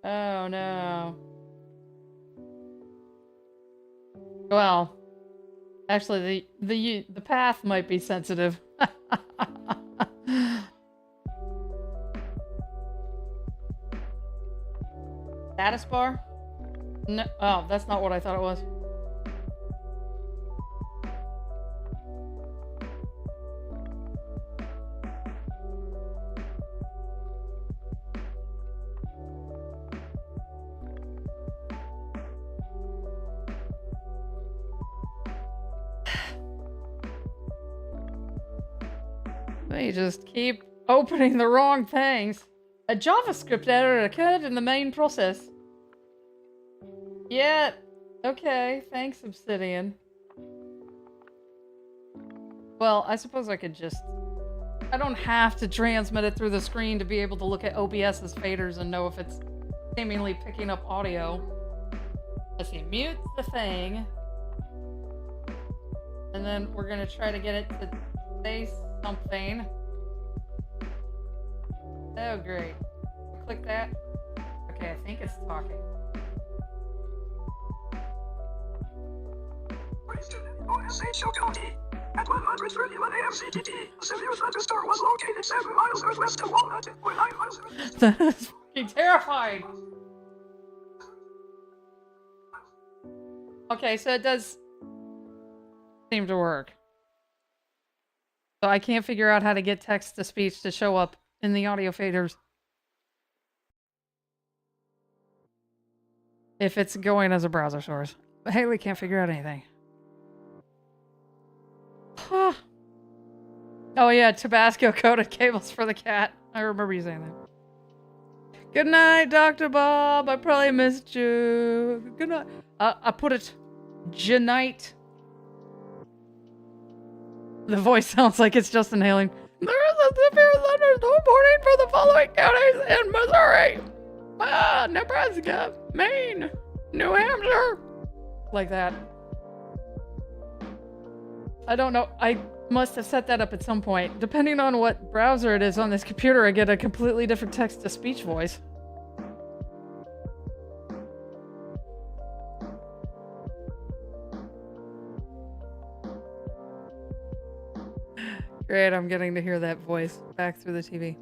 Oh no. Well, actually, the path might be sensitive. Status bar? No. Oh, that's not what I thought it was. They just keep opening the wrong things. A JavaScript error occurred in the main process. Yeah, okay, thanks, Obsidian. Well, I suppose I could just... I don't have to transmit it through the screen to be able to look at OBS's faders and know if it's seemingly picking up audio. Let's see, mute the thing. And then we're gonna try to get it to say something. Oh, great. Click that. Okay, I think it's talking. Osho County. At 131 AM CTT, a severe thunderstorm was located 7 miles northwest of Walnut. When 9 miles northwest. That is fucking terrifying. Okay, so it does seem to work. So I can't figure out how to get text to speech to show up in the audio faders. If it's going as a browser source. But Hayley can't figure out anything. Huh. Oh yeah, Tabasco coated cables for the cat. I remember you saying that. Good night, Dr. Bob. I probably missed you. Good night. I put it Janite. The voice sounds like it's just inhaling. There is a severe thunderstorm warning for the following counties in Missouri. Nebraska, Maine, New Hampshire. Like that. I don't know. I must have set that up at some point. Depending on what browser it is on this computer, I get a completely different text-to-speech voice. Great, I'm getting to hear that voice back through the TV.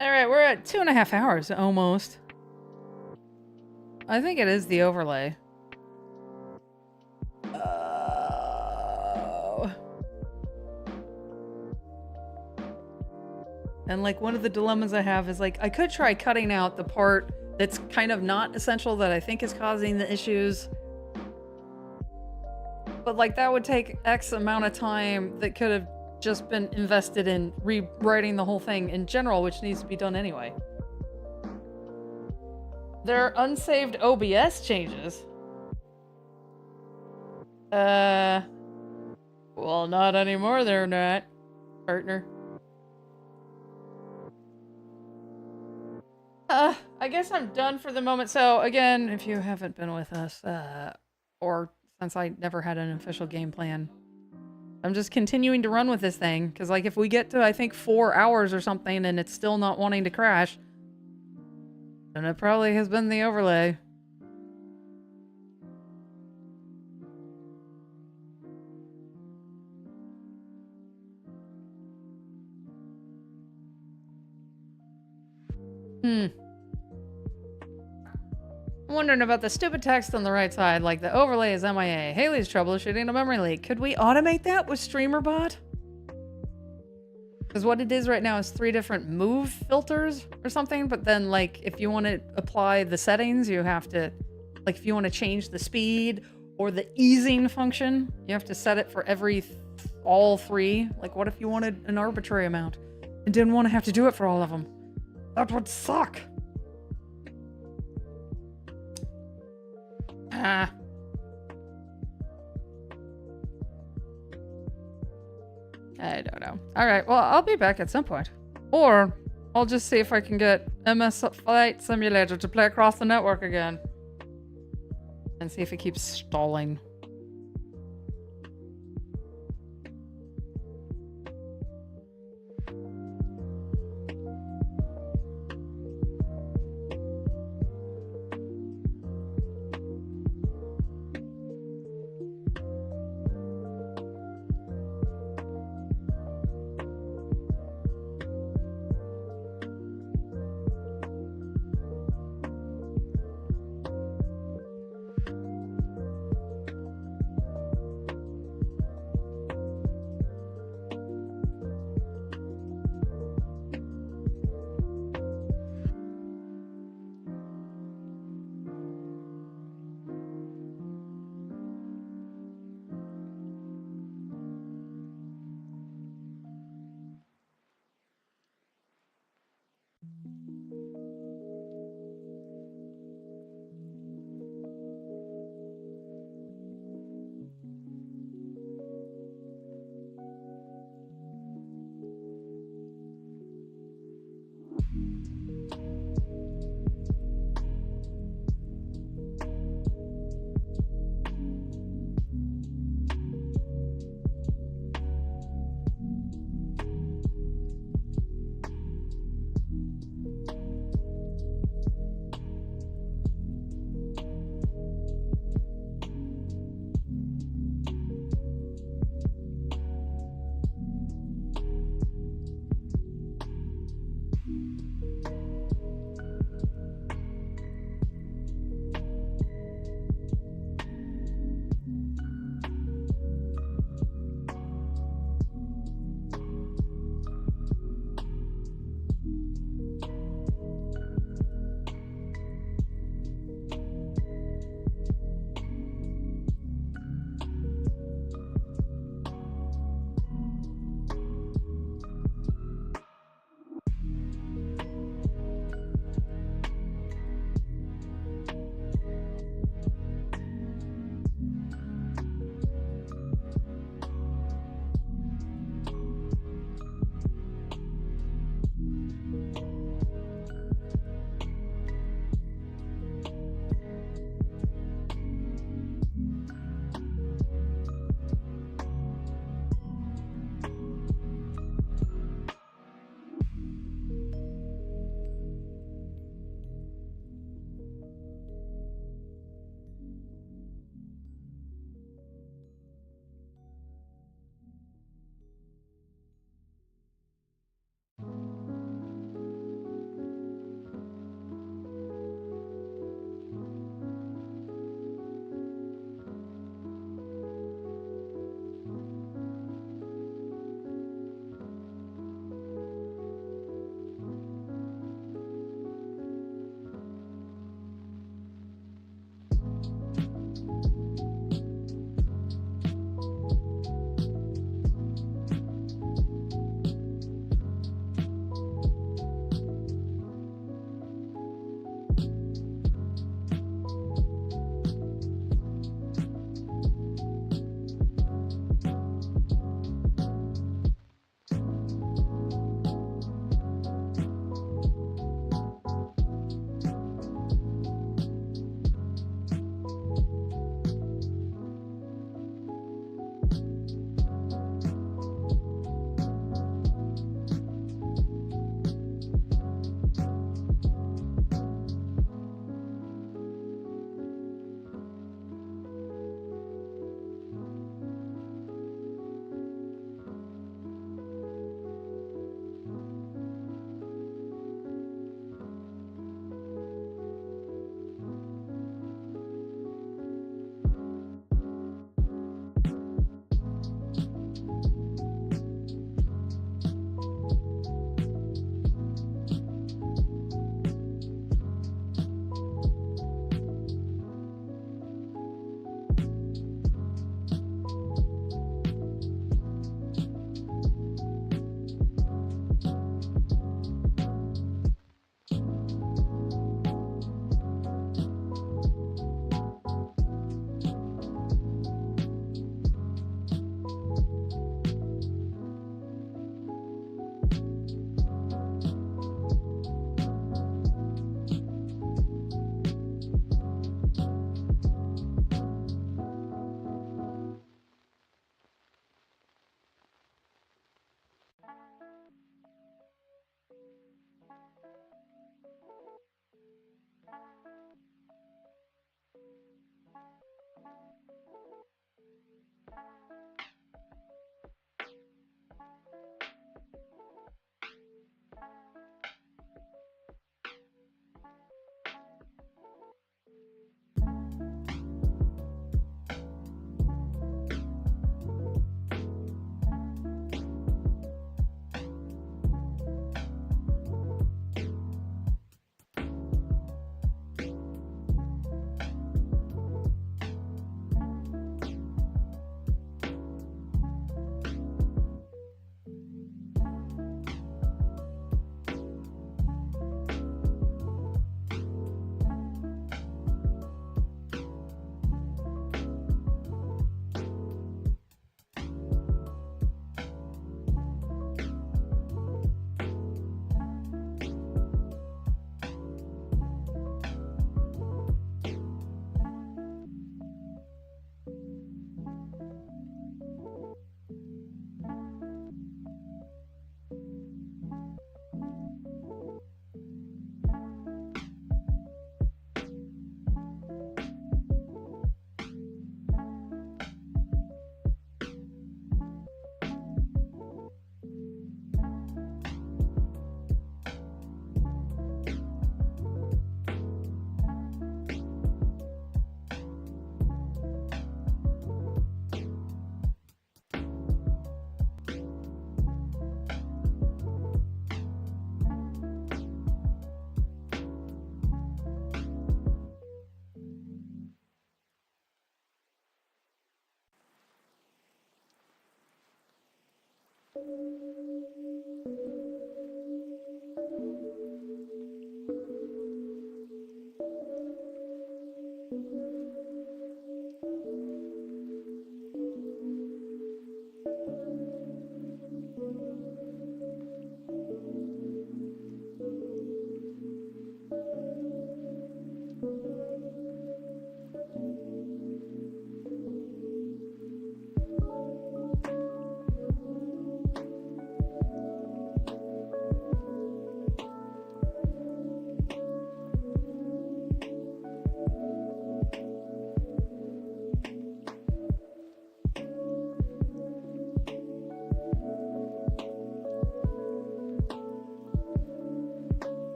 Alright, we're at 2.5 hours, almost. I think it is the overlay. And like one of the dilemmas I have is like, I could try cutting out the part that's kind of not essential that I think is causing the issues. But like that would take X amount of time that could have just been invested in rewriting the whole thing in general, which needs to be done anyway. There are unsaved OBS changes. Well, not anymore, they're not, partner. I guess I'm done for the moment. So again, if you haven't been with us, or since I never had an official game plan, I'm just continuing to run with this thing. Because like if we get to, I think 4 hours or something and it's still not wanting to crash, then it probably has been the overlay. I'm wondering about the stupid text on the right side, like the overlay is MIA. Hayley's troubleshooting a memory leak. Could we automate that with StreamerBot? Because what it is right now is 3 different move filters or something, but then like if you want to apply the settings, you have to, like if you want to change the speed or the easing function, you have to set it for all 3. Like what if you wanted an arbitrary amount and didn't want to have to do it for all of them? That would suck. Ah. I don't know. Alright, well, I'll be back at some point. Or, I'll just see if I can get MS Flight Simulator to play across the network again. And see if it keeps stalling.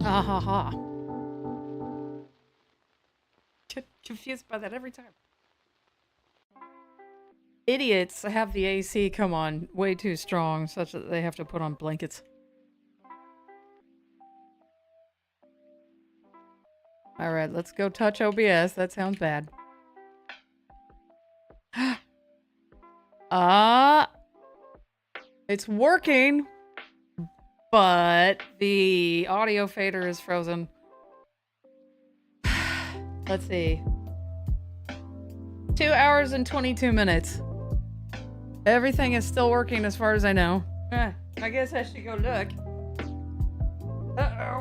Ah ha ha. Get confused by that every time. Idiots have the AC come on way too strong, such that they have to put on blankets. Alright, let's go touch OBS. That sounds bad. It's working, but the audio fader is frozen. Let's see. 2 hours and 22 minutes. Everything is still working as far as I know. I guess I should go look. Uh-oh.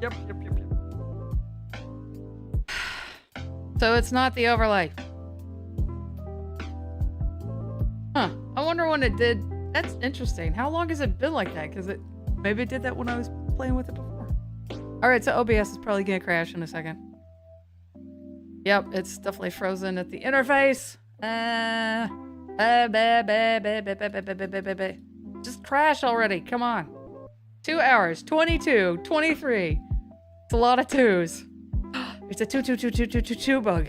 Yep. So it's not the overlay. Huh. I wonder when it did. That's interesting. How long has it been like that? Because maybe it did that when I was playing with it before. Alright, so OBS is probably gonna crash in a second. Yep, it's definitely frozen at the interface. Just crash already. Come on. 2 hours. 22. 23. It's a lot of twos. It's a 2 bug.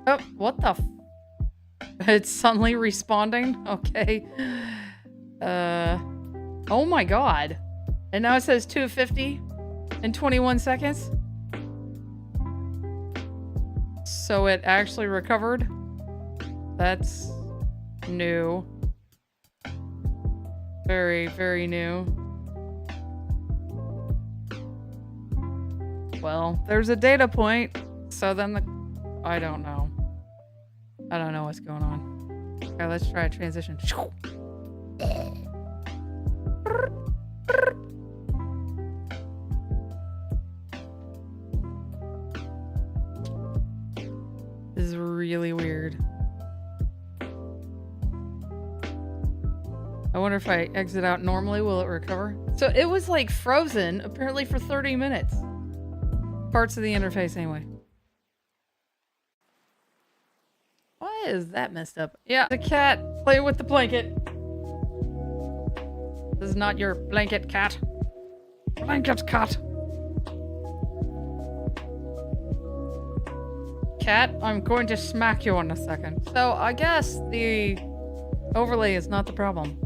Oh, what the It's suddenly responding? Okay. Oh my god. And now it says 250 in 21 seconds? So it actually recovered? That's new. Very, very new. Well, there's a data point, so then I don't know. I don't know what's going on. Okay, let's try a transition. This is really weird. I wonder if I exit out normally, will it recover? So it was like frozen, apparently for 30 minutes. Parts of the interface anyway. Why is that messed up? Yeah, the cat. Play with the blanket. This is not your blanket, cat. Blanket, cat. Cat, I'm going to smack you in a second. So I guess the overlay is not the problem.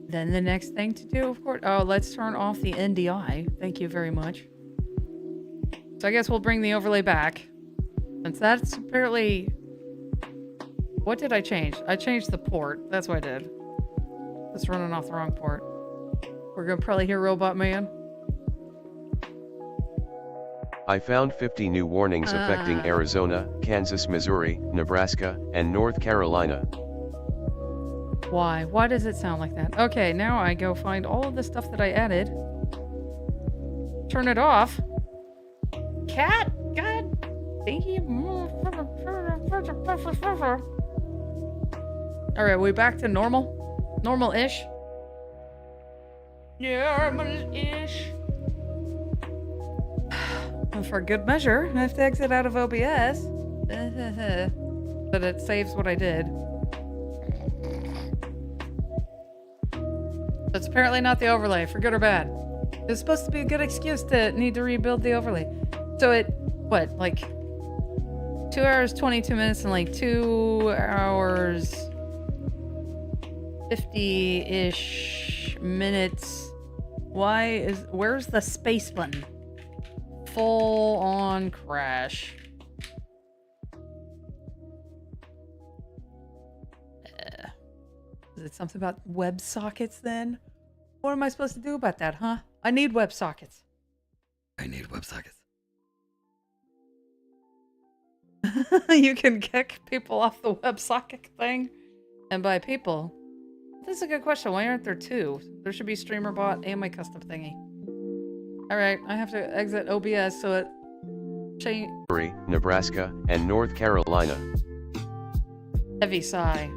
Then the next thing to do, of course... Oh, let's turn off the NDI. Thank you very much. So I guess we'll bring the overlay back. Since that's apparently... What did I change? I changed the port. That's what I did. It's running off the wrong port. We're gonna probably hear Robot Man. I found 50 new warnings affecting Arizona, Kansas, Missouri, Nebraska, and North Carolina. Why? Why does it sound like that? Okay, now I go find all of the stuff that I added. Turn it off. Cat? God. Thank you. Alright, we back to normal? Normal-ish? Normal-ish. And for good measure, I have to exit out of OBS. But it saves what I did. That's apparently not the overlay, for good or bad. It's supposed to be a good excuse to need to rebuild the overlay. So it, what, like 2 hours, 22 minutes and like 2 hours, 50-ish minutes. Where's the space button? Full on crash. Is it something about WebSockets then? What am I supposed to do about that, huh? I need WebSockets. I need WebSockets. You can kick people off the WebSocket thing? And by people, this is a good question. Why aren't there two? There should be StreamerBot and my custom thingy. Alright, I have to exit OBS so it Missouri, Nebraska, and North Carolina. Heavy sigh.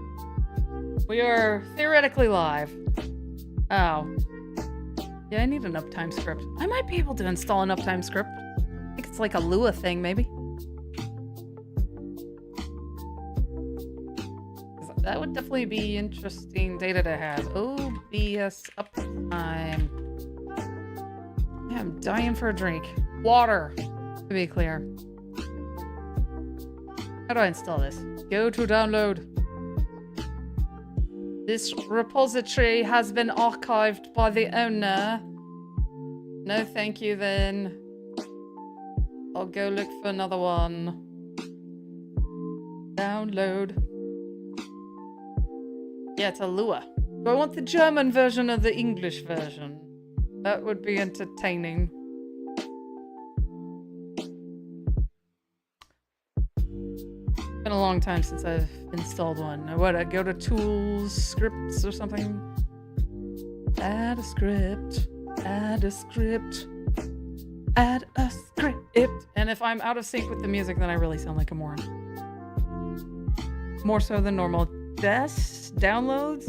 We are theoretically live. Oh. Yeah, I need an uptime script. I might be able to install an uptime script. I think it's like a Lua thing, maybe. That would definitely be interesting data to have. OBS uptime. Yeah, I'm dying for a drink. Water, to be clear. How do I install this? Go to download. This repository has been archived by the owner. No thank you then. I'll go look for another one. Download. Yeah, it's a Lua. Do I want the German version or the English version? That would be entertaining. It's been a long time since I've installed one. What, I go to tools, scripts or something? Add a script. Add a script. Add a script. And if I'm out of sync with the music, then I really sound like a moron. More so than normal. Downloads?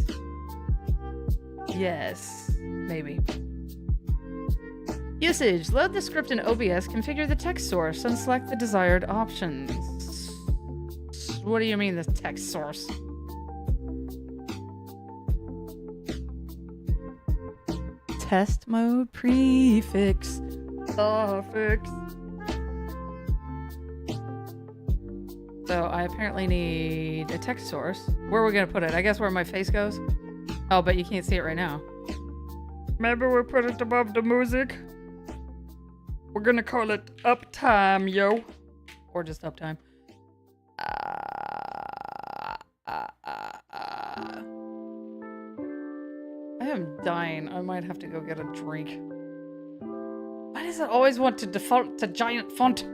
Yes, maybe. Usage. Load the script in OBS, configure the text source, and select the desired options. What do you mean, the text source? Test mode prefix. Suffix. So I apparently need a text source. Where are we gonna put it? I guess where my face goes? Oh, but you can't see it right now. Maybe we'll put it above the music. We're gonna call it uptime, yo. Or just uptime. I am dying. I might have to go get a drink. Why does it always want to default to giant font?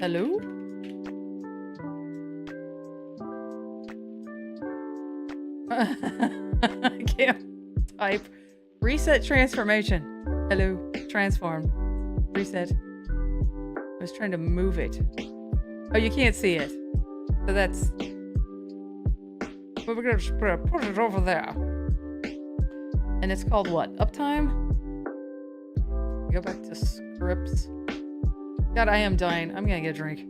Hello? I can't type. Reset transformation. Hello. Transform. Reset. I was trying to move it. Oh, you can't see it. So that's... But we're gonna just put it over there. And it's called what? Uptime? Go back to scripts. God, I am dying. I'm gonna get a drink.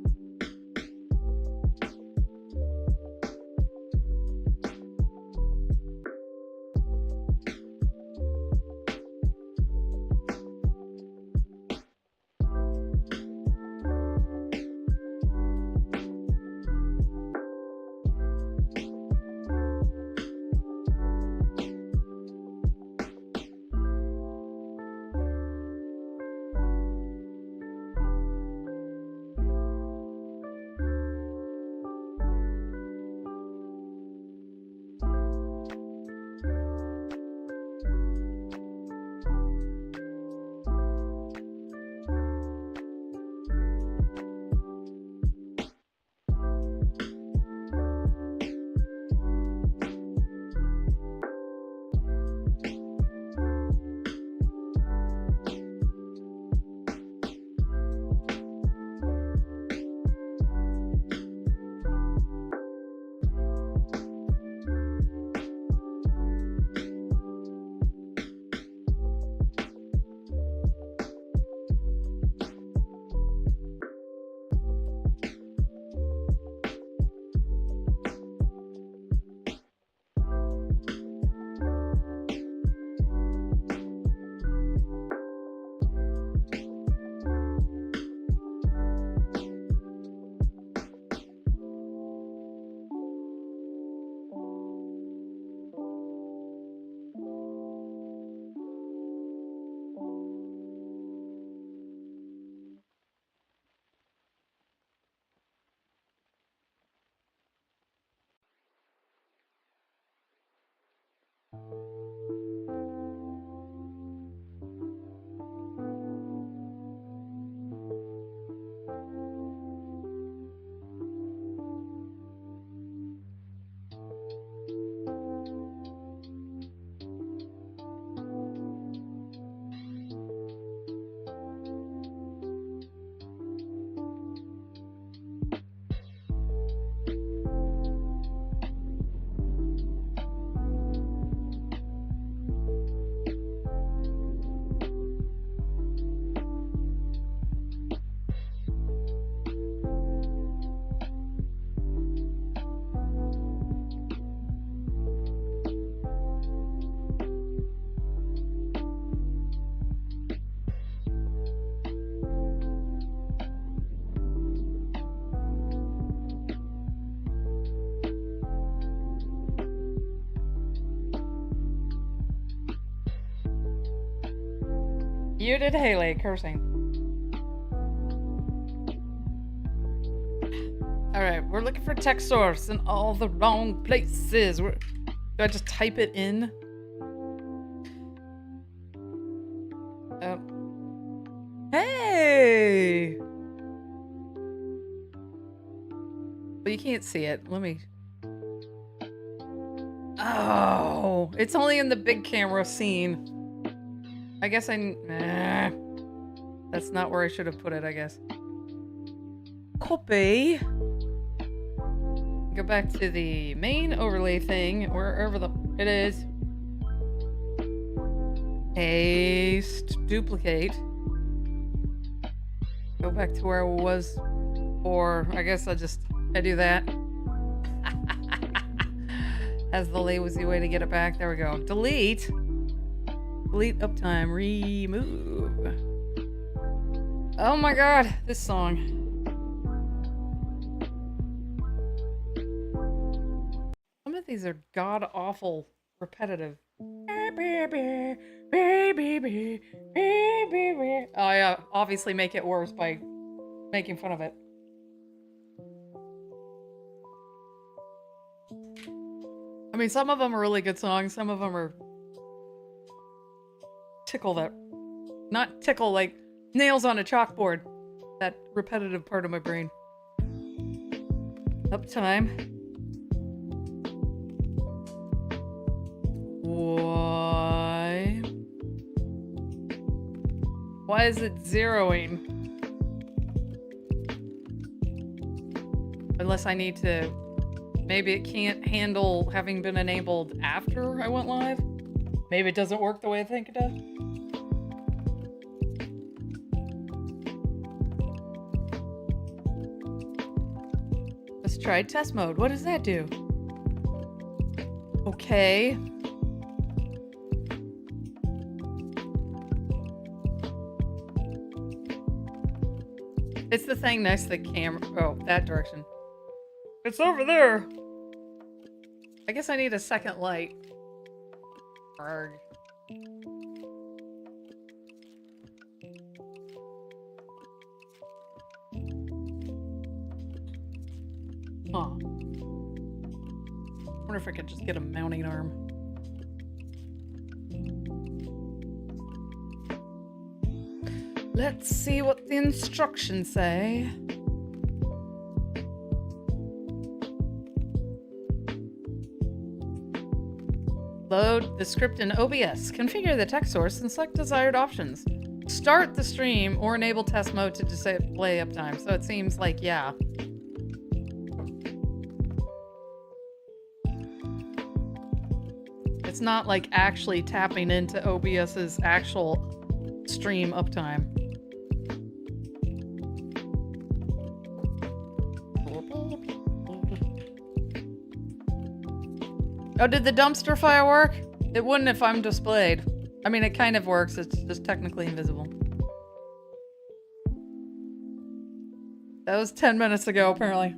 muted Hayley cursing. Alright, we're looking for text source in all the wrong places. Do I just type it in? Hey! But you can't see it. Let me... Oh! It's only in the big camera scene. I guess that's not where I should have put it, I guess. Copy. Go back to the main overlay thing, wherever it is. Paste, duplicate. Go back to where I was, or I guess I do that. Has the lazy way to get it back. There we go. Delete. Delete uptime. Remove. Oh my god, this song. Some of these are god awful repetitive. Oh yeah, obviously make it worse by making fun of it. I mean, some of them are really good songs, some of them are not tickle like nails on a chalkboard. That repetitive part of my brain. Uptime. Why is it zeroing? Unless I need to... Maybe it can't handle having been enabled after I went live? Maybe it doesn't work the way I think it does? Let's try test mode. What does that do? Okay. It's the thing next to the camera. Oh, that direction. It's over there. I guess I need a second light. Arrgh. Huh. Wonder if I could just get a mounting arm. Let's see what the instructions say. Load the script in OBS. Configure the text source and select desired options. Start the stream or enable test mode to display uptime. So it seems like, yeah. It's not like actually tapping into OBS's actual stream uptime. Oh, did the dumpster fire work? It wouldn't if I'm displayed. I mean, it kind of works. It's just technically invisible. That was 10 minutes ago, apparently.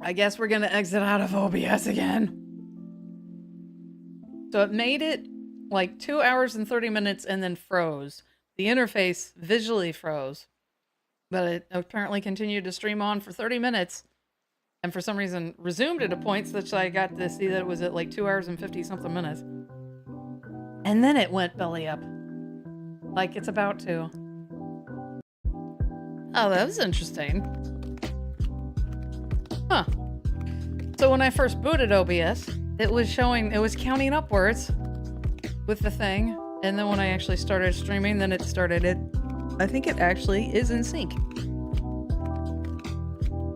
I guess we're gonna exit out of OBS again. So it made it like 2 hours and 30 minutes and then froze. The interface visually froze. But it apparently continued to stream on for 30 minutes. And for some reason resumed at a point such that I got to see that it was at like 2 hours and 50 something minutes. And then it went belly up. Like it's about to. Oh, that was interesting. Huh. So when I first booted OBS, it was counting upwards with the thing. And then when I actually started streaming, then it started it. I think it actually is in sync.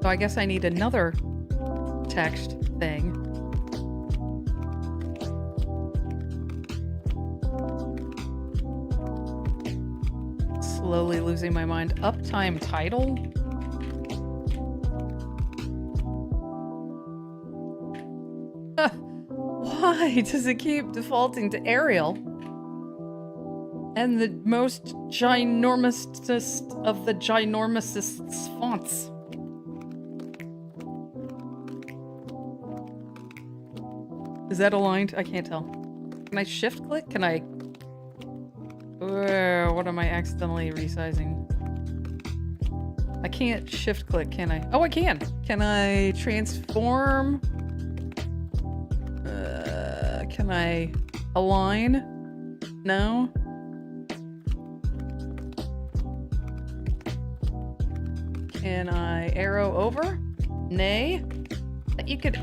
So I guess I need another text thing. Slowly losing my mind. Uptime title? Why does it keep defaulting to Arial? And the most ginormousest of the ginormousest fonts. Is that aligned? I can't tell. Can I shift click? Can I... what am I accidentally resizing? I can't shift click, can I? Oh, I can! Can I transform? Can I align? No? Can I arrow over? Nay? You could...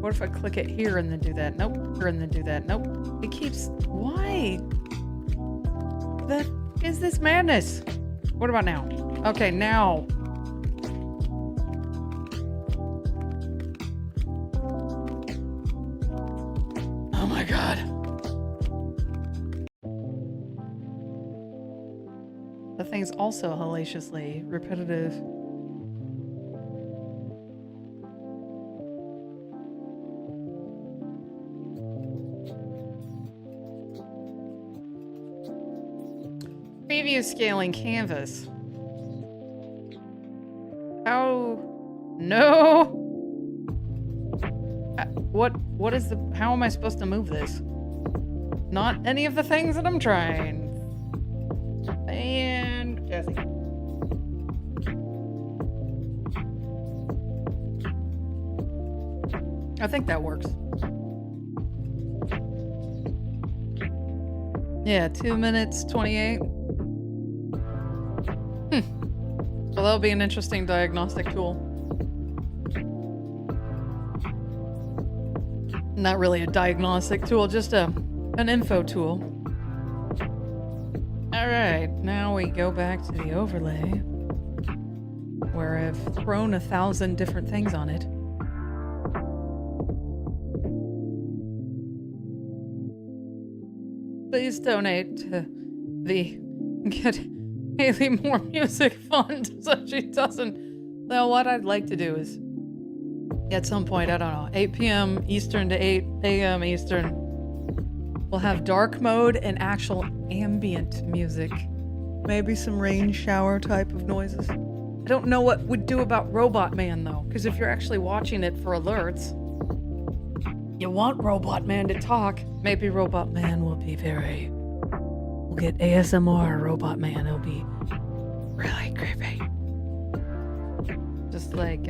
What if I click it here and then do that? Nope. Here and then do that. Nope. It keeps... Why? The is this madness? What about now? Okay, now. Oh my god. The thing's also hellaciously repetitive. Preview scaling canvas. How? No. What is the? How am I supposed to move this? Not any of the things that I'm trying. And Jesse. I think that works. Yeah, 2 minutes 28. Well, that'll be an interesting diagnostic tool. Not really a diagnostic tool, just an info tool. Alright, now we go back to the overlay, where I've thrown 1,000 different things on it. Please donate to the Get Hayley More Music Fund so she doesn't... Well, what I'd like to do is, at some point, I don't know, 8 p.m. Eastern to 8 a.m. Eastern, we'll have dark mode and actual ambient music. Maybe some rain shower type of noises. I don't know what we'd do about Robot Man, though, because if you're actually watching it for alerts, you want Robot Man to talk. Maybe Robot Man will be very... We'll get ASMR Robot Man. It'll be really creepy. Just like,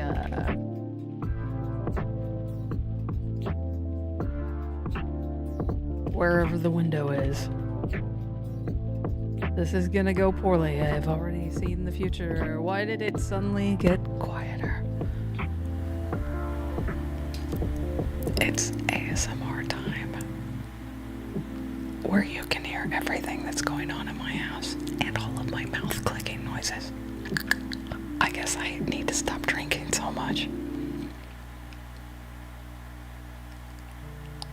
wherever the window is. This is gonna go poorly. I've already seen the future. Why did it suddenly get quieter? It's ASMR time, where you can hear everything that's going on in my house and all of my mouth clicking noises. I guess I need to stop drinking so much.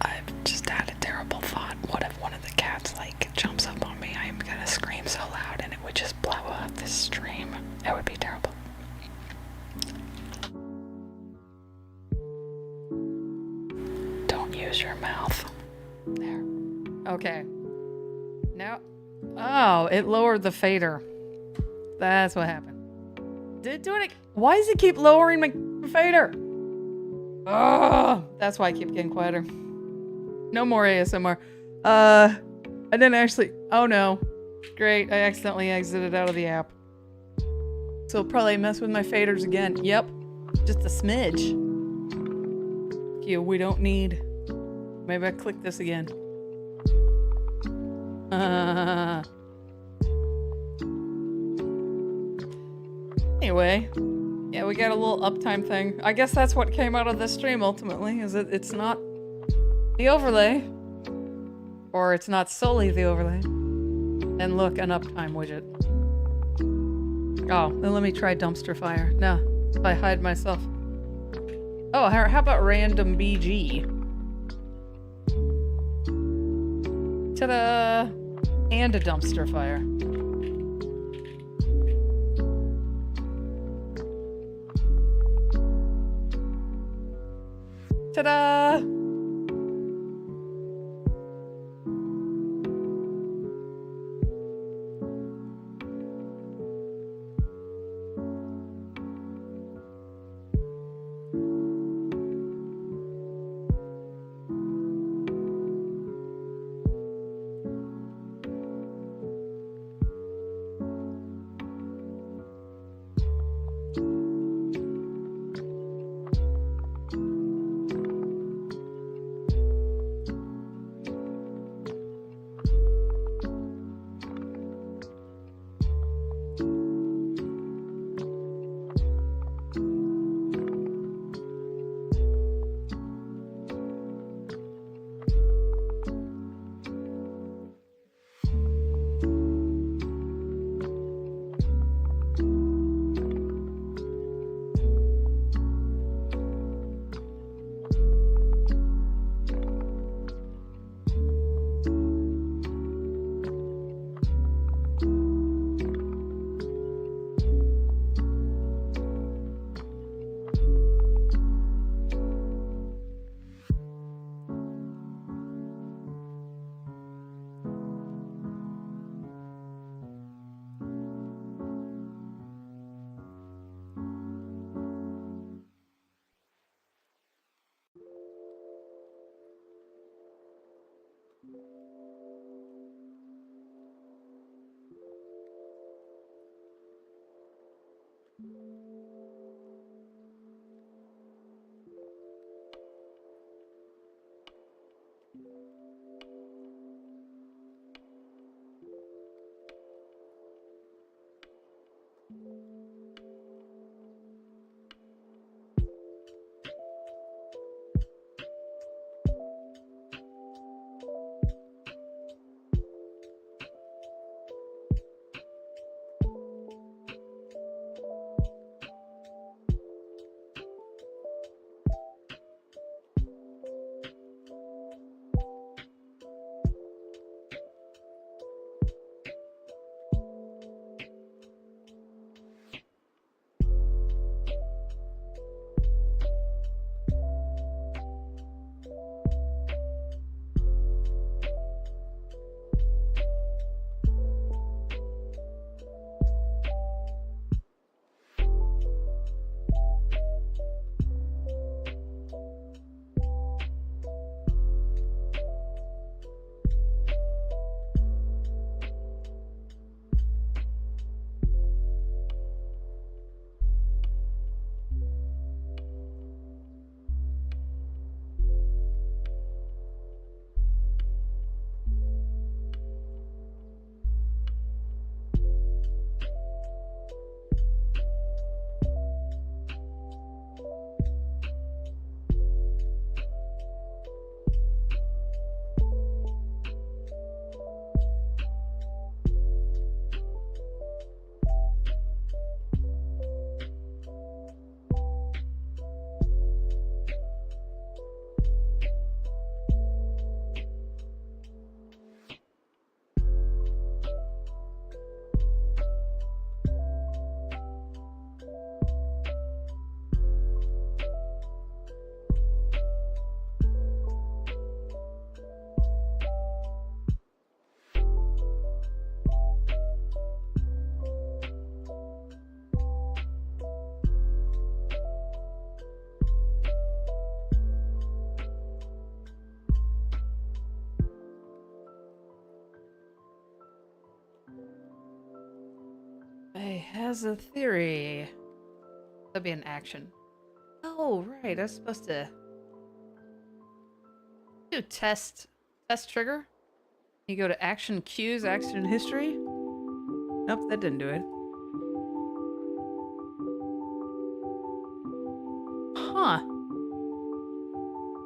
I've just had a terrible thought. What if one of the cats, like, jumps up on me? I am gonna scream so loud and it would just blow up this stream. It would be terrible. Don't use your mouth. There. Okay. Now. Oh, it lowered the fader. That's what happened. Did it do it? Why does it keep lowering my fader? Oh, that's why I keep getting quieter. No more ASMR. I didn't actually. Oh no. Great. I accidentally exited out of the app. So it'll probably mess with my faders again. Yep. Just a smidge. Yeah, we don't need. Maybe I click this again. Anyway, yeah, we got a little uptime thing. I guess that's what came out of this stream ultimately, is that it's not the overlay, or it's not solely the overlay. And look, an uptime widget. Oh, then let me try dumpster fire. No, if I hide myself. Oh, how about random BG? Ta-da! And a dumpster fire. Ta-da! has a theory. That'd be an action. Oh, right. I was supposed to do test trigger. You go to action cues, action history. Nope, that didn't do it. Huh.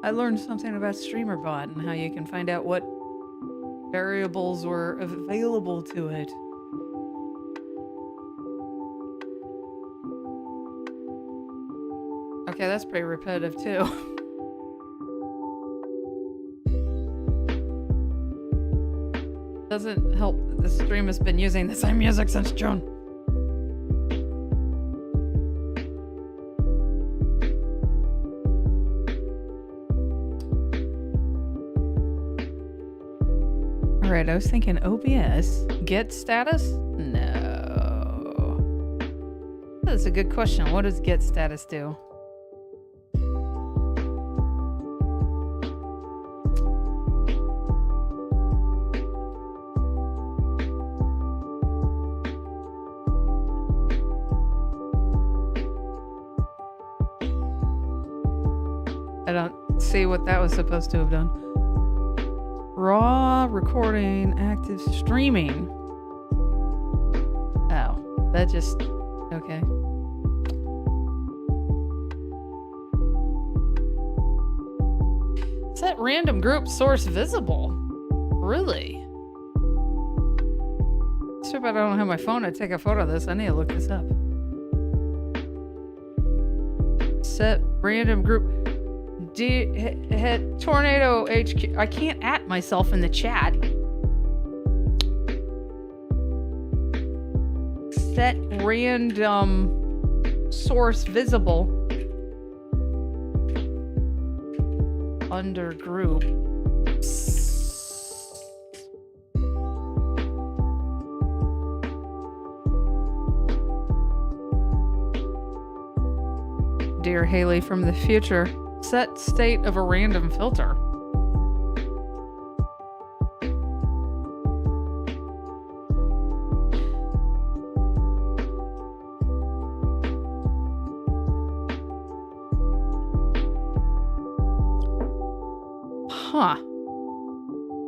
I learned something about StreamerBot and how you can find out what variables were available to it. Okay, that's pretty repetitive too. Doesn't help that the stream has been using the same music since June. Alright, I was thinking OBS. Get status? No. That's a good question. What does get status do? I don't see what that was supposed to have done. Raw recording, active streaming. Oh, that just... okay. Set random group source visible. Really? Too bad I don't have my phone to take a photo of this. I need to look this up. Set random group... Tornado HQ. I can't at myself in the chat. Set random source visible under group. Dear Hayley from the future. Set state of a random filter. Huh.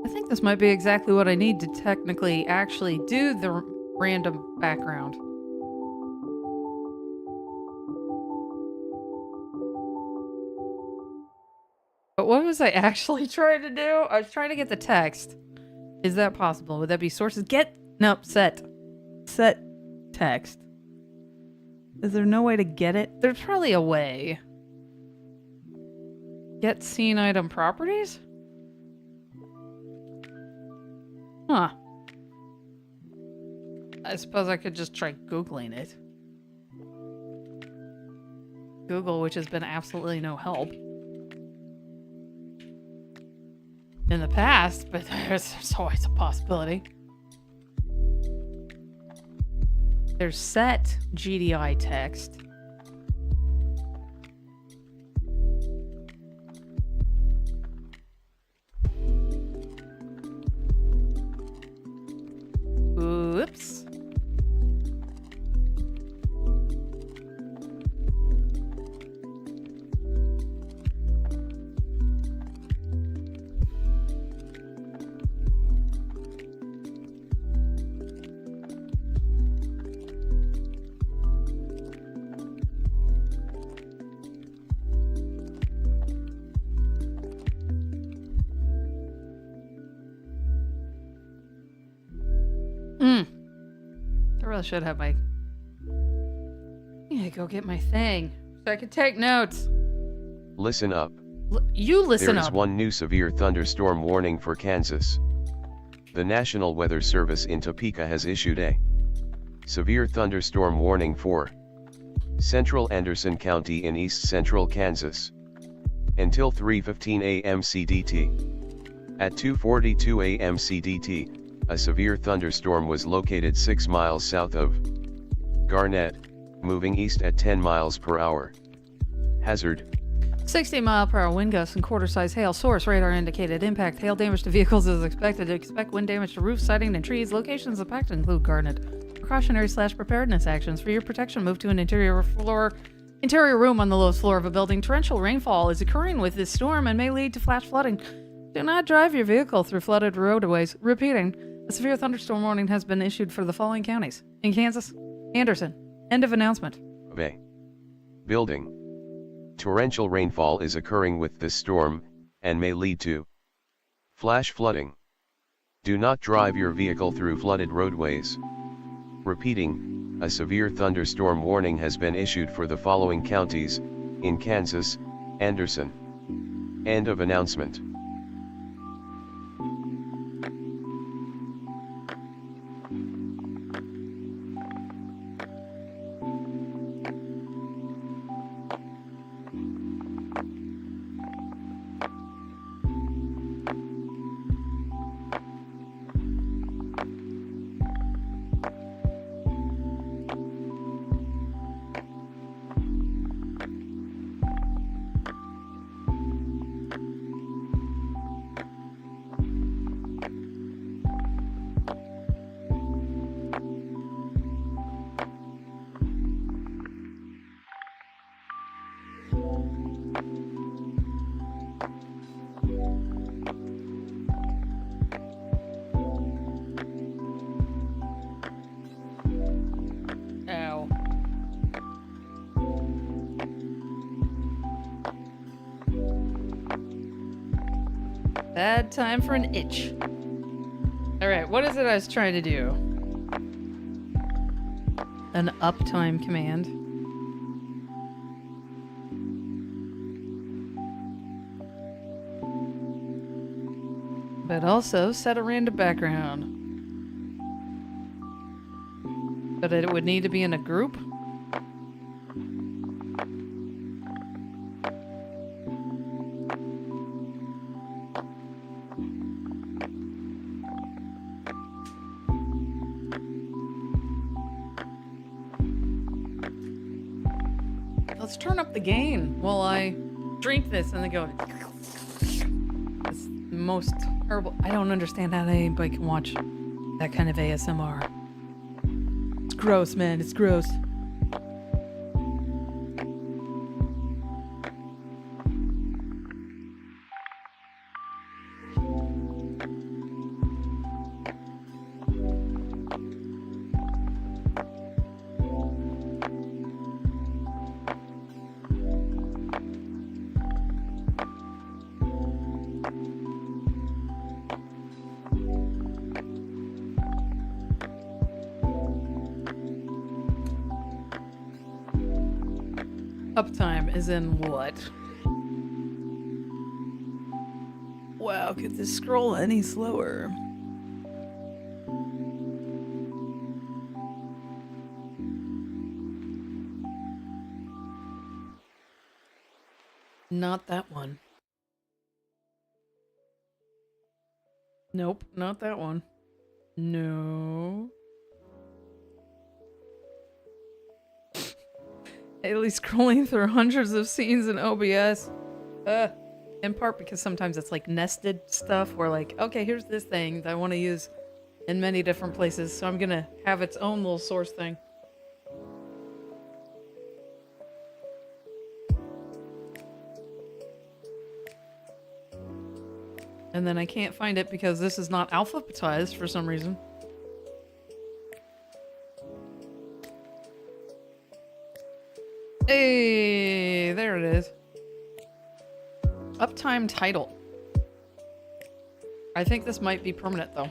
I think this might be exactly what I need to technically actually do the random background. But what was I actually trying to do? I was trying to get the text. Is that possible? Would that be sources? Nope, set text. Is there no way to get it? There's probably a way. Get scene item properties? Huh. I suppose I could just try Googling it. Google, which has been absolutely no help in the past, but there's always a possibility. There's set GDI text. Oops. I should have my... Yeah, go get my thing so I can take notes. Listen up. You listen There is up. one new severe thunderstorm warning for Kansas. The National Weather Service in Topeka has issued a severe thunderstorm warning for central Anderson County in east central Kansas until 3:15 a.m. CDT. At 2:42 a.m. CDT, a severe thunderstorm was located 6 miles south of Garnett, moving east at 10 miles per hour. Hazard: 60-mile-per-hour wind gusts and quarter-size hail. Source: radar indicated impact. Hail damage to vehicles is expected. Expect wind damage to roofs, siding, and trees. Locations impacted include Garnett. precautionary/preparedness actions. For your protection, move to an interior room on the lowest floor of a building. Torrential rainfall is occurring with this storm and may lead to flash flooding. Do not drive your vehicle through flooded roadways. Repeating, a severe thunderstorm warning has been issued for the following counties. In Kansas, Anderson. End of announcement. Bay. Building. Torrential rainfall is occurring with this storm, and may lead to flash flooding. Do not drive your vehicle through flooded roadways. Repeating, a severe thunderstorm warning has been issued for the following counties, in Kansas, Anderson. End of announcement. Ow. Bad time for an itch. Alright, what is it I was trying to do? An uptime command. But also set a random background. But it would need to be in a group? Let's turn up the gain while I drink this and then go. It's the most terrible. I don't understand how anybody can watch that kind of ASMR. It's gross, man. It's gross. Uptime is in what? Wow, could this scroll any slower? Not that one. Nope, not that one. No. Hayley scrolling through hundreds of scenes in OBS. In part because sometimes it's like nested stuff where like, okay, here's this thing that I want to use in many different places, so I'm gonna have its own little source thing. And then I can't find it because this is not alphabetized for some reason. Hey, there it is. Uptime title. I think this might be permanent though.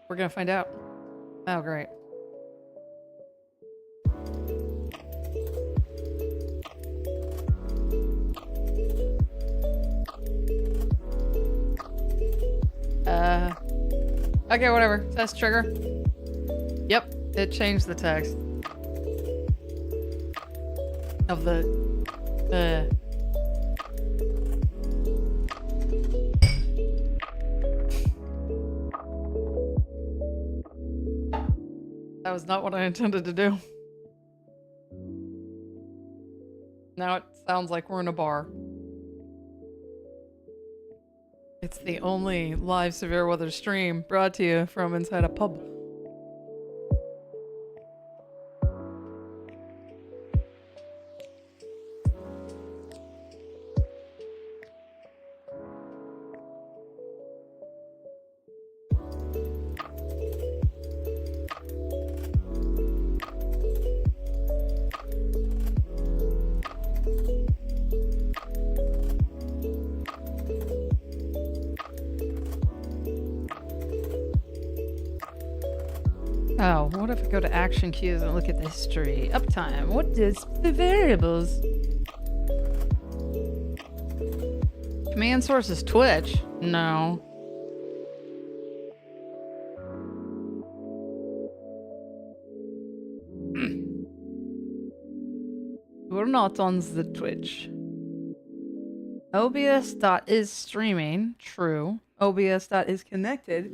We're gonna find out. Oh, great. Okay, whatever. Test trigger. Yep, it changed the text. Of the, That was not what I intended to do. Now it sounds like we're in a bar. It's the only live severe weather stream brought to you from inside a pub. Oh, what if I go to action queues and look at the history? Uptime. What is the variables? Command source is Twitch. No. We're not on the Twitch. OBS.is streaming. True. OBS.is connected.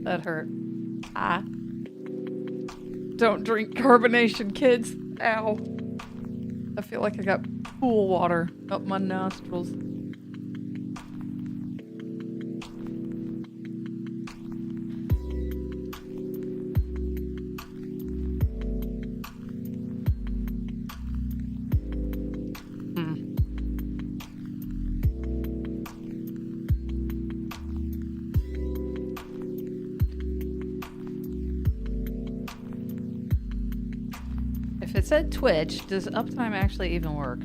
That hurt. Ah. Don't drink carbonation, kids. Ow. I feel like I got pool water up my nostrils. If it said Twitch, does uptime actually even work?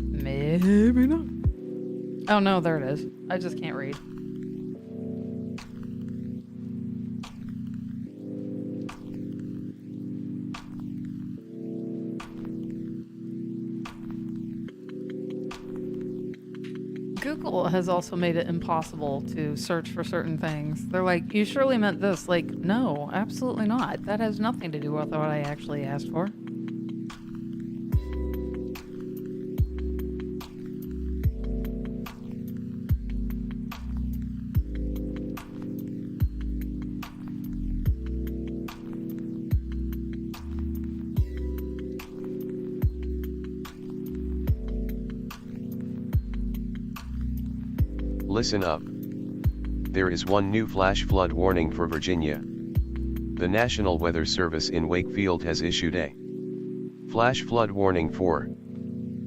Maybe not. Oh no, there it is. I just can't read. Google has also made it impossible to search for certain things. They're like, you surely meant this. Like, no, absolutely not. That has nothing to do with what I actually asked for. Listen up. There is one new flash flood warning for Virginia. The National Weather Service in Wakefield has issued a flash flood warning for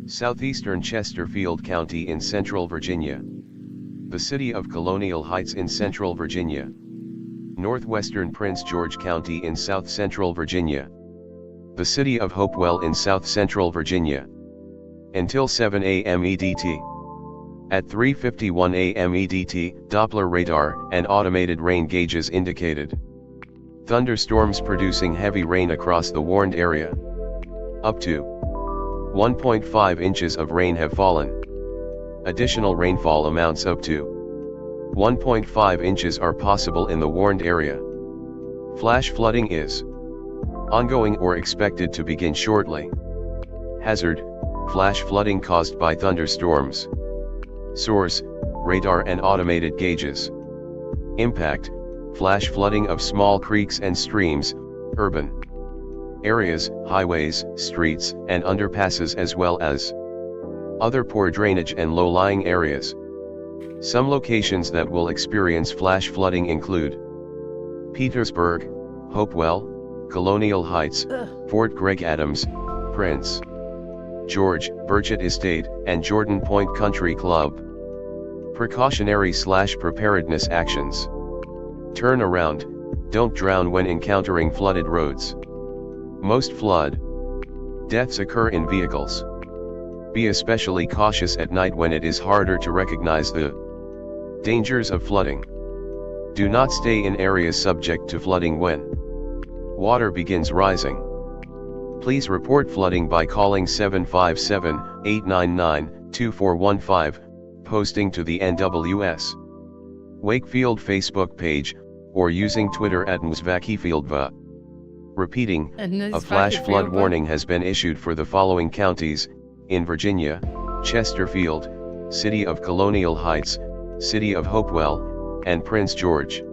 southeastern Chesterfield County in central Virginia, the city of Colonial Heights in central Virginia, northwestern Prince George County in south central Virginia, the city of Hopewell in south central Virginia, until 7 a.m. EDT. At 3:51 a.m. EDT, Doppler radar and automated rain gauges indicated thunderstorms producing heavy rain across the warned area. Up to 1.5 inches of rain have fallen. Additional rainfall amounts up to 1.5 inches are possible in the warned area. Flash flooding is ongoing or expected to begin shortly. Hazard: flash flooding caused by thunderstorms. Source: radar and automated gauges. Impact: flash flooding of small creeks and streams, urban areas, highways, streets, and underpasses, as well as other poor drainage and low-lying areas. Some locations that will experience flash flooding include Petersburg, Hopewell, Colonial Heights, Fort Gregg Adams, Prince George, Burchett Estate, and Jordan Point Country Club. Precautionary/preparedness actions. Turn around, don't drown when encountering flooded roads. Most flood deaths occur in vehicles. Be especially cautious at night when it is harder to recognize the dangers of flooding. Do not stay in areas subject to flooding when water begins rising. Please report flooding by calling 757-899-2415, posting to the NWS Wakefield Facebook page, or using Twitter at @NewsVakiefieldva. Repeating, a flash flood warning has been issued for the following counties in Virginia: Chesterfield, City of Colonial Heights, City of Hopewell, and Prince George.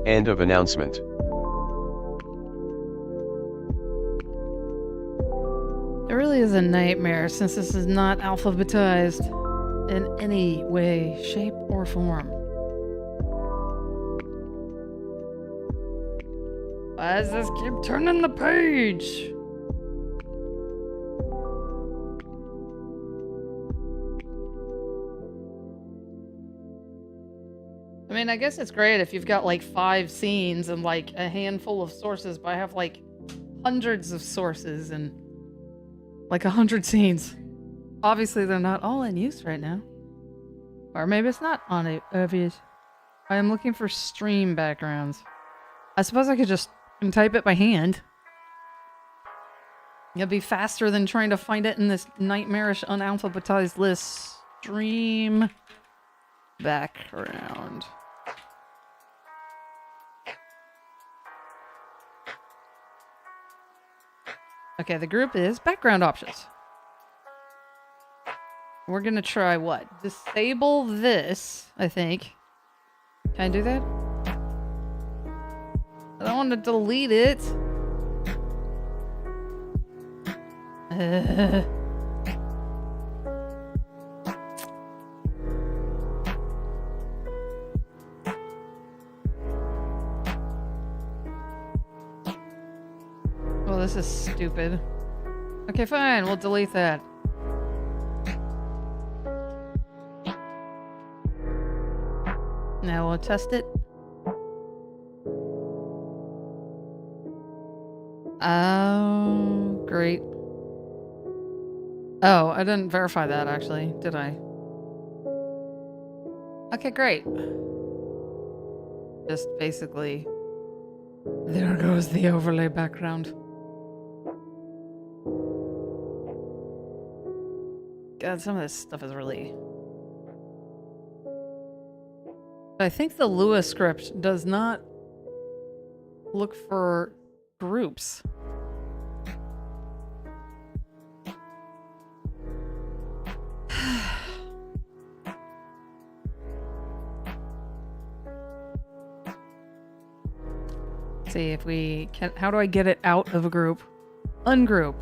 End of announcement. It really is a nightmare since this is not alphabetized in any way, shape, or form. Why does this keep turning the page? I mean, I guess it's great if you've got like 5 scenes and like a handful of sources, but I have like hundreds of sources and like 100 scenes. Obviously, they're not all in use right now. Or maybe it's not on it. Obvious. I am looking for stream backgrounds. I suppose I could just type it by hand. It'd be faster than trying to find it in this nightmarish unalphabetized list. Stream background. Okay, the group is background options. We're gonna try what? Disable this, I think. Can I do that? I don't want to delete it. Well, this is stupid. Okay, fine. We'll delete that. Now we'll test it. Oh, great. Oh, I didn't verify that actually, did I? Okay, great. Just basically, there goes the overlay background. God, some of this stuff is really... I think the Lua script does not look for groups. See if we can. How do I get it out of a group? Ungroup.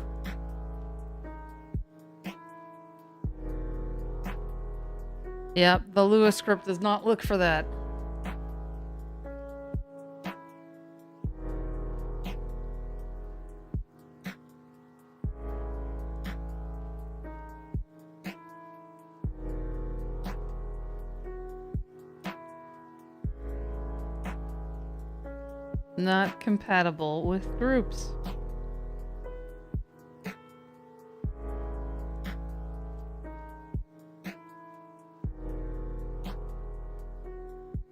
Yep, the Lua script does not look for that. Not compatible with groups.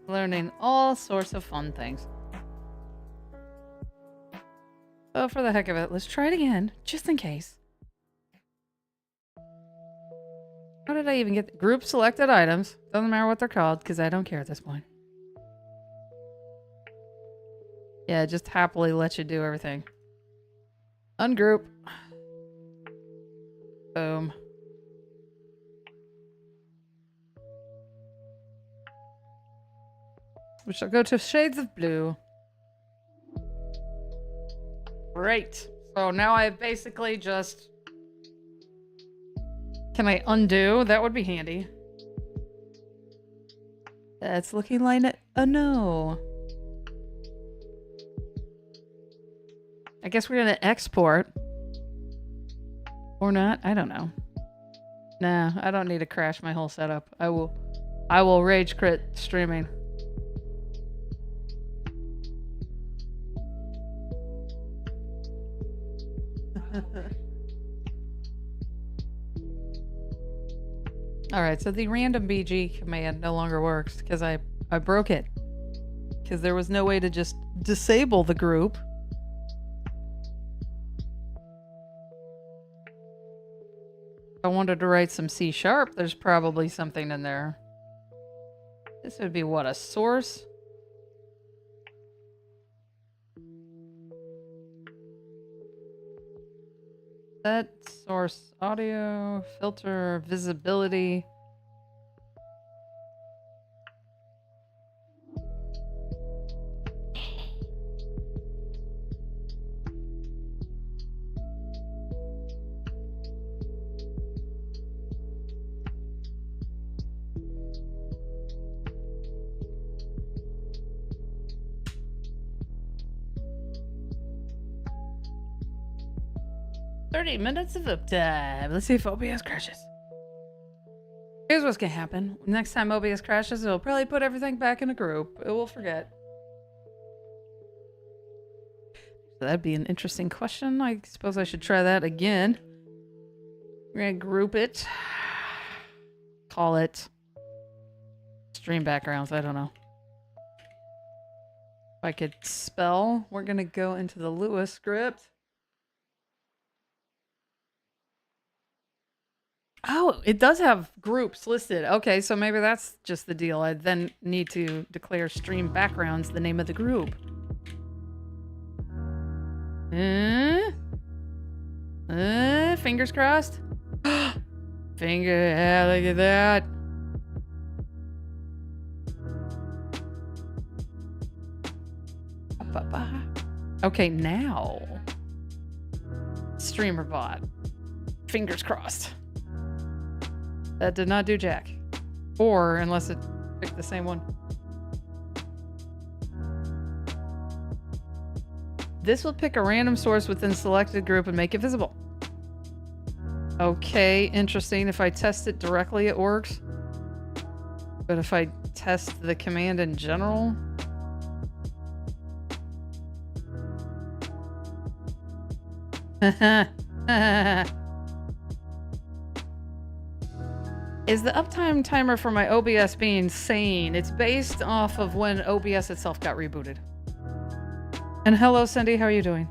Learning all sorts of fun things. Oh, for the heck of it, let's try it again, just in case. How did I even get group selected items? Doesn't matter what they're called, because I don't care at this point. Yeah, just happily let you do everything. Ungroup. Boom. We shall go to Shades of Blue. Great. So now I basically just... Can I undo? That would be handy. That's looking like it. Oh no. I guess we're gonna export. Or not. I don't know. Nah, I don't need to crash my whole setup. I will rage quit streaming. Alright, so the random BG command no longer works because I broke it. Because there was no way to just disable the group. If I wanted to write some C#, there's probably something in there. This would be what, a source? Set source audio, filter, visibility. Minutes of uptime. Let's see if OBS crashes. Here's what's gonna happen. Next time OBS crashes, it'll probably put everything back in a group. It will forget. So that'd be an interesting question. I suppose I should try that again. We're gonna group it. Call it stream backgrounds. I don't know. If I could spell, we're gonna go into the Lewis script. Oh, it does have groups listed. Okay, so maybe that's just the deal. I then need to declare stream backgrounds the name of the group. Fingers crossed. Yeah, look at that. Okay, now. Streamer bot. Fingers crossed. That did not do jack. Or, unless it picked the same one. This will pick a random source within selected group and make it visible. Okay, interesting. If I test it directly, it works. But if I test the command in general... Is the uptime timer for my OBS being sane? It's based off of when OBS itself got rebooted. And hello, Cindy, how are you doing?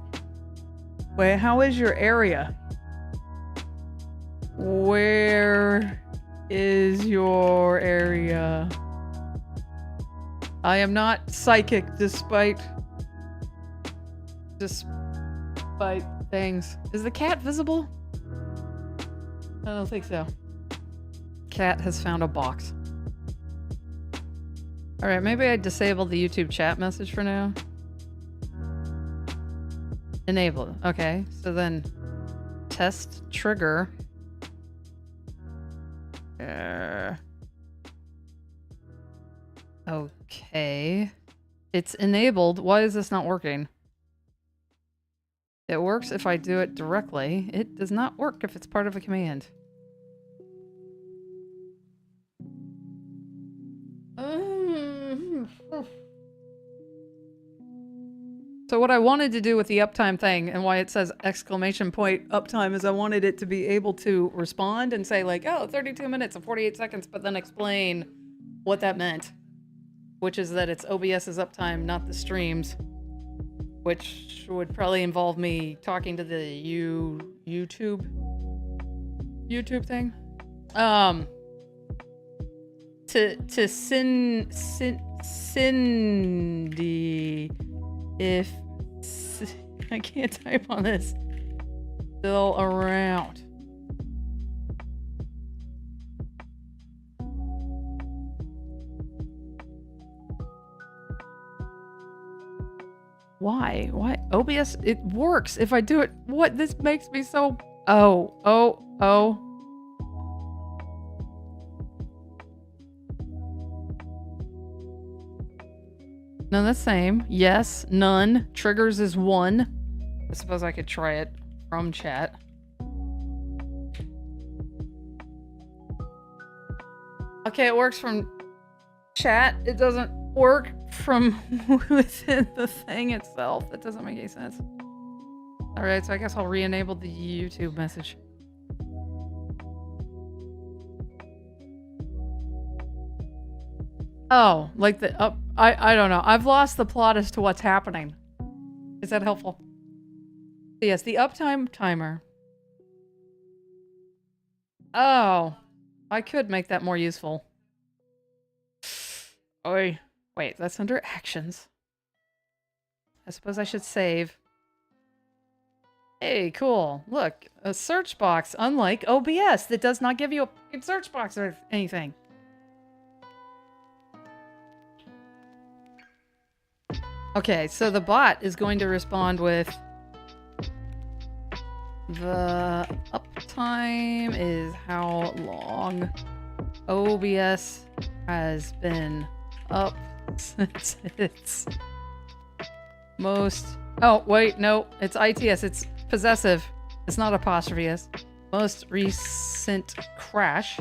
Wait, how is your area? Where is your area? I am not psychic despite things. Is the cat visible? I don't think so. Cat has found a box. Alright, maybe I disable the YouTube chat message for now. Enable. Okay, so then test trigger. Okay. It's enabled. Why is this not working? It works if I do it directly. It does not work if it's part of a command. So what I wanted to do with the uptime thing and why it says exclamation point uptime is I wanted it to be able to respond and say like, oh, 32 minutes and 48 seconds, but then explain what that meant, which is that it's OBS's uptime, not the streams, which would probably involve me talking to the YouTube thing. To Cindy, if I can't type on this, still around. Why? OBS, it works if I do it. What? This makes me so... Oh. No, the same. Yes, none. Triggers is 1. I suppose I could try it from chat. Okay, it works from chat. It doesn't work from within the thing itself. That doesn't make any sense. Alright, so I guess I'll re-enable the YouTube message. Oh, like the up... I don't know. I've lost the plot as to what's happening. Is that helpful? Yes, the uptime timer. Oh. I could make that more useful. Oi. Wait, that's under actions. I suppose I should save. Hey, cool. Look, a search box, unlike OBS, that does not give you a fucking search box or anything. Okay, so the bot is going to respond with the uptime is how long OBS has been up since its most... Oh, wait, no, it's ITS. It's possessive. It's not apostrophe S. Most recent crash.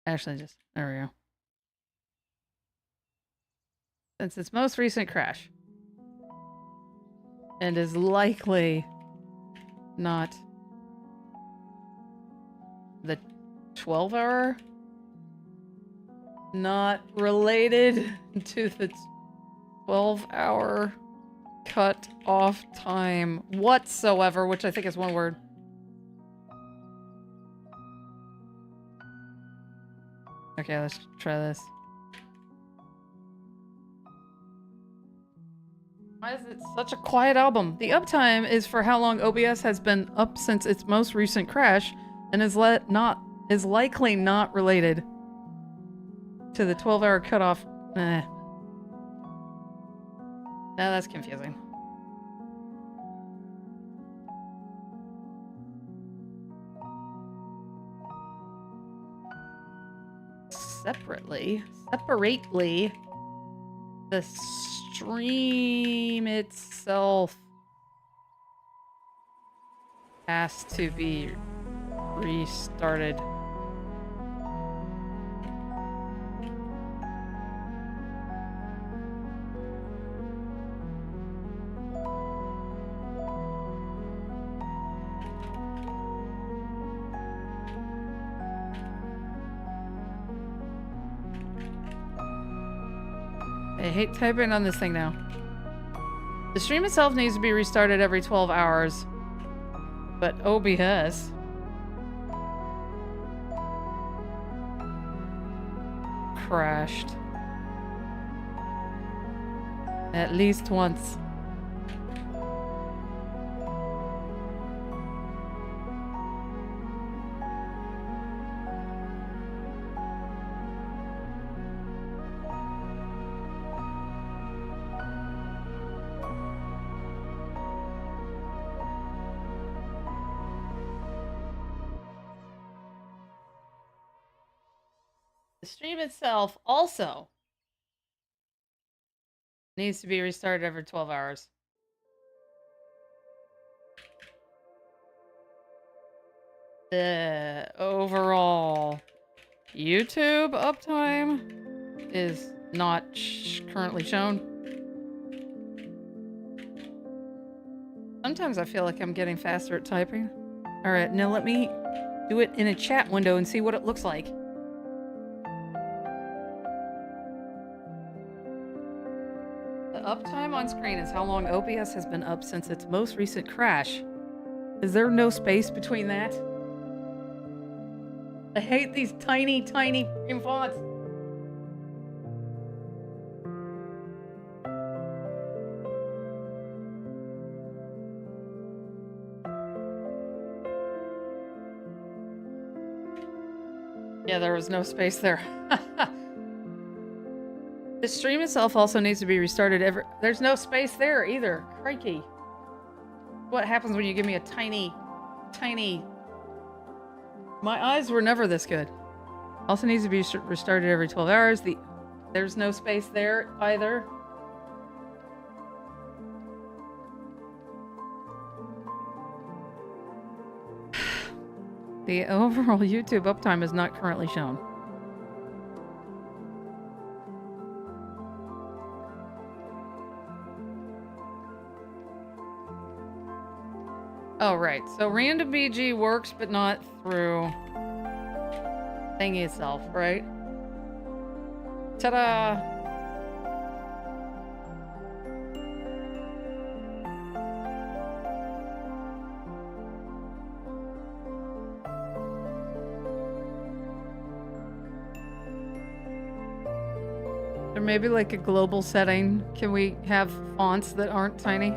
Actually, just there we go. Since its most recent crash, and is likely not the 12-hour, not related to the 12-hour cut off time whatsoever, which I think is one word. Okay, let's try this. Why is it such a quiet album? The uptime is for how long OBS has been up since its most recent crash, and is likely not related to the 12-hour cutoff. Now that's confusing. Separately, the stream itself has to be restarted. I hate typing on this thing now. The stream itself needs to be restarted every 12 hours, but OBS crashed at least once. The stream itself also needs to be restarted every 12 hours. The overall YouTube uptime is not currently shown. Sometimes I feel like I'm getting faster at typing. All right, now let me do it in a chat window and see what it looks like. The uptime on screen is how long OBS has been up since its most recent crash. Is there no space between that? I hate these tiny, tiny freaking fonts. Yeah, there was no space there. The stream itself also needs to be restarted every... There's no space there either. Crikey. What happens when you give me a tiny, tiny... My eyes were never this good. Also needs to be restarted every 12 hours. There's no space there either. The overall YouTube uptime is not currently shown. Oh, right. So random BG works, but not through thingy itself, right? Ta-da! Or maybe like a global setting. Can we have fonts that aren't tiny?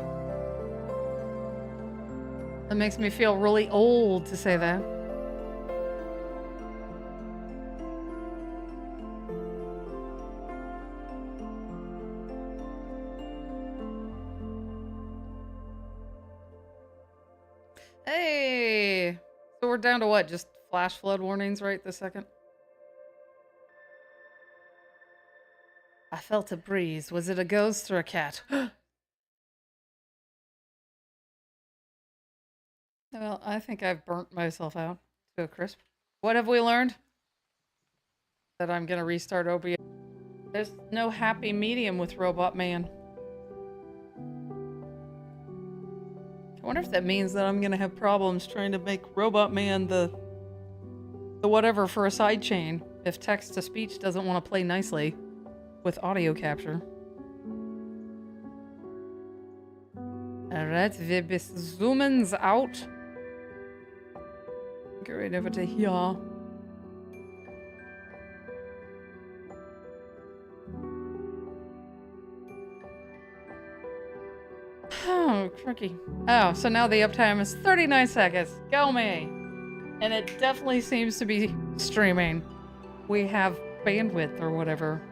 That makes me feel really old to say that. Hey! So we're down to what? Just flash flood warnings right this second? I felt a breeze. Was it a ghost or a cat? Well, I think I've burnt myself out to a crisp. What have we learned? that I'm gonna restart OBS. There's no happy medium with Robot Man. I wonder if that means that I'm gonna have problems trying to make Robot Man the whatever for a sidechain if text-to-speech doesn't want to play nicely with audio capture. Alright, wir zoomen out. Get right over to here. Oh, crikey. Oh, so now the uptime is 39 seconds. Go me! And it definitely seems to be streaming. We have bandwidth or whatever.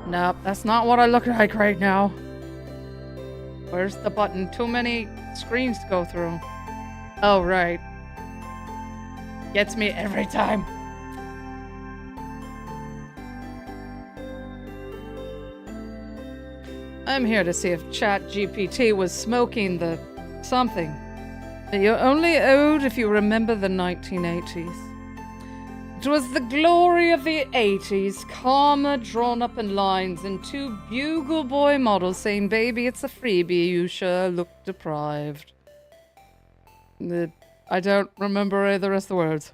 Nope, that's not what I look like right now. Where's the button? Too many screens to go through. Oh, right. Gets me every time. I'm here to see if ChatGPT was smoking the something. You're only old if you remember the 1980s. It was the glory of the 80s, comma drawn up in lines and two bugle boy models saying, "Baby, it's a freebie, you sure look deprived." I don't remember any of the rest of the words.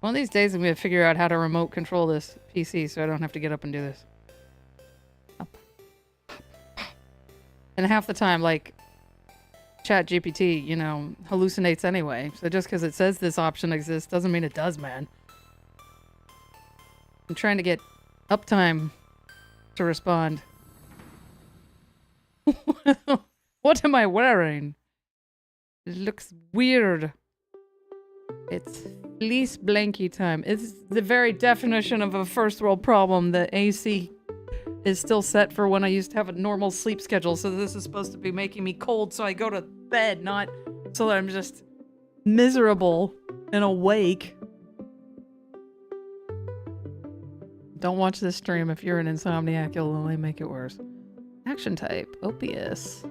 One of these days I'm going to figure out how to remote control this PC so I don't have to get up and do this. And half the time, like, ChatGPT, you know, hallucinates anyway. So just because it says this option exists doesn't mean it does, man. I'm trying to get uptime to respond. What am I wearing? It looks weird. It's fleece blankie time. It's the very definition of a first world problem. The AC is still set for when I used to have a normal sleep schedule. So this is supposed to be making me cold so I go to bed, not so that I'm just miserable and awake. Don't watch this stream if you're an insomniac. You'll only make it worse. Action type. OBS.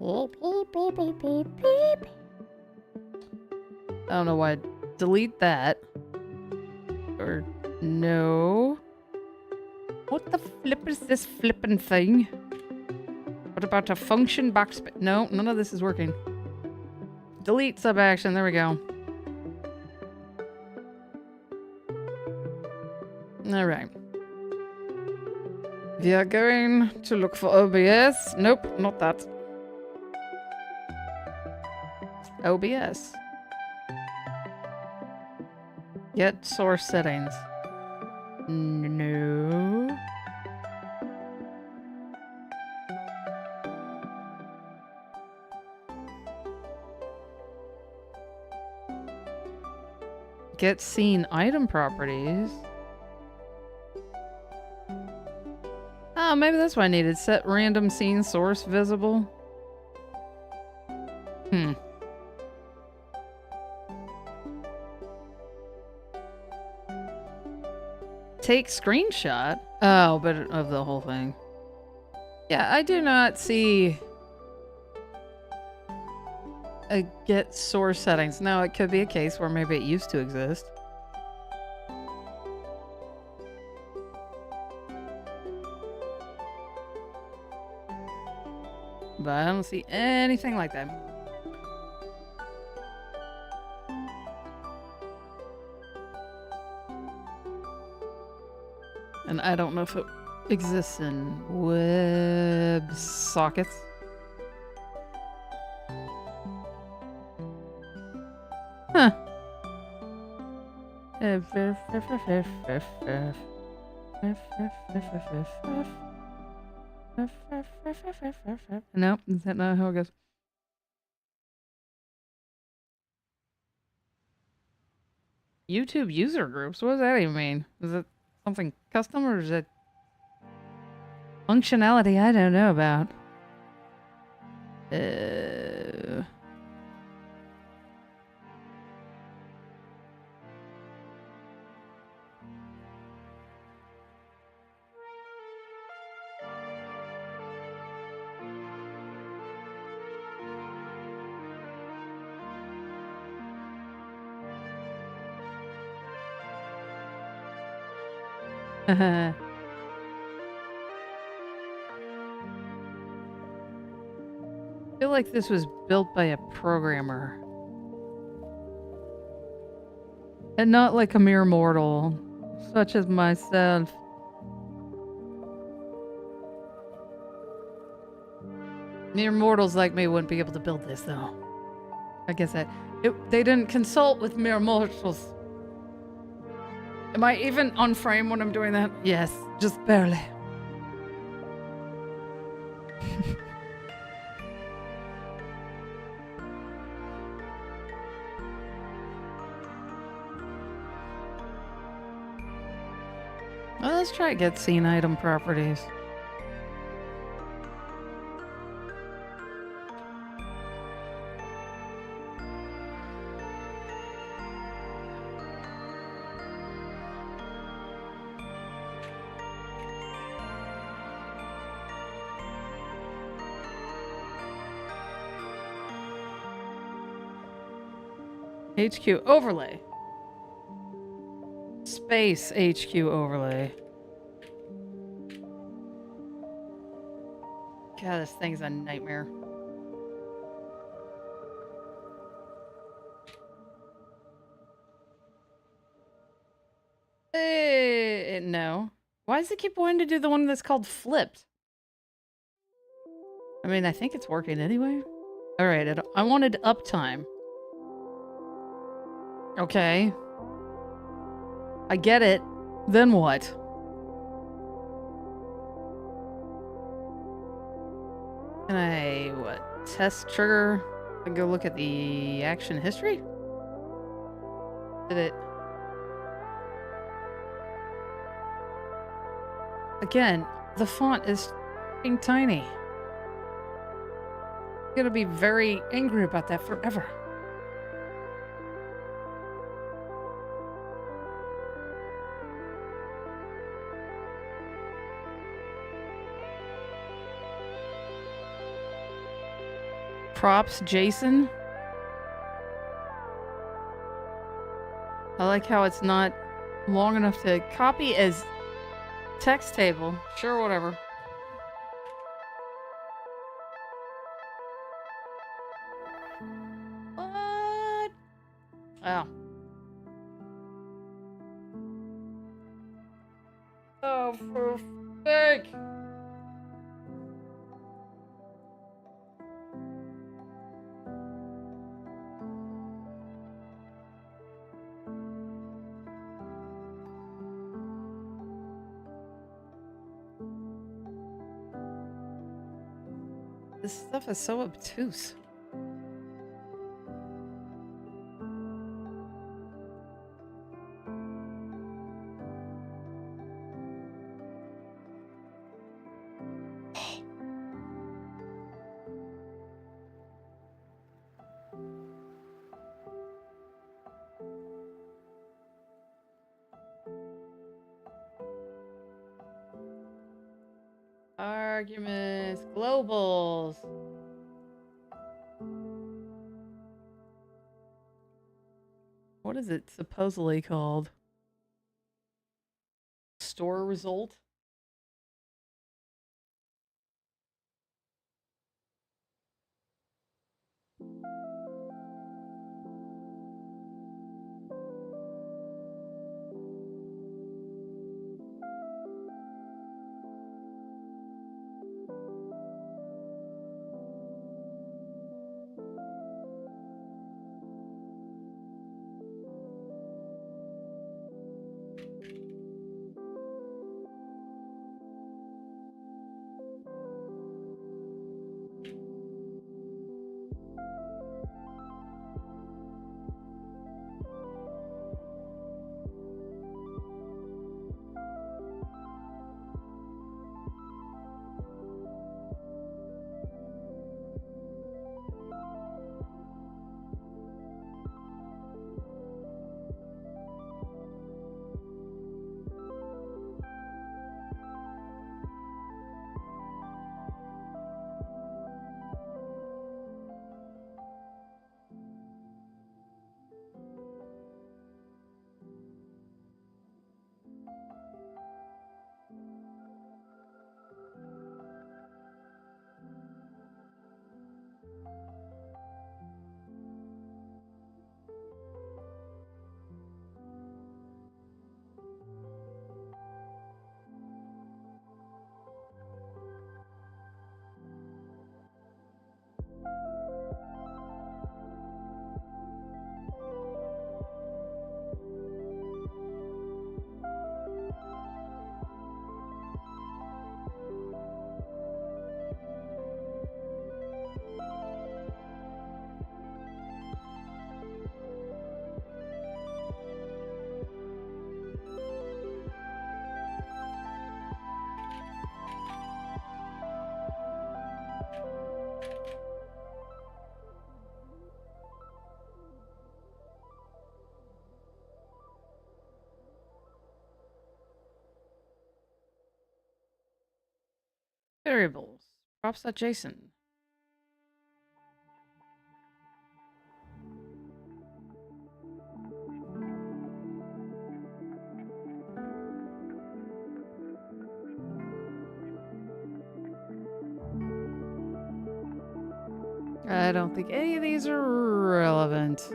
I don't know why. Delete that. Or no. What the flip is this flippin' thing? What about a function backspace? No, none of this is working. Delete sub action. There we go. Alright. We are going to look for OBS. Nope, not that. OBS. Get source settings. No. Get scene item properties. Oh, maybe that's what I needed. Set random scene source visible. Take screenshot? Oh, but of the whole thing. Yeah, I do not see a get source settings. Now, it could be a case where maybe it used to exist. But I don't see anything like that. And I don't know if it exists in web sockets. Huh. No, is that not how it goes? YouTube user groups? What does that even mean? Is it something custom or is it functionality I don't know about? I feel like this was built by a programmer. And not like a mere mortal, such as myself. Mere mortals like me wouldn't be able to build this, though. I guess they didn't consult with mere mortals. Am I even on frame when I'm doing that? Yes, just barely. Well, let's try get scene item properties. HQ overlay. Space HQ overlay. God, this thing's a nightmare. No. Why does it keep wanting to do the one that's called flipped? I mean, I think it's working anyway. Alright, I wanted uptime. Okay. I get it. Then what? Can I, what, test trigger and go look at the action history? Did it... Again, the font is f***ing tiny. I'm gonna be very angry about that forever. Props, Jason. I like how it's not long enough to copy as text table. Sure, whatever. What? Oh. Oh, for fake. This stuff is so obtuse. Arguments, globals. What is it supposedly called? Store result? Variables. Props.json. I don't think any of these are relevant.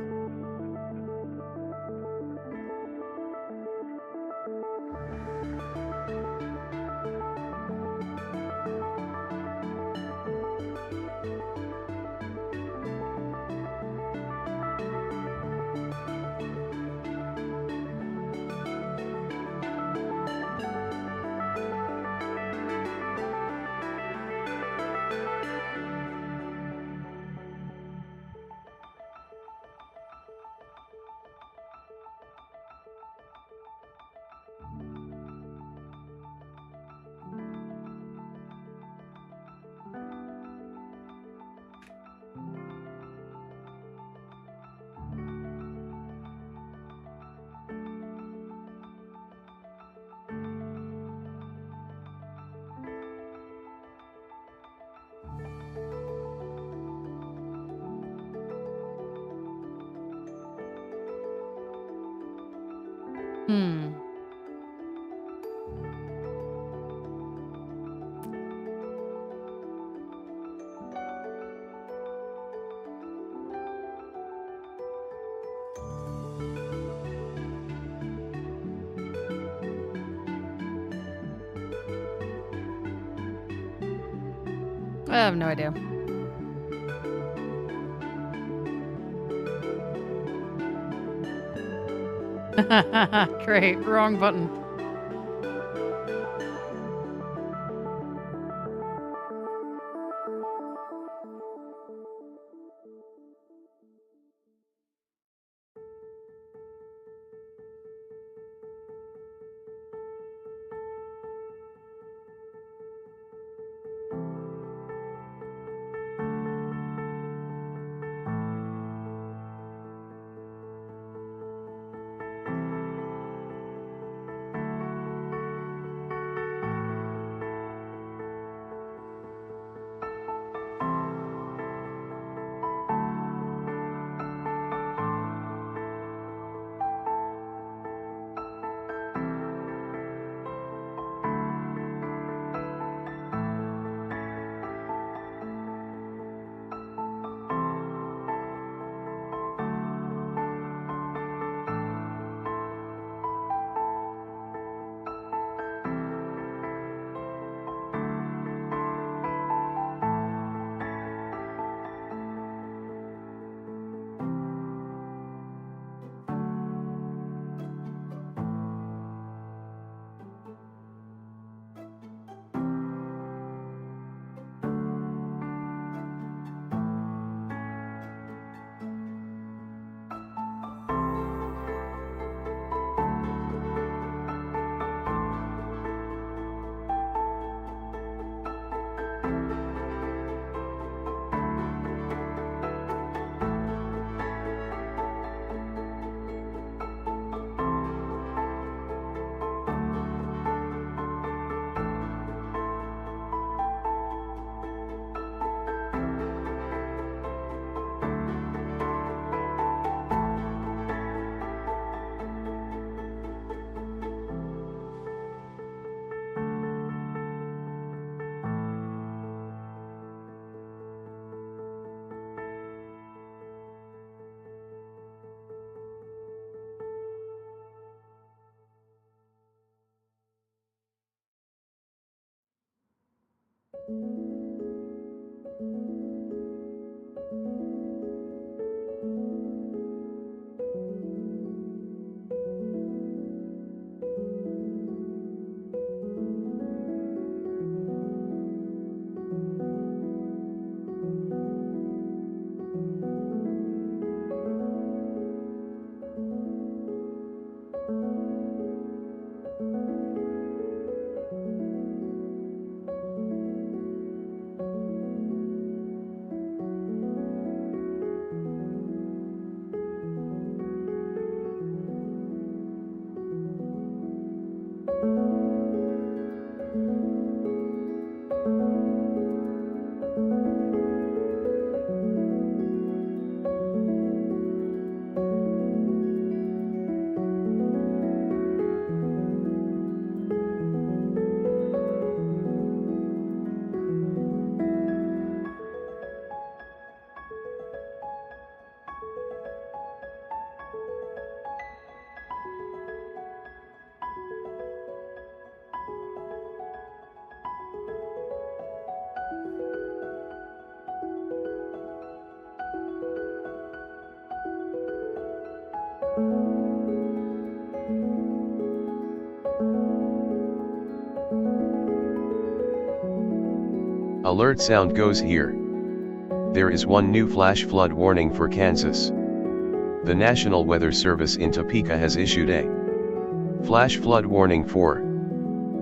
Hmm. I have no idea. Great, wrong button. Alert sound goes here. There is one new flash flood warning for Kansas. The National Weather Service in Topeka has issued a flash flood warning for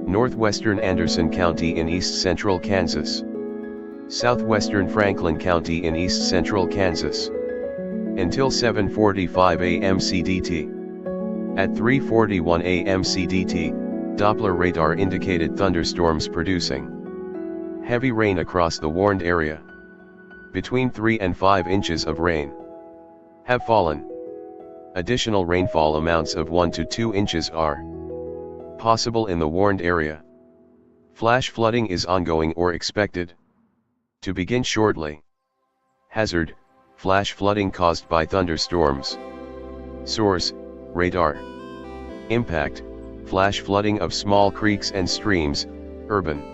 northwestern Anderson County in east central Kansas, southwestern Franklin County in east central Kansas, until 7:45 a.m. CDT. At 3:41 a.m. CDT, Doppler radar indicated thunderstorms producing heavy rain across the warned area. Between 3 and 5 inches of rain have fallen. Additional rainfall amounts of 1 to 2 inches are possible in the warned area. Flash flooding is ongoing or expected to begin shortly. Hazard: flash flooding caused by thunderstorms. Source: radar. Impact: flash flooding of small creeks and streams, urban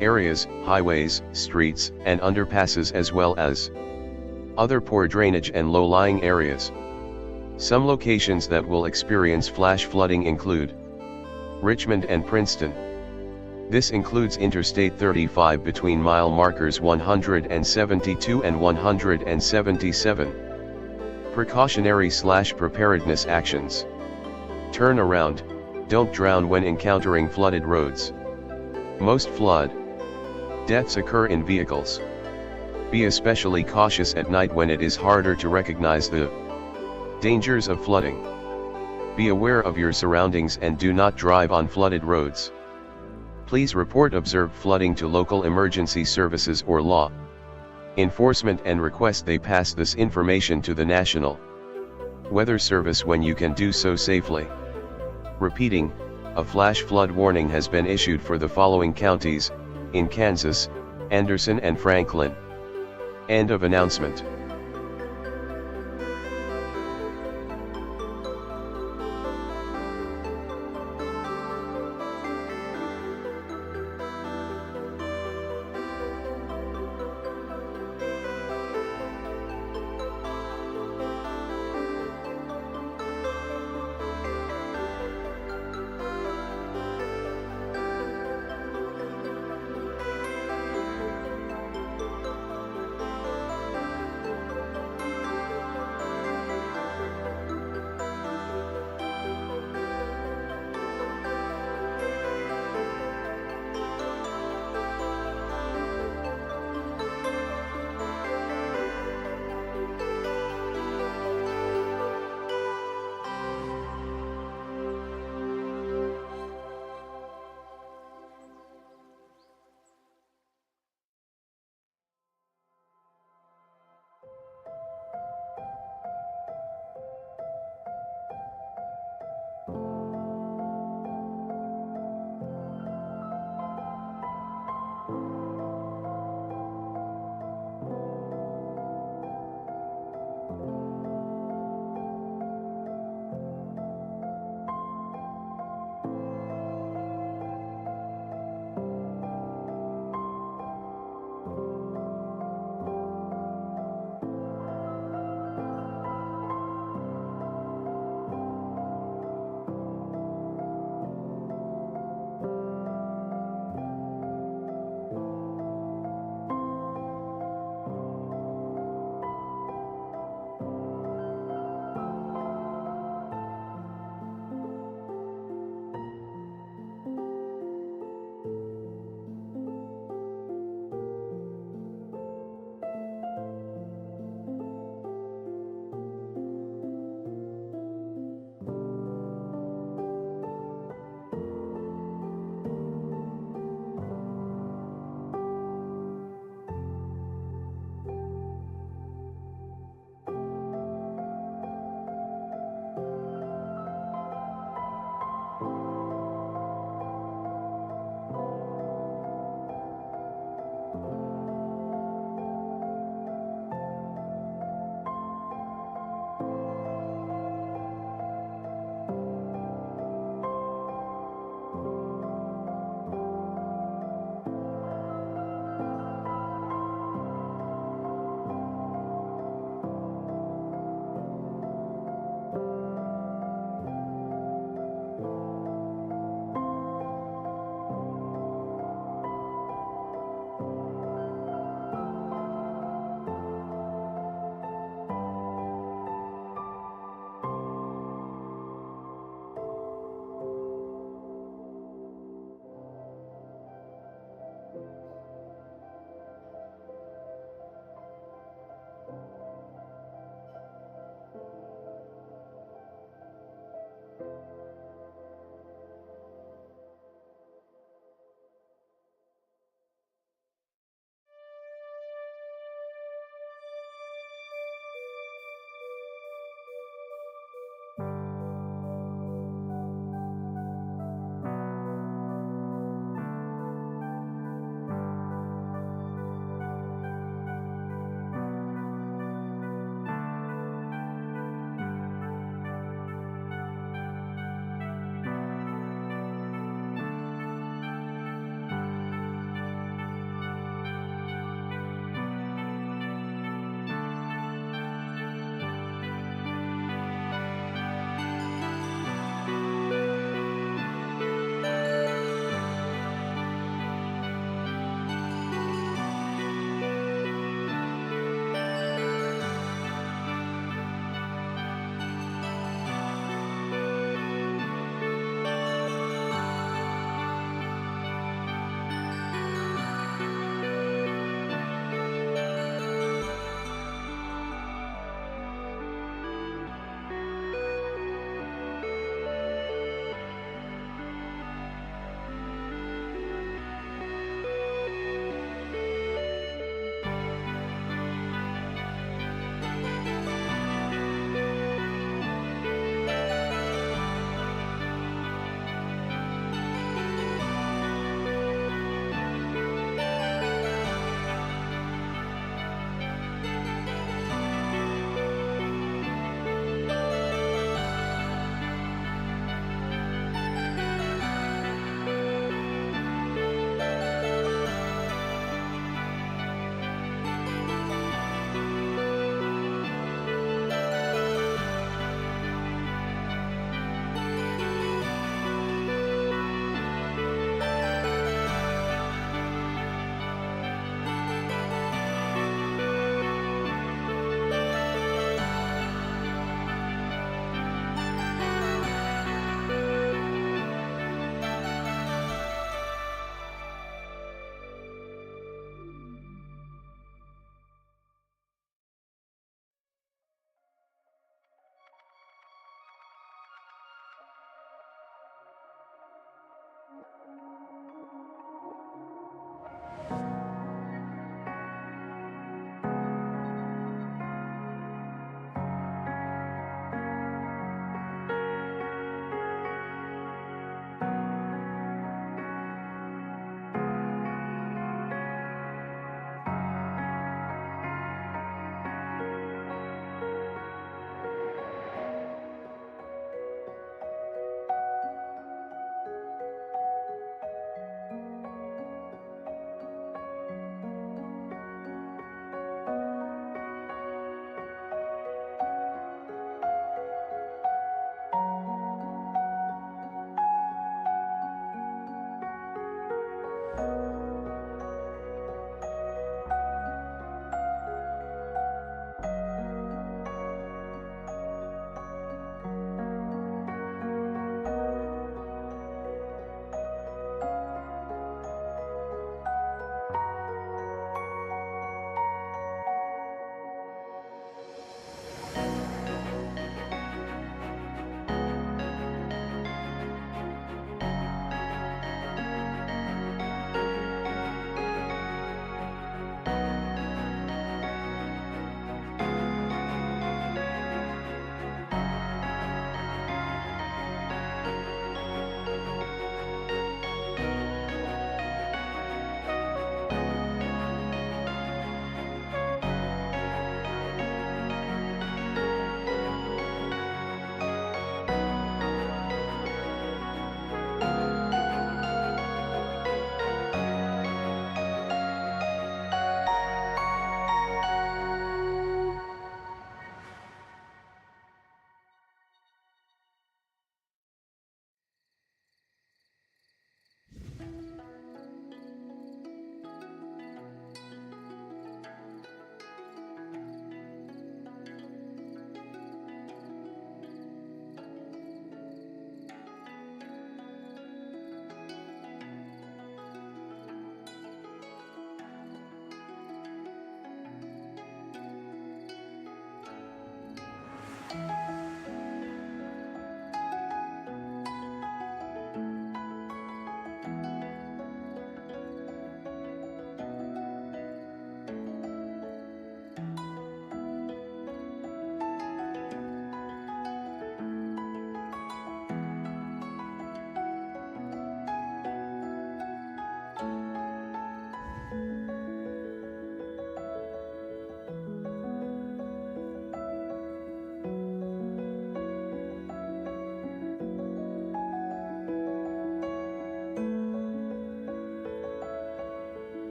areas, highways, streets, and underpasses, as well as other poor drainage and low-lying areas. Some locations that will experience flash flooding include Richmond and Princeton. This includes Interstate 35 between mile markers 172 and 177. Precautionary/preparedness actions. Turn around, don't drown when encountering flooded roads. Most flood deaths occur in vehicles. Be especially cautious at night when it is harder to recognize the dangers of flooding. Be aware of your surroundings and do not drive on flooded roads. Please report observed flooding to local emergency services or law enforcement and request they pass this information to the National Weather Service when you can do so safely. Repeating, a flash flood warning has been issued for the following counties in Kansas: Anderson and Franklin. End of announcement.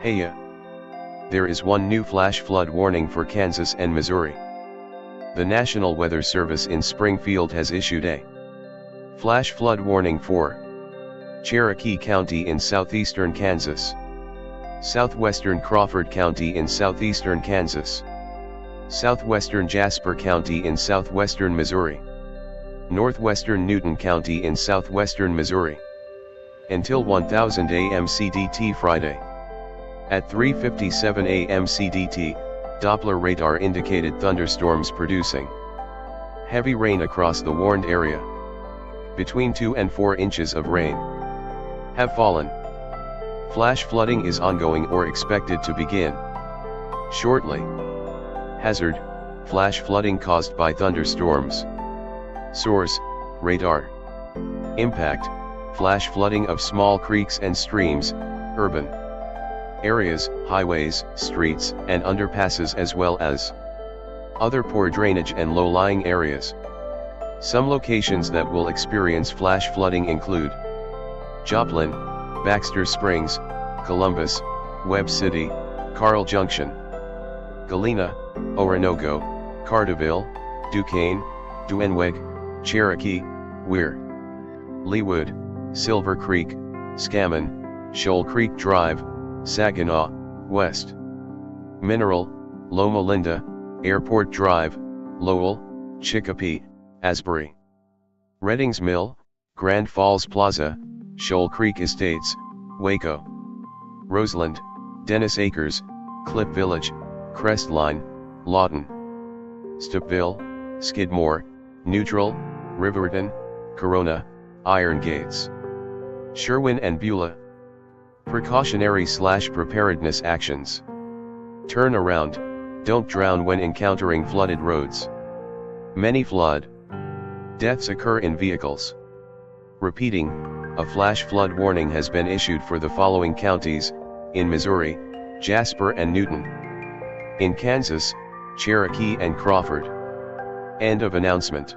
Hey, there is one new flash flood warning for Kansas and Missouri. The National Weather Service in Springfield has issued a flash flood warning for Cherokee County in southeastern Kansas, southwestern Crawford County in southeastern Kansas, southwestern Jasper County in southwestern Missouri, northwestern Newton County in southwestern Missouri. Until 1000 AM CDT Friday. At 3:57 AM CDT, Doppler radar indicated thunderstorms producing heavy rain across the warned area. Between 2 and 4 inches of rain have fallen. Flash flooding is ongoing or expected to begin shortly. Hazard: flash flooding caused by thunderstorms. Source: radar. Impact: flash flooding of small creeks and streams, urban areas, highways, streets, and underpasses, as well as other poor drainage and low-lying areas. Some locations that will experience flash flooding include Joplin, Baxter Springs, Columbus, Webb City, Carl Junction, Galena, Oronogo, Carterville, Duquesne, Duenweg, Cherokee, Weir, Leawood, Silver Creek, Scammon, Shoal Creek Drive, Saginaw, West Mineral, Loma Linda, Airport Drive, Lowell, Chicopee, Asbury, Reddings Mill, Grand Falls Plaza, Shoal Creek Estates, Waco, Roseland, Dennis Acres, Cliff Village, Crestline, Lawton, Stepville, Skidmore, Neutral, Riverton, Corona, Iron Gates, Sherwin and Beulah. Precautionary/preparedness actions. Turn around, don't drown when encountering flooded roads. Many flood deaths occur in vehicles. Repeating, a flash flood warning has been issued for the following counties, in Missouri, Jasper and Newton. In Kansas, Cherokee and Crawford. End of announcement.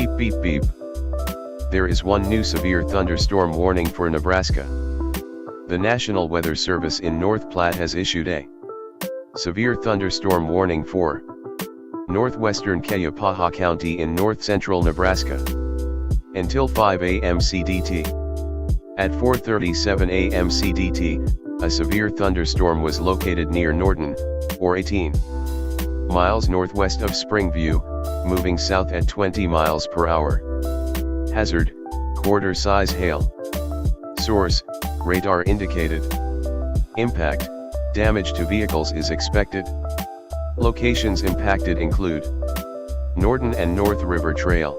Beep beep beep. There is one new severe thunderstorm warning for Nebraska. The National Weather Service in North Platte has issued a severe thunderstorm warning for northwestern Cuyahoga County in north-central Nebraska until 5 a.m. CDT. At 4:37 a.m. CDT, a severe thunderstorm was located near Norton, or 18 miles northwest of Springview, moving south at 20 miles per hour. Hazard, quarter-size hail. Source, radar indicated. Impact, damage to vehicles is expected. Locations impacted include Norton and North River Trail.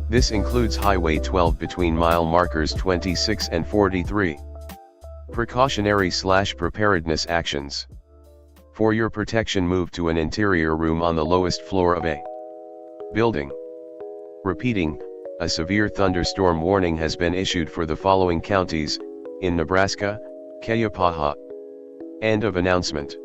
This includes Highway 12 between mile markers 26 and 43. Precautionary/preparedness actions. For your protection, move to an interior room on the lowest floor of a building. Repeating, a severe thunderstorm warning has been issued for the following counties in Nebraska, Cuyahoga. End of announcement.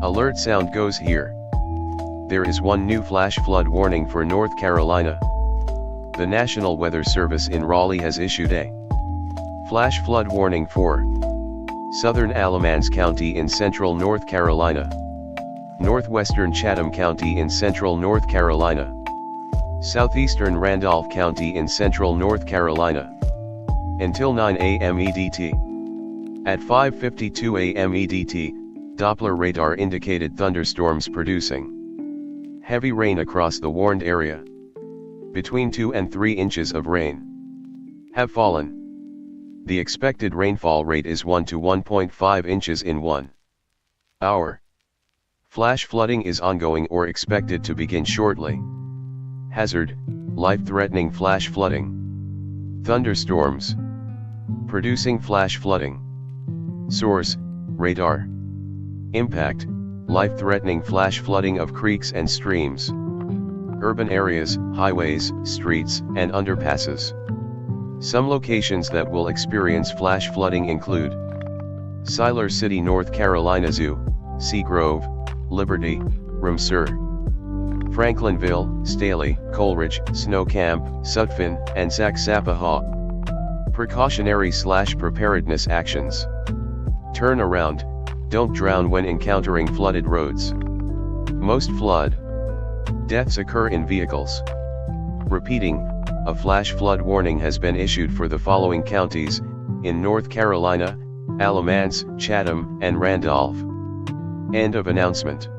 Alert sound goes here. There is one new flash flood warning for North Carolina. The National Weather Service in Raleigh has issued a flash flood warning for southern Alamance County in central North Carolina, northwestern Chatham County in central North Carolina, southeastern Randolph County in central North Carolina, until 9 a.m. EDT. At 5:52 a.m. EDT, Doppler radar indicated thunderstorms producing heavy rain across the warned area. Between 2 and 3 inches of rain have fallen. The expected rainfall rate is 1 to 1.5 inches in 1 hour. Flash flooding is ongoing or expected to begin shortly. Hazard: life-threatening flash flooding. Thunderstorms producing flash flooding. Source: radar. Impact: life-threatening flash flooding of creeks and streams, urban areas, highways, streets, and underpasses. Some locations that will experience flash flooding include Siler City, North Carolina Zoo, Seagrove, Liberty, Rumsur, Franklinville, Staley, Coleridge, Snow Camp, Sutphin, and Sac-Sappahaw. Precautionary/preparedness actions. Turn around, don't drown when encountering flooded roads. Most flood deaths occur in vehicles. Repeating, a flash flood warning has been issued for the following counties, in North Carolina, Alamance, Chatham, and Randolph. End of announcement.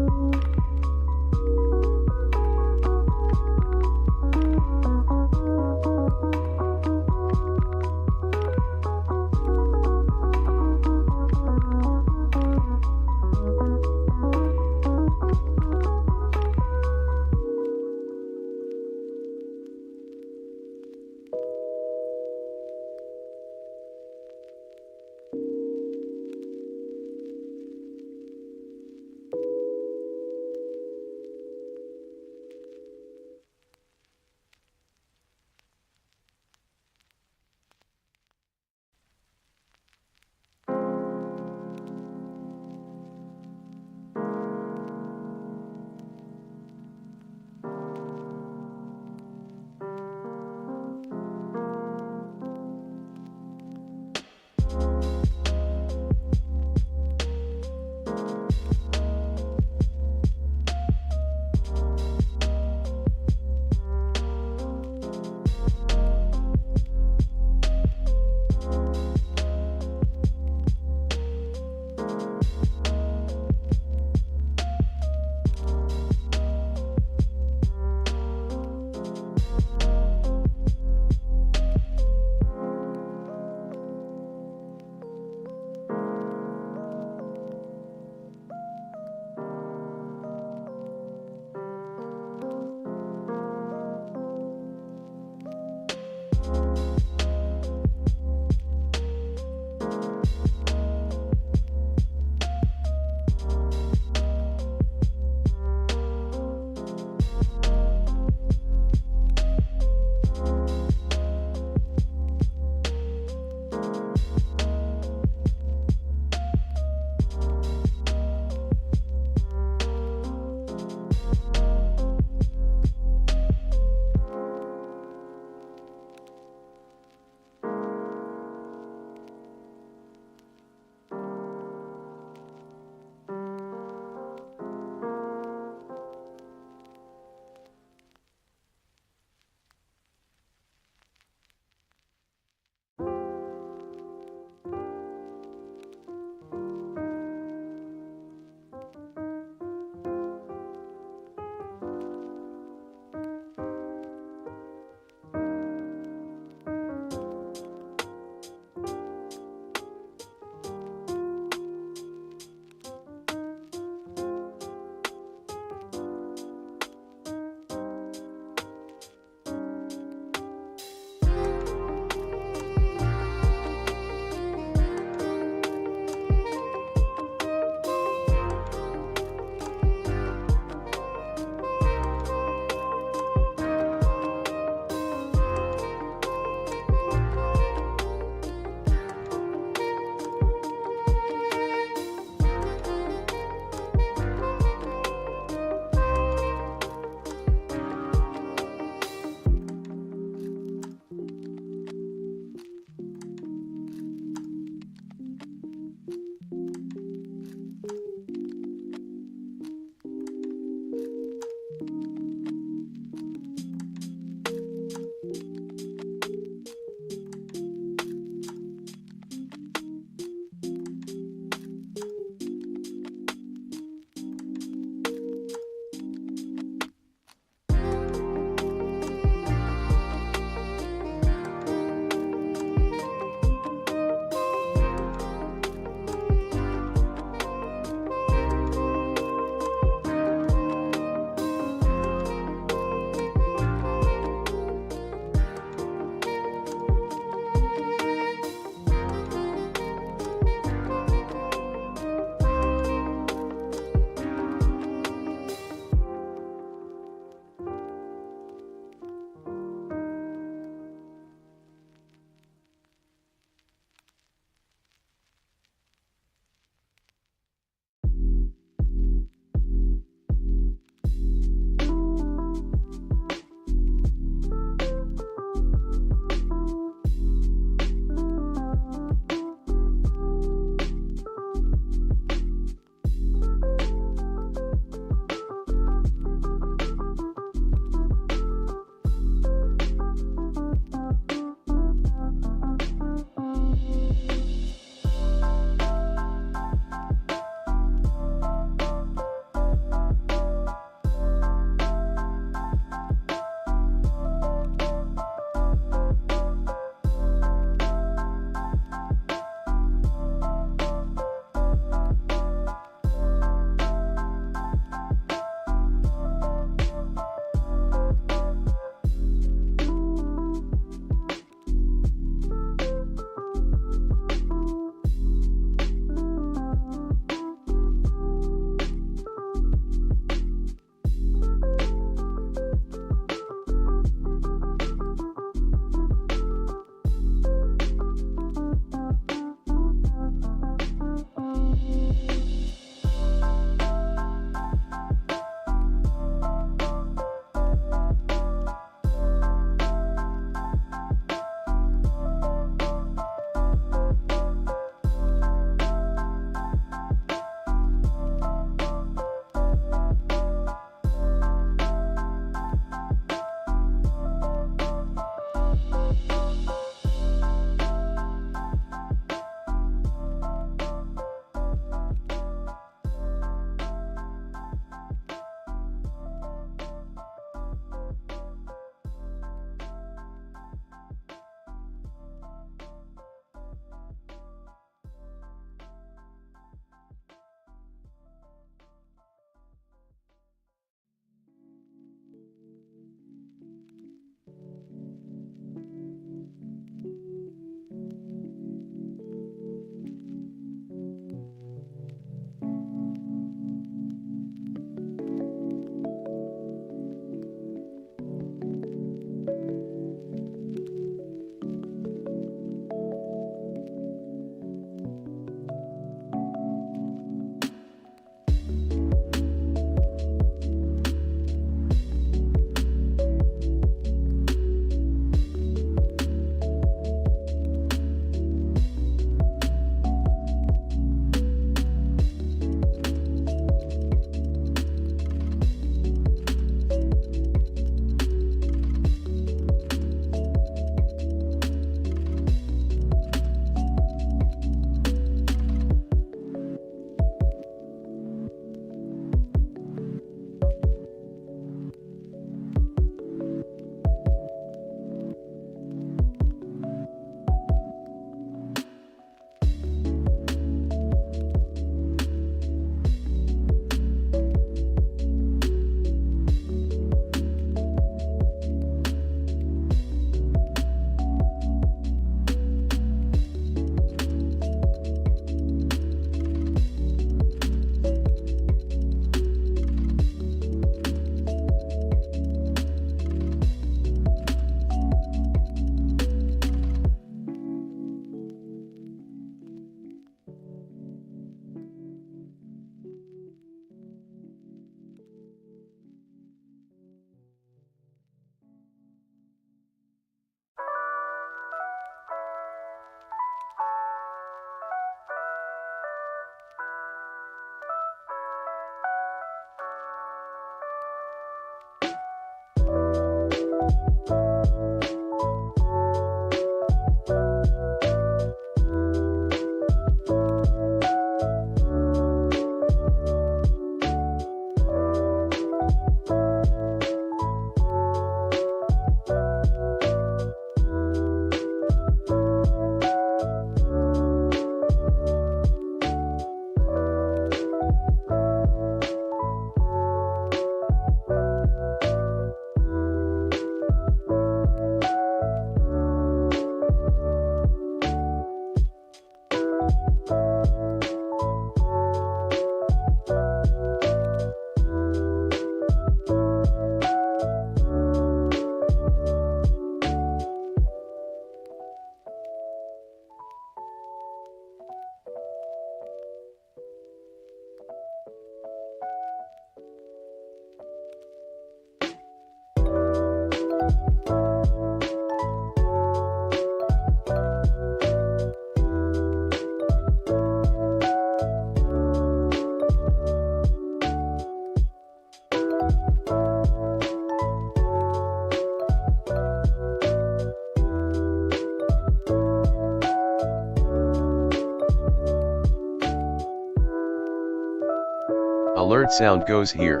Alert sound goes here.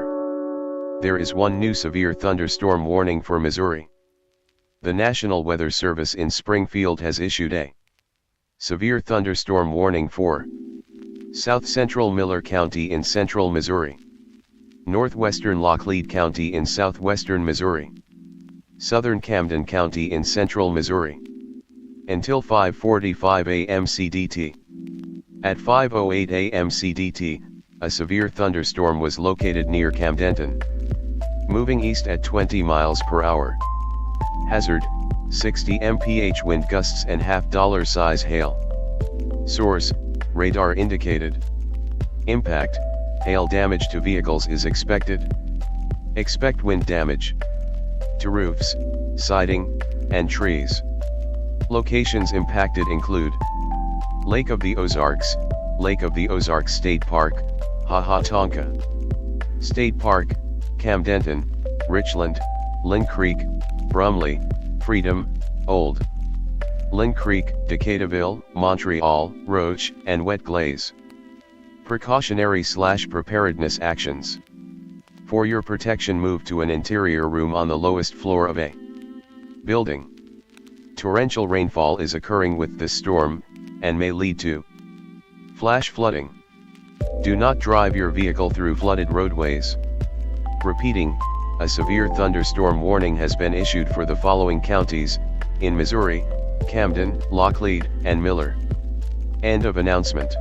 There is one new severe thunderstorm warning for Missouri. The National Weather Service in Springfield has issued a severe thunderstorm warning for South Central Miller County in central Missouri, Northwestern Laclede County in southwestern Missouri, Southern Camden County in central Missouri, until 5:45 a.m. CDT. At 5:08 a.m. CDT, a severe thunderstorm was located near Camdenton, moving east at 20 miles per hour. Hazard, 60 mph wind gusts and $half size hail. Source, radar indicated. Impact, hail damage to vehicles is expected. Expect wind damage to roofs, siding, and trees. Locations impacted include Lake of the Ozarks, Lake of the Ozarks State Park, Hahatonka State Park, Camdenton, Richland, Lynn Creek, Brumley, Freedom, Old Lynn Creek, Decaturville, Montreal, Roche, and Wet Glaze. Precautionary/preparedness actions. For your protection, move to an interior room on the lowest floor of a building. Torrential rainfall is occurring with this storm, and may lead to flash flooding. Do not drive your vehicle through flooded roadways. Repeating, a severe thunderstorm warning has been issued for the following counties, in Missouri: Camden, Laclede, and Miller. End of announcement.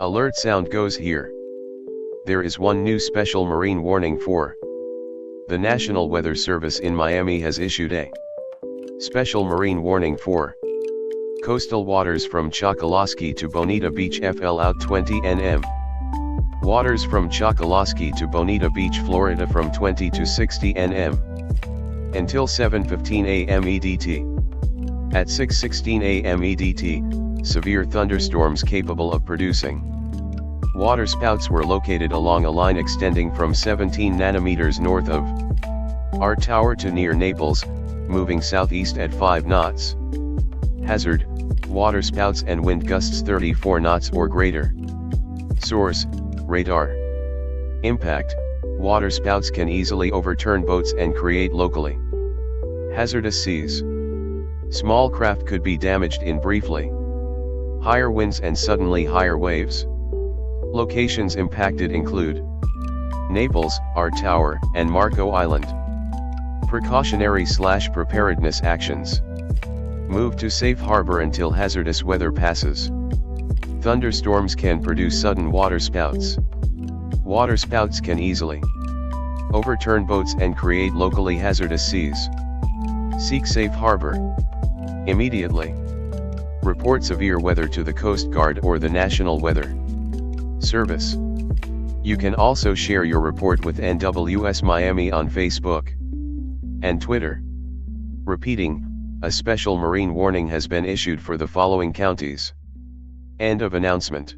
Alert sound goes here. There is one new special marine warning for. The National Weather Service in Miami has issued a special marine warning for coastal waters from Chokoloskee to Bonita Beach FL out 20 nm. Waters from Chokoloskee to Bonita Beach, Florida from 20 to 60 nm. Until 7:15 a.m. EDT. At 6:16 a.m. EDT, severe thunderstorms capable of producing waterspouts were located along a line extending from 17 nanometers north of our tower to near Naples, moving southeast at 5 knots. Hazard: waterspouts and wind gusts 34 knots or greater. Source: radar. Impact: waterspouts can easily overturn boats and create locally hazardous seas. Small craft could be damaged in briefly. Higher winds and suddenly higher waves. Locations impacted include Naples, our tower, and Marco Island. Precautionary/preparedness actions. Move to safe harbor until hazardous weather passes. Thunderstorms can produce sudden waterspouts. Waterspouts can easily overturn boats and create locally hazardous seas. Seek safe harbor immediately. Report severe weather to the Coast Guard or the National Weather Service. You can also share your report with NWS Miami on Facebook and Twitter. Repeating, a special marine warning has been issued for the following counties. End of announcement.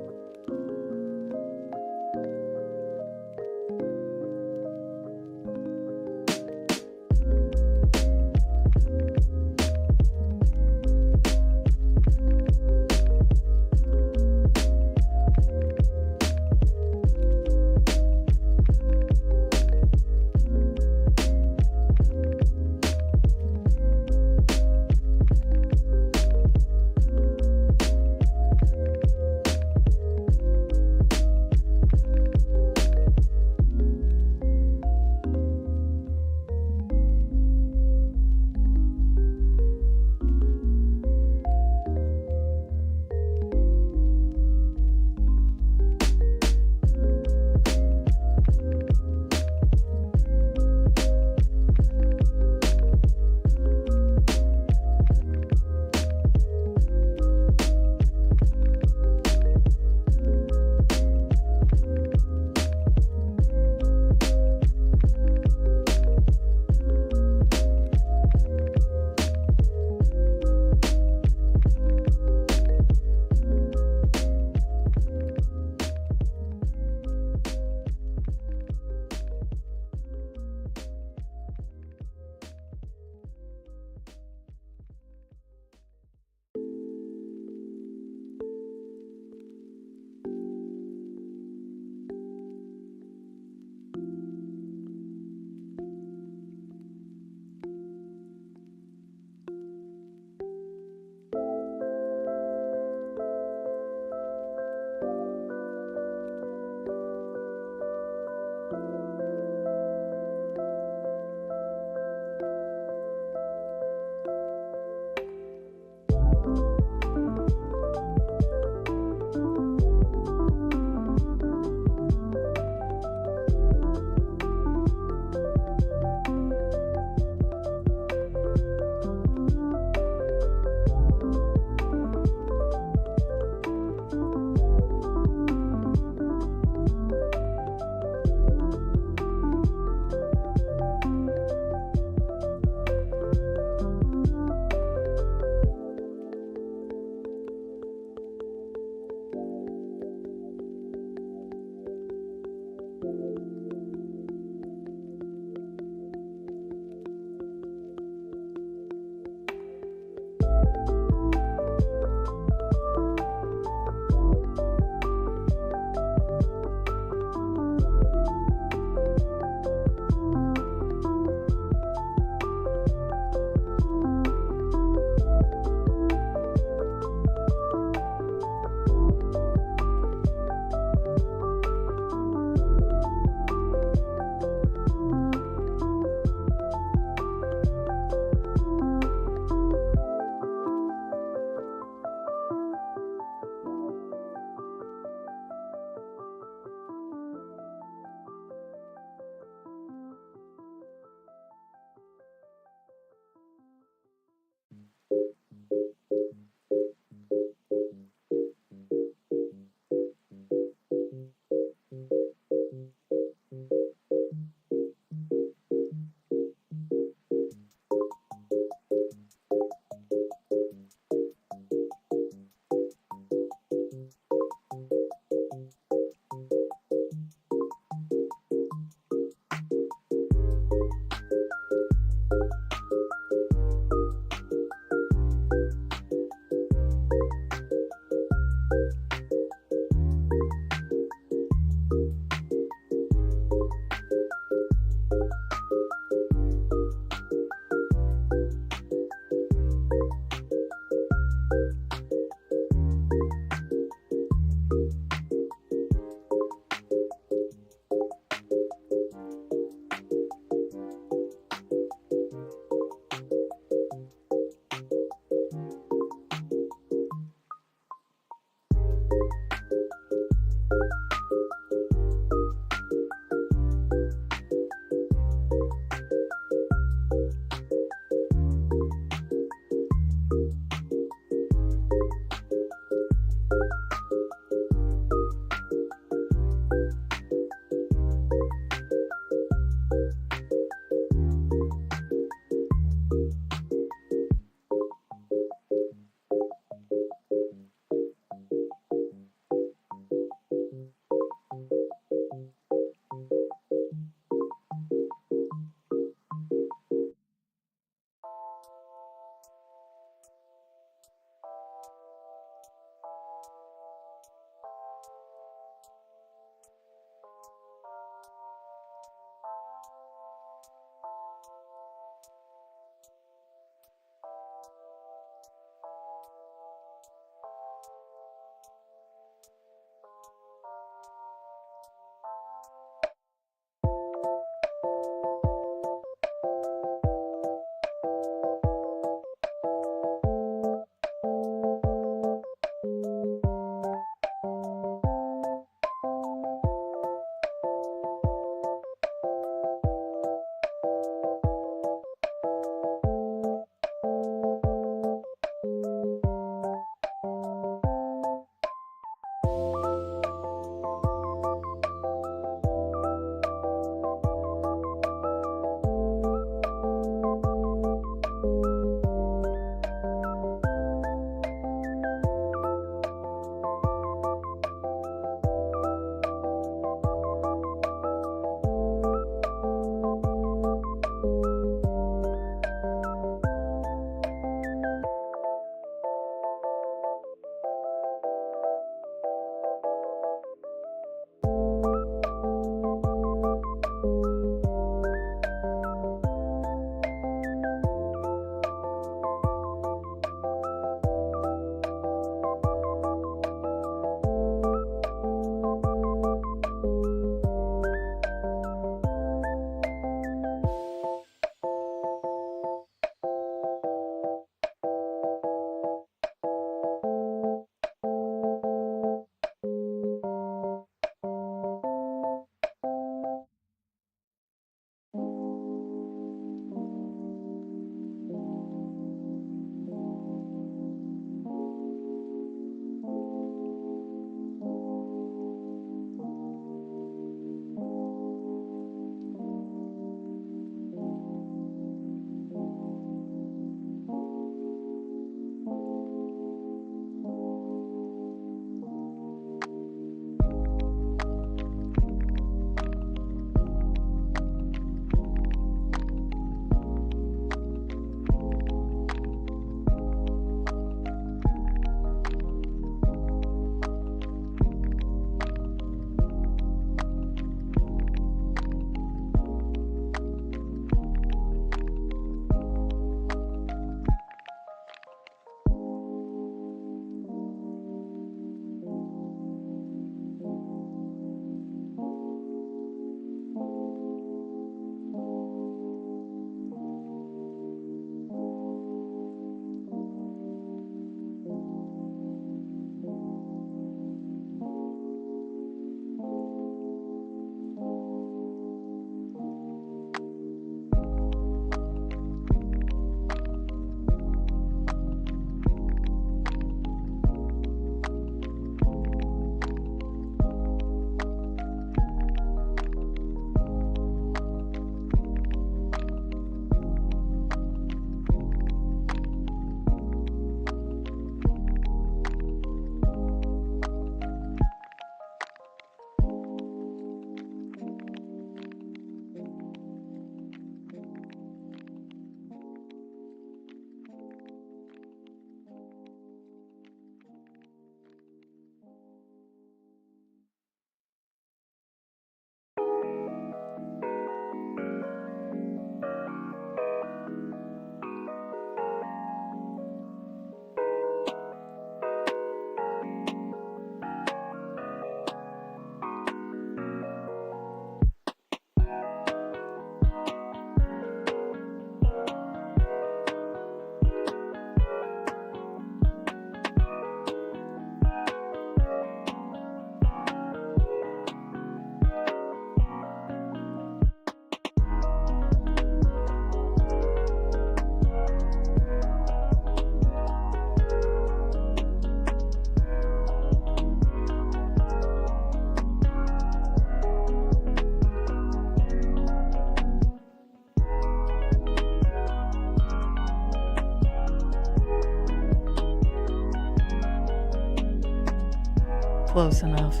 Close enough.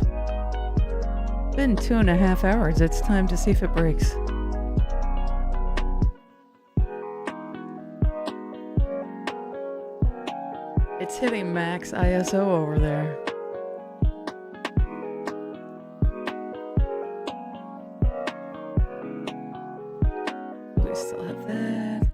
Been 2.5 hours. It's time to see if it breaks. It's hitting max ISO over there. We still have that.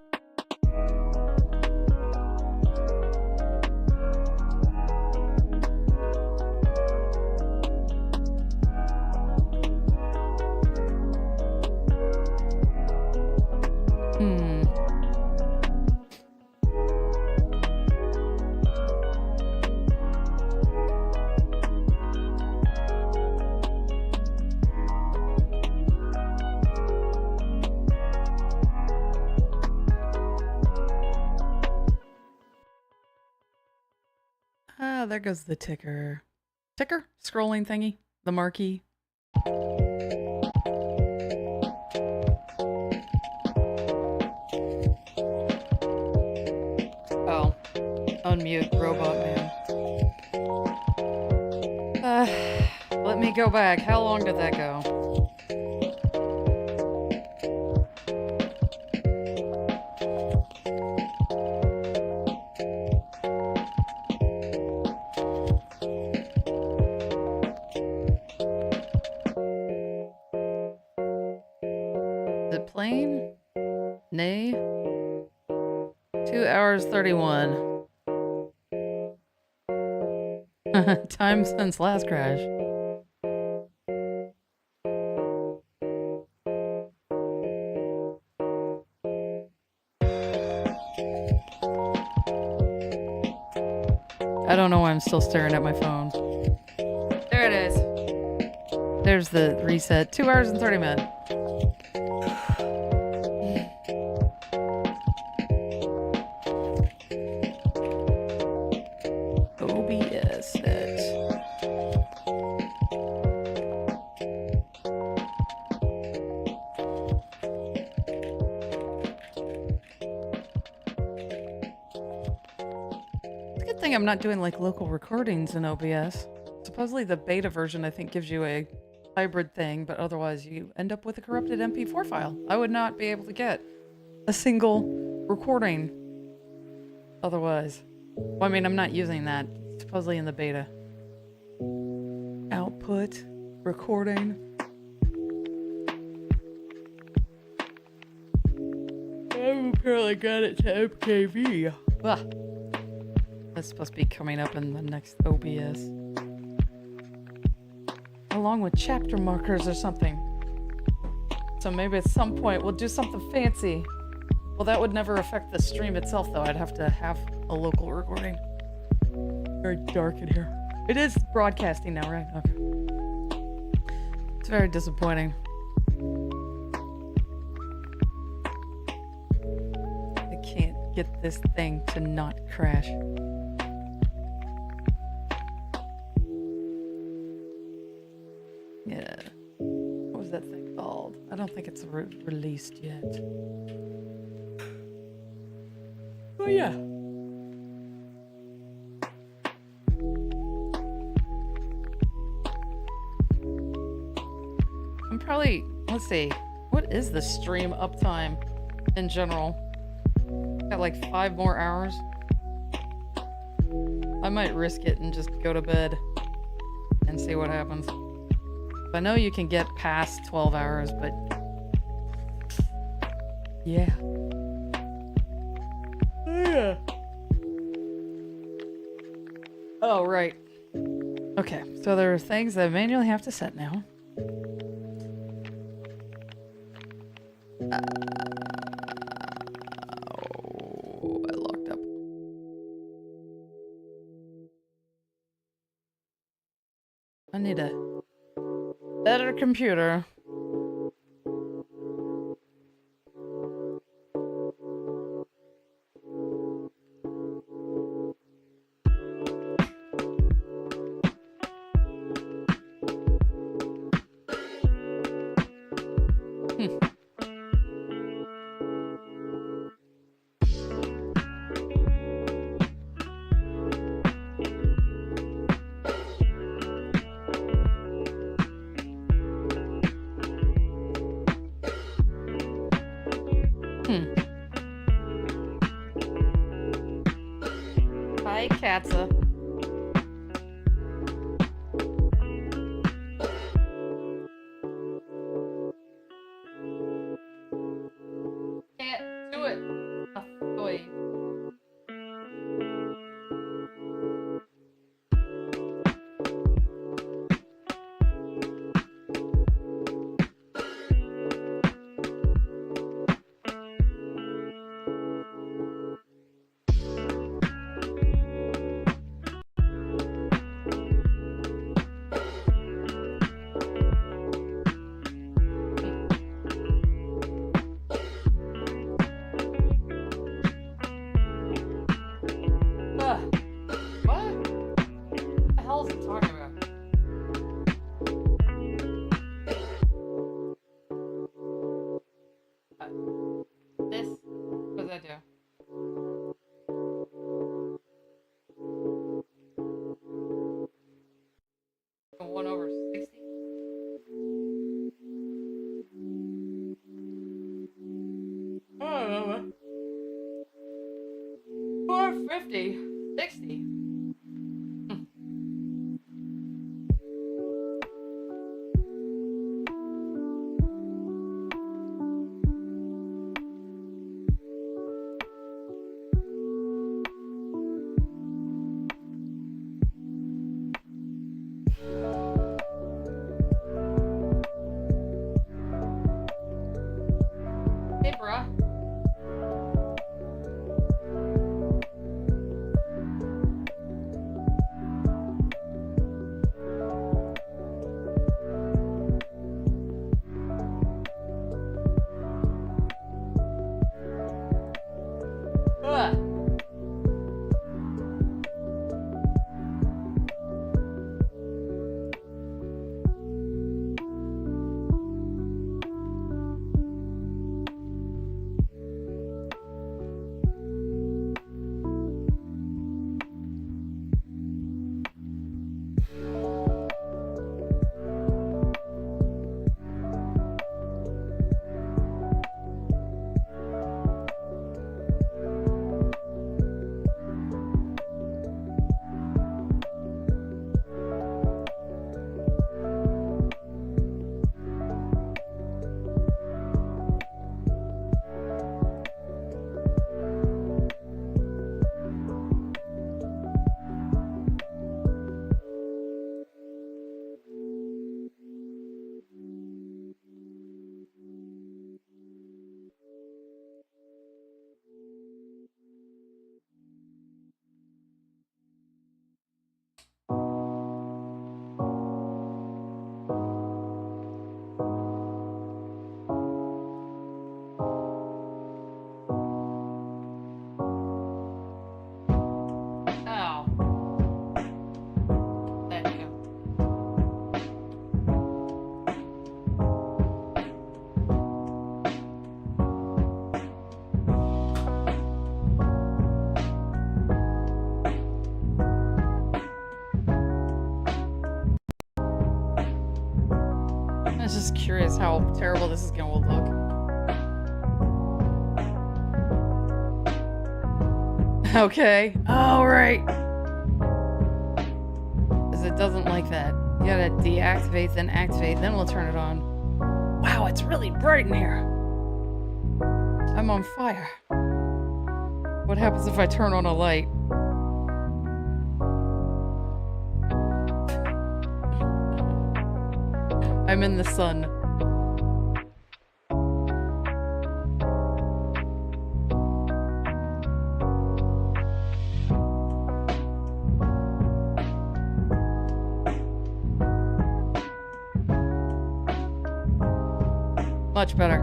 Ah, there goes the ticker. Ticker? Scrolling thingy? The marquee? Oh. Unmute robot man. Let me go back. How long did that go? Plane? Nay? 2 hours 31. Time since last crash. I don't know why I'm still staring at my phone. There it is. There's the reset. 2 hours and 30 minutes. OBS it. It's a good thing I'm not doing like local recordings in OBS. Supposedly the beta version I think gives you a hybrid thing, but otherwise you end up with a corrupted MP4 file. I would not be able to get a single recording otherwise. Well, I mean, I'm not using that. It's supposedly in the beta. Output, recording. I apparently got it to MKV. Ah. That's supposed to be coming up in the next OBS. Along with chapter markers or something. So maybe at some point we'll do something fancy. Well, that would never affect the stream itself, though. I'd have to have a local recording. Very dark in here. It is broadcasting now, right? Okay. It's very disappointing. I can't get this thing to not crash. Yeah. What was that thing called? I don't think it's released yet. Oh yeah. I'm probably, let's see, what is the stream uptime in general? Got like 5 more hours. I might risk it and just go to bed and see what happens. I know you can get past 12 hours, but yeah. Yeah. Oh, right. Okay, so there are things that I manually have to set now. Oh, I locked up. I need a better computer. Hi, Katza. Can't do it. Boy. I was just curious how terrible this is going to look. Okay. All right. Because it doesn't like that. You gotta deactivate, then activate, then we'll turn it on. Wow, it's really bright in here. I'm on fire. What happens if I turn on a light? I'm in the sun. Much better.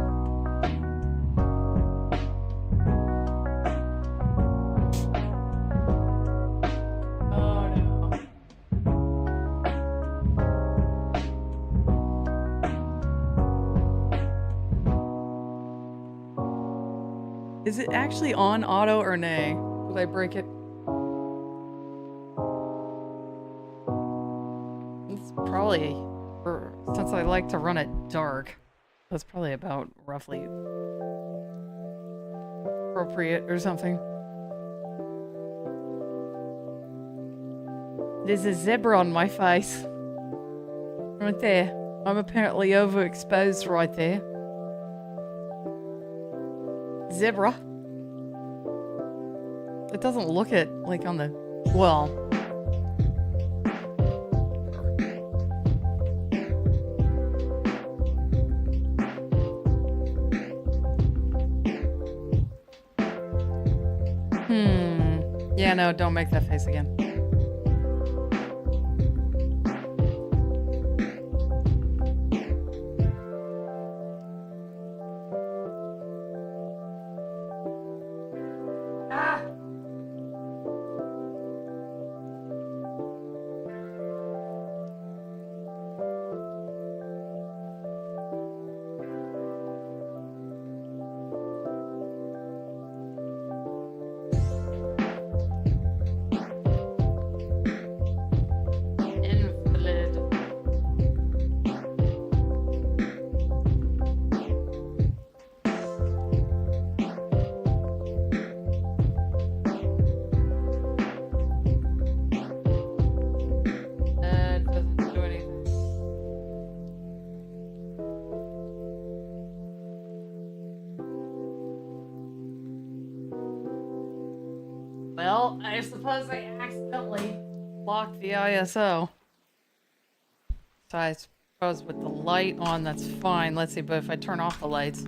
Oh no. Is it actually on auto or nay? Did I break it? It's probably, since I like to run it dark, that's probably about roughly appropriate or something. There's a zebra on my face. Right there. I'm apparently overexposed right there. Zebra. It doesn't look it like on the... Well... Yeah, no, don't make that face again. Well, I suppose I accidentally locked the ISO. So I suppose with the light on, that's fine. Let's see, but if I turn off the lights,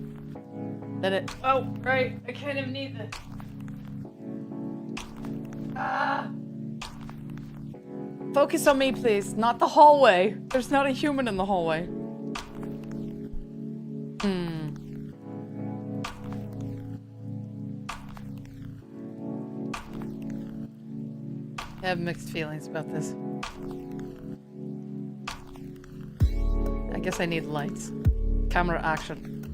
then it... Oh, right, I kind of need the... Focus on me, please. Not the hallway. There's not a human in the hallway. I have mixed feelings about this. I guess I need lights. Camera action.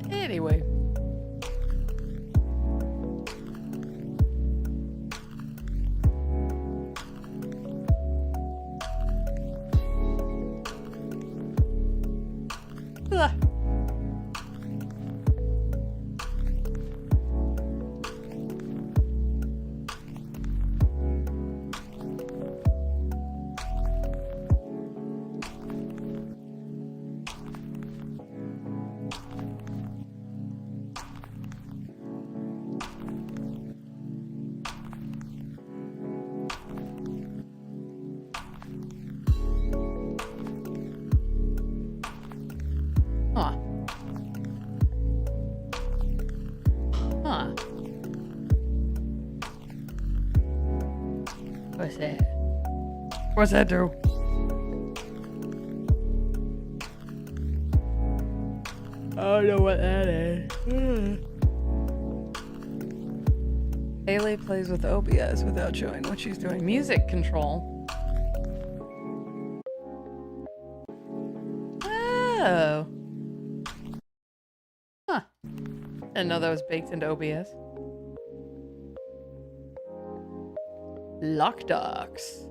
Anyway. Ah. What's that? What's that do? I don't know what that is. Hayley plays with OBS without showing what she's doing. Music control. Oh. Huh. Didn't know that was baked into OBS. Lock docs.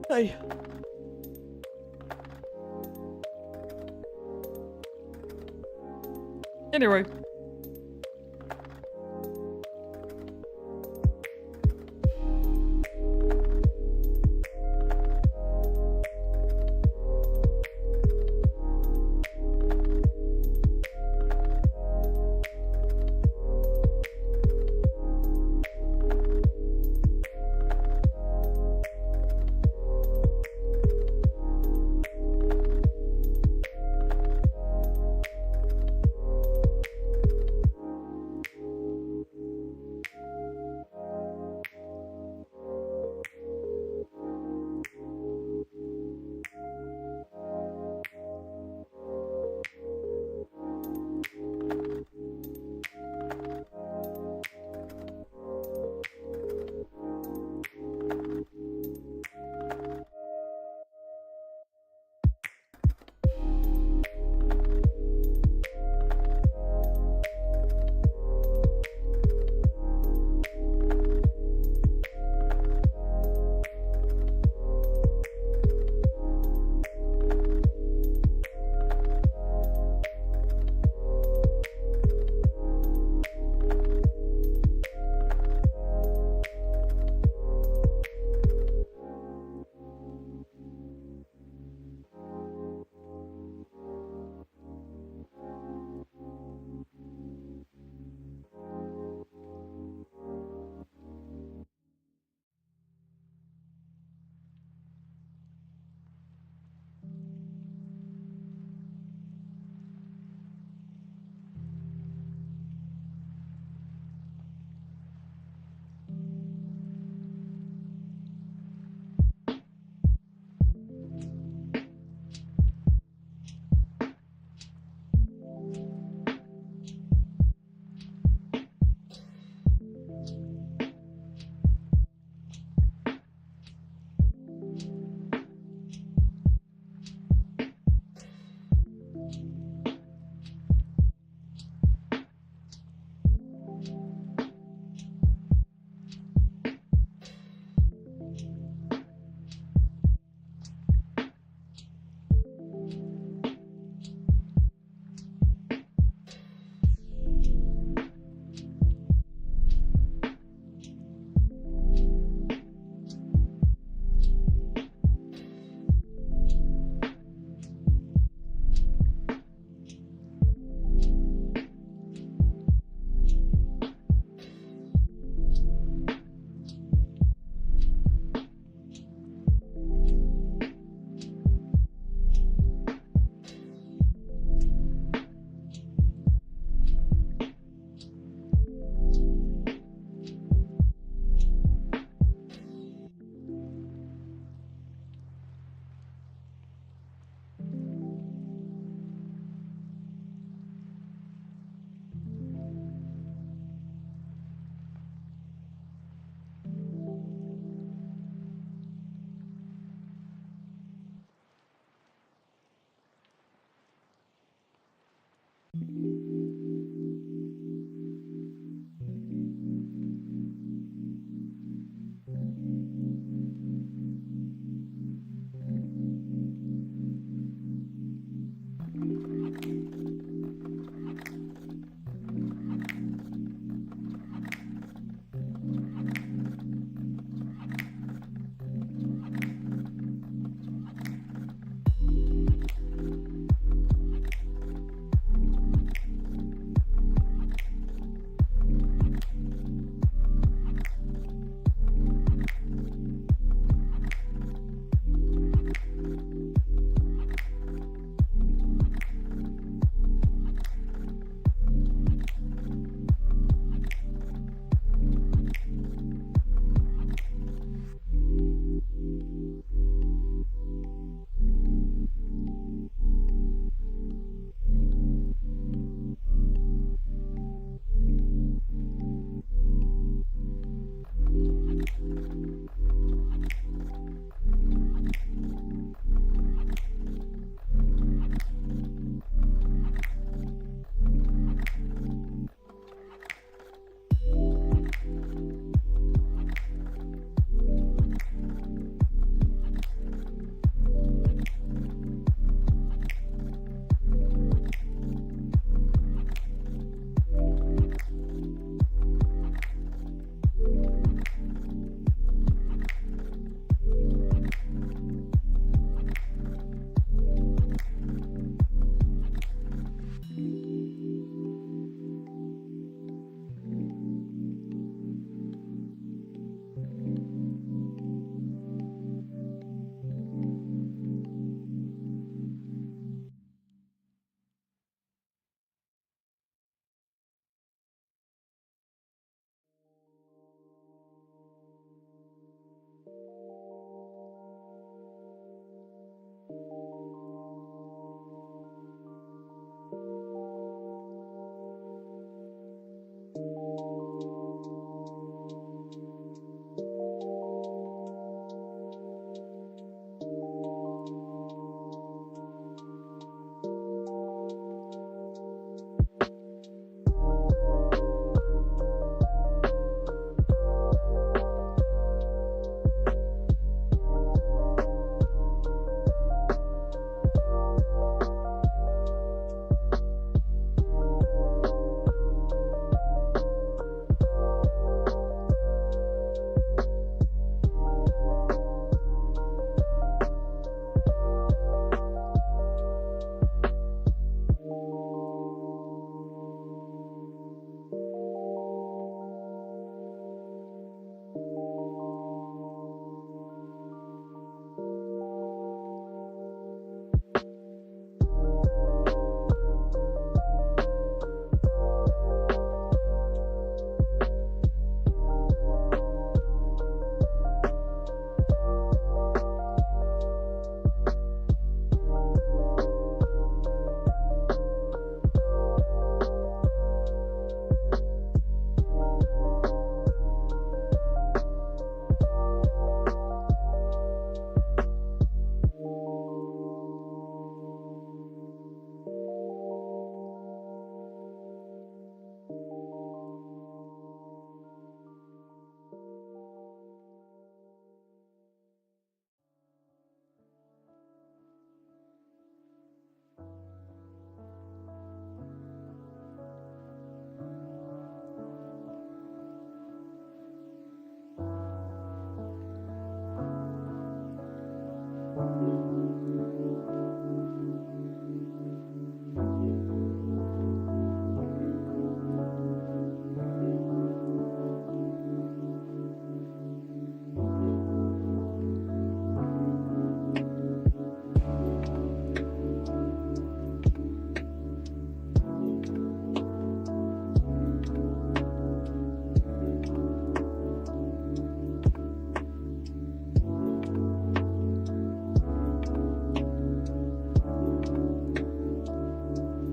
Hey. Anyway.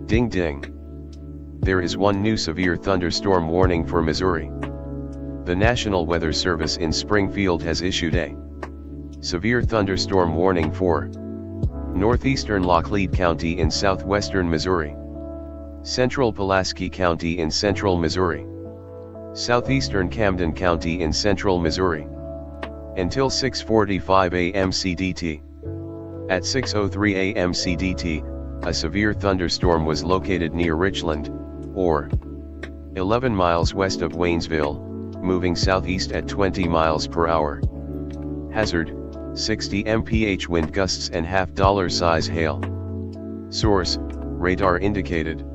Ding ding. There is one new severe thunderstorm warning for Missouri. The National Weather Service in Springfield has issued a severe thunderstorm warning for northeastern Laclede County in southwestern Missouri. Central Pulaski County in central Missouri. Southeastern Camden County in central Missouri. Until 6:45 a.m. CDT. At 6:03 a.m. CDT, a severe thunderstorm was located near Richland, or 11 miles west of Waynesville, moving southeast at 20 miles per hour. Hazard, 60 mph wind gusts and $50 size hail. Source, radar indicated.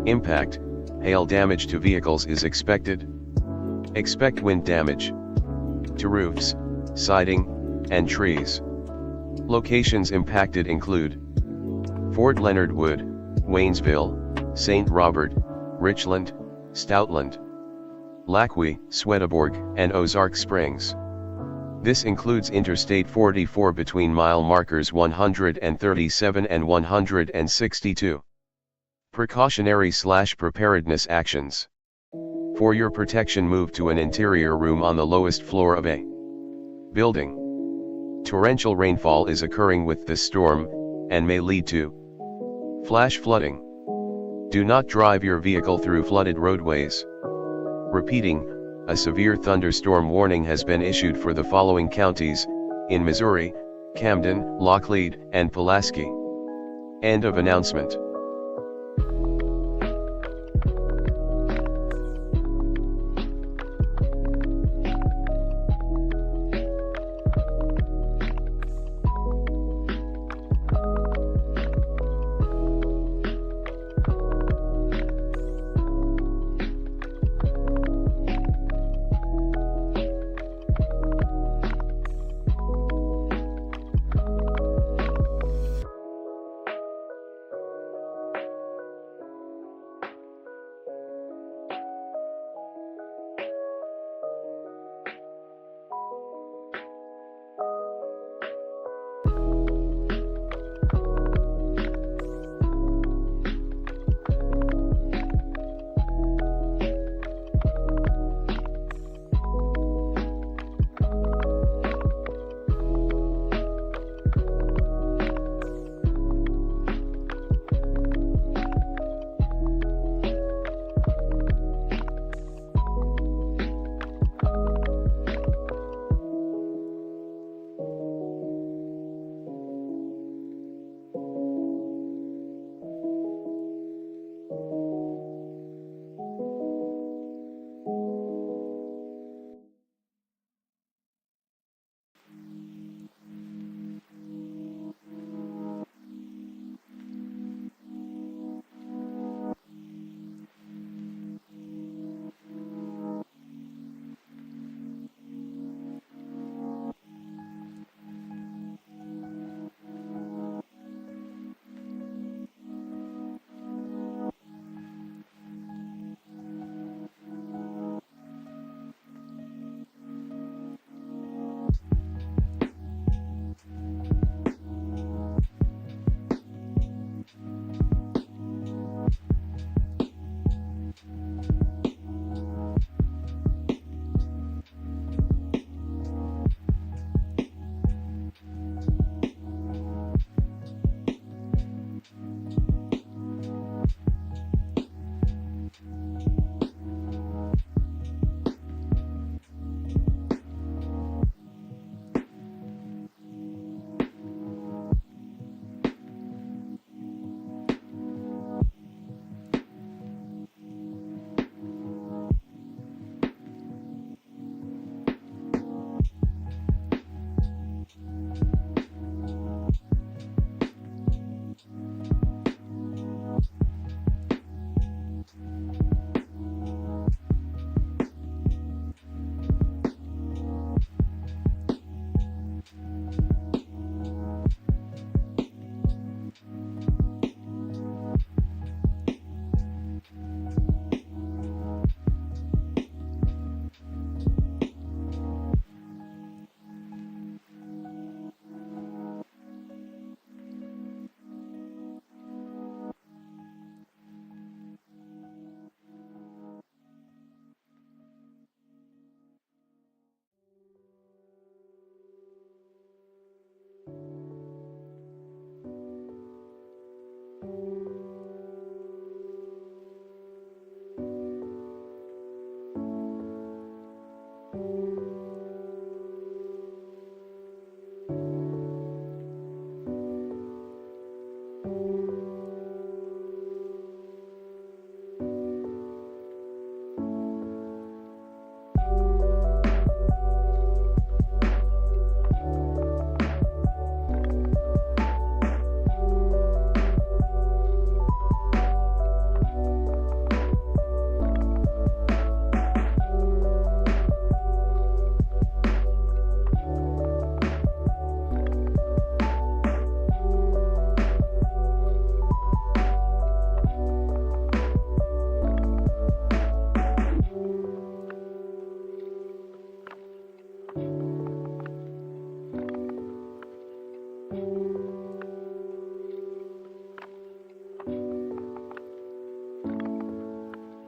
Impact, hail damage to vehicles is expected. Expect wind damage to roofs, siding, and trees. Locations impacted include Fort Leonard Wood, Waynesville, St. Robert, Richland, Stoutland, Lackwee, Swedenborg, and Ozark Springs. This includes Interstate 44 between mile markers 137 and 162. Precautionary/preparedness actions. For your protection, move to an interior room on the lowest floor of a building. Torrential rainfall is occurring with this storm, and may lead to flash flooding. Do not drive your vehicle through flooded roadways. Repeating, a severe thunderstorm warning has been issued for the following counties, in Missouri: Camden, Laclede, and Pulaski. End of announcement.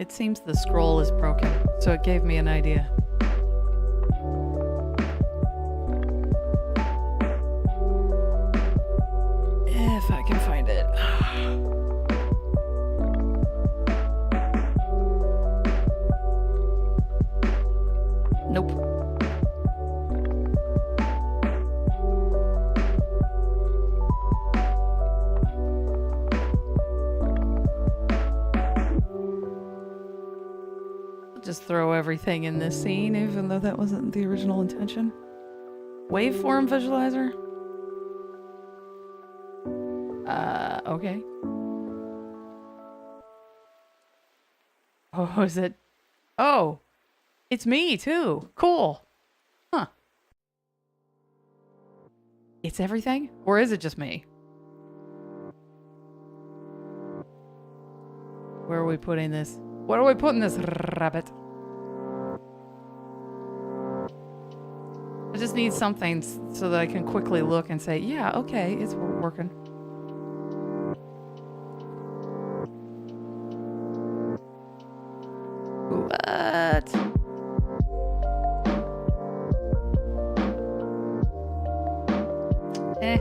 It seems the scroll is broken, so it gave me an idea. If I can find it. Nope. Just throw everything in this scene, even though that wasn't the original intention. Waveform visualizer? Okay. Oh, is it? Oh, it's me too. Cool. Huh. It's everything? Or is it just me? Where are we putting this? Where are we putting this rabbit? I just need something so that I can quickly look and say, yeah, okay, it's working. What? Eh.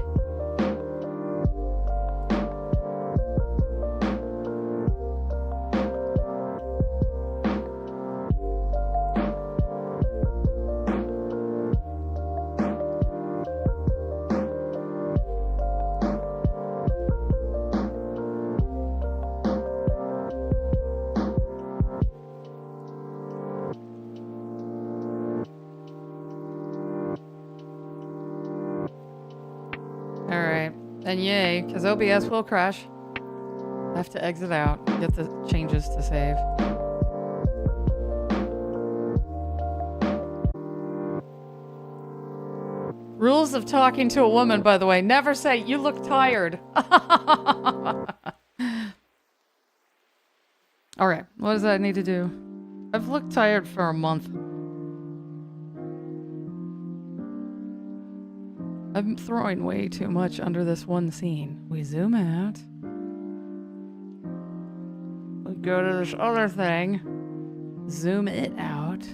And yay, because OBS will crash. I have to exit out, get the changes to save. Rules of talking to a woman, by the way. Never say, you look tired. Alright, what does that need to do? I've looked tired for a month. I'm throwing way too much under this one scene. We zoom out. We go to this other thing. Zoom it out.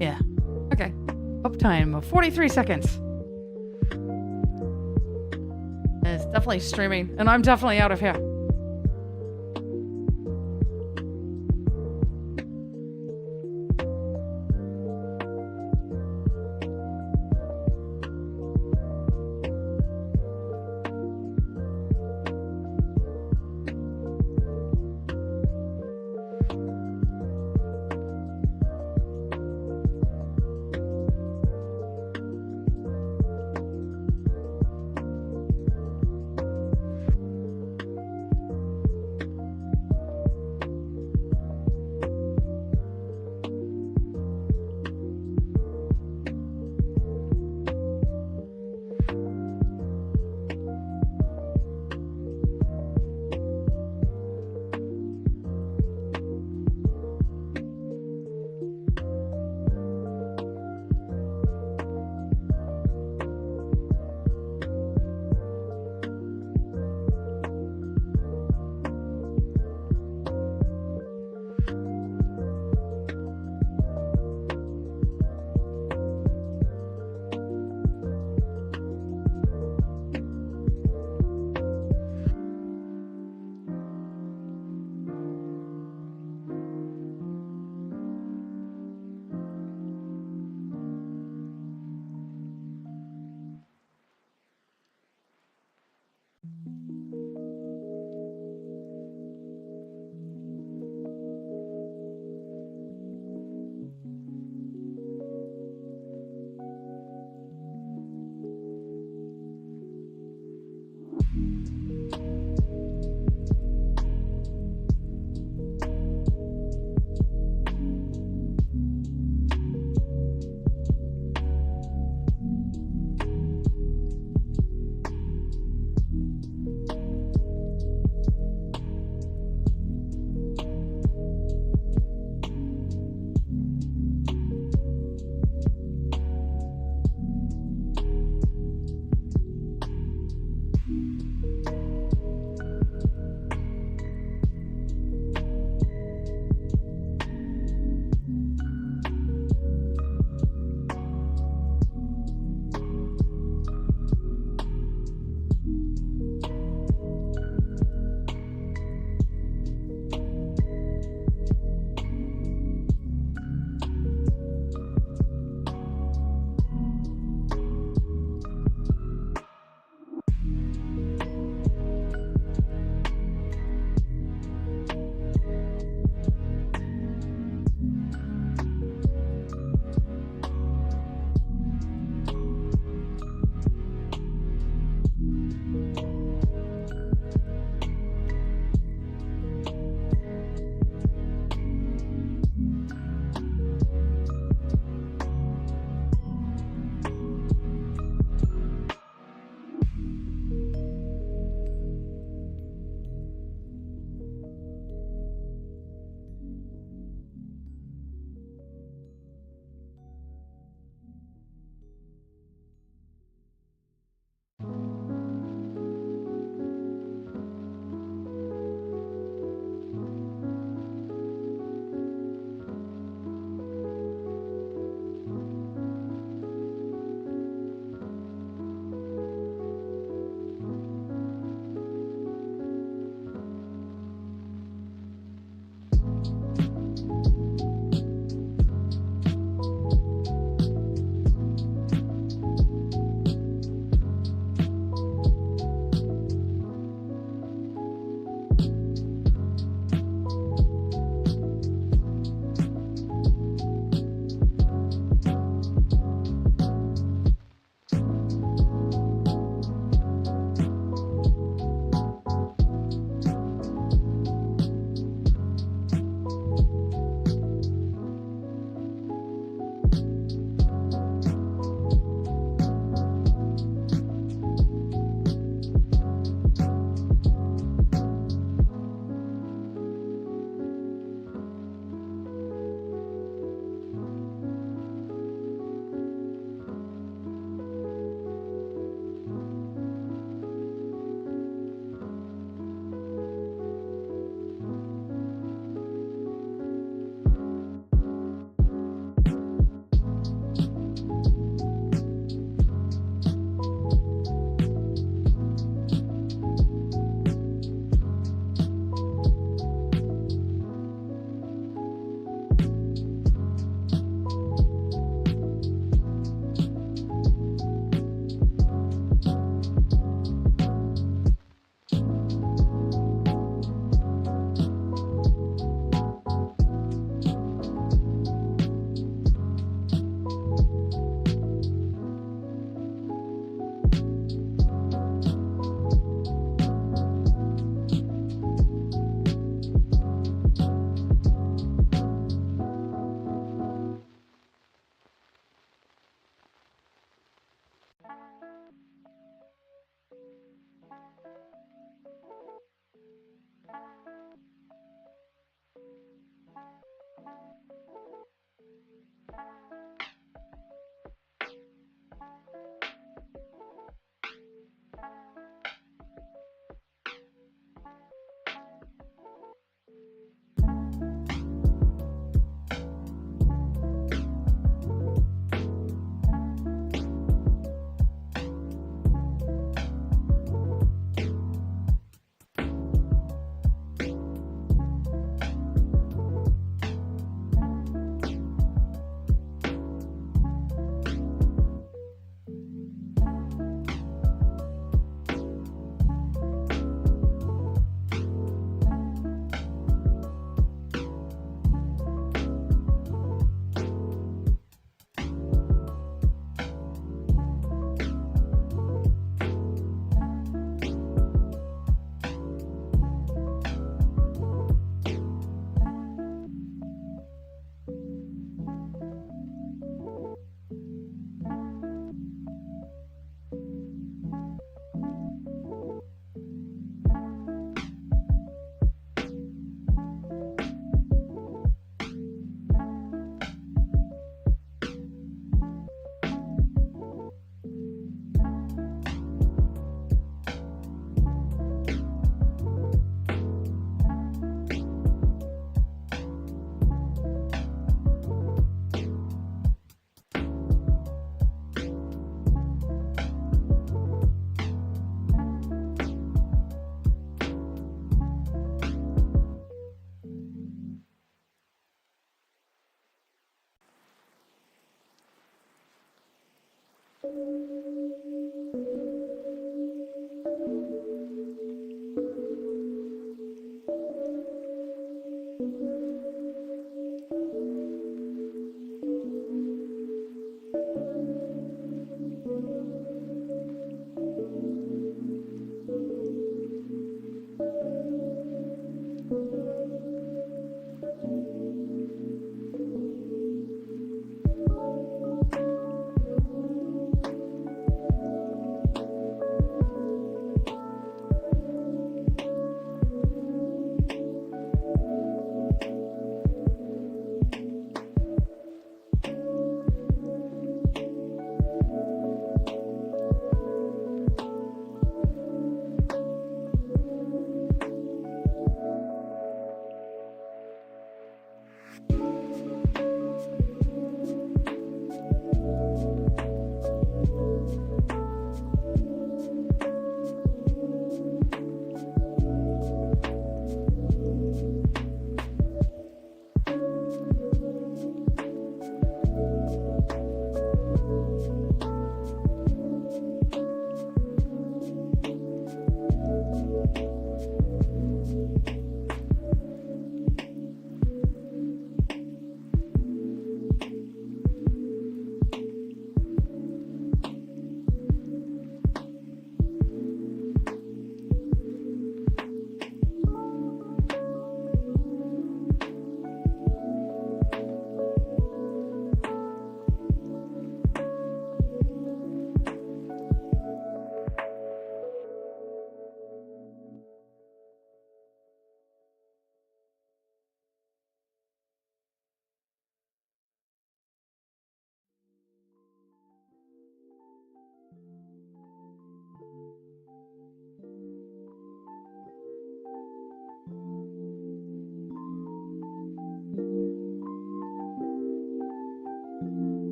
Yeah. Okay. Uptime of 43 seconds. It's definitely streaming, and I'm definitely out of here.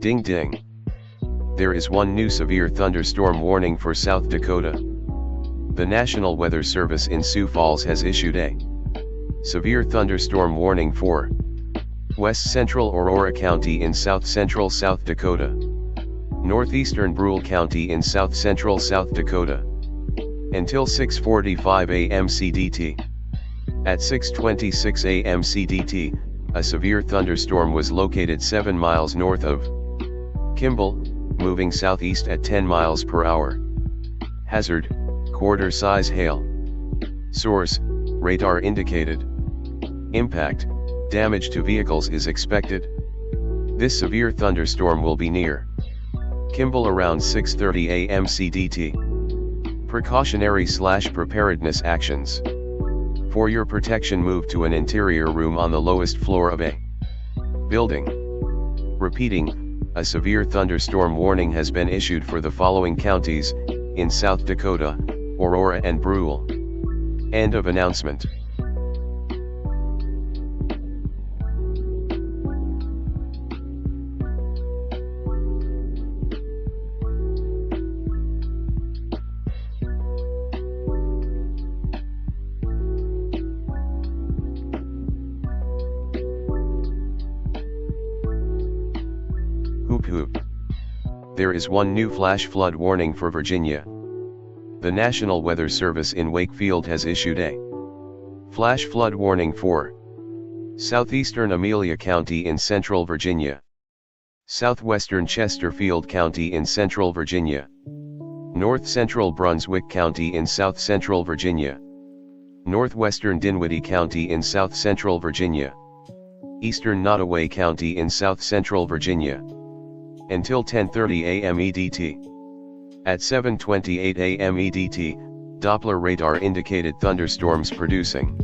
Ding ding. There is one new severe thunderstorm warning for South Dakota. The National Weather Service in Sioux Falls has issued a severe thunderstorm warning for west central Aurora County in south central South Dakota, northeastern Brule County in south central South Dakota, until 6:45 a.m. CDT. At 6:26 a.m. CDT, a severe thunderstorm was located 7 miles north of Kimball, moving southeast at 10 miles per hour. Hazard: quarter-size hail. Source: radar indicated. Impact: damage to vehicles is expected. This severe thunderstorm will be near Kimball around 6:30 a.m. CDT. Precautionary/preparedness actions. For your protection, move to an interior room on the lowest floor of a building. Repeating, a severe thunderstorm warning has been issued for the following counties in South Dakota: Aurora and Brule. End of announcement. Hoop hoop. There is one new flash flood warning for Virginia. The National Weather Service in Wakefield has issued a flash flood warning for southeastern Amelia County in central Virginia, southwestern Chesterfield County in central Virginia, north central Brunswick County in south central Virginia, northwestern Dinwiddie County in south central Virginia, eastern Nottoway County in south central Virginia, until 10:30 a.m. EDT. At 7:28 a.m. EDT, Doppler radar indicated thunderstorms producing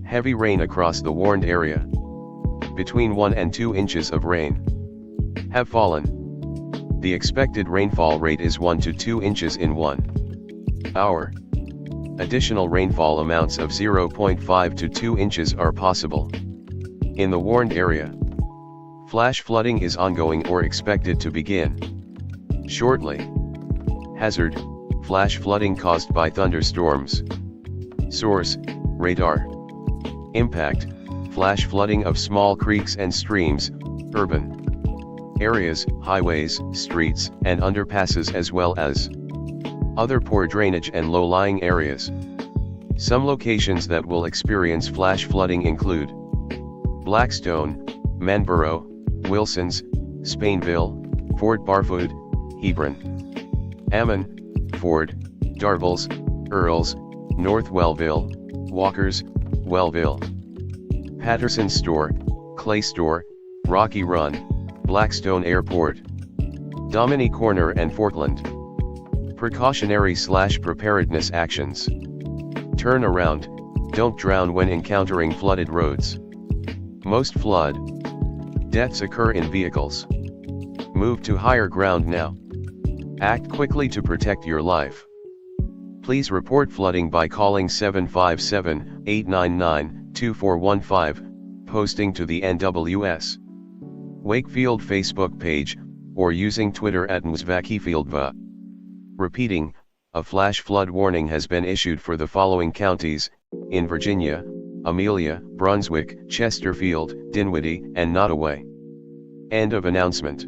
heavy rain across the warned area. Between 1 and 2 inches of rain have fallen. The expected rainfall rate is 1 to 2 inches in 1 hour. Additional rainfall amounts of 0.5 to 2 inches are possible in the warned area. Flash flooding is ongoing or expected to begin shortly. Hazard: flash flooding caused by thunderstorms. Source: radar. Impact: flash flooding of small creeks and streams, urban areas, highways, streets, and underpasses, as well as other poor drainage and low-lying areas. Some locations that will experience flash flooding include Blackstone, Manborough, Wilsons, Spainville, Fort Barfoot, Hebron, Ammon, Ford, Darville, Earls, North Wellville, Walkers, Wellville, Patterson Store, Clay Store, Rocky Run, Blackstone Airport, Domini Corner and Fortland. Precautionary/preparedness actions. Turn around, don't drown when encountering flooded roads. Most flood deaths occur in vehicles. Move to higher ground now. Act quickly to protect your life. Please report flooding by calling 757-899-2415, posting to the NWS Wakefield Facebook page, or using Twitter at @MsVakifieldva. Repeating, a flash flood warning has been issued for the following counties in Virginia: Amelia, Brunswick, Chesterfield, Dinwiddie, and Nottoway. End of announcement.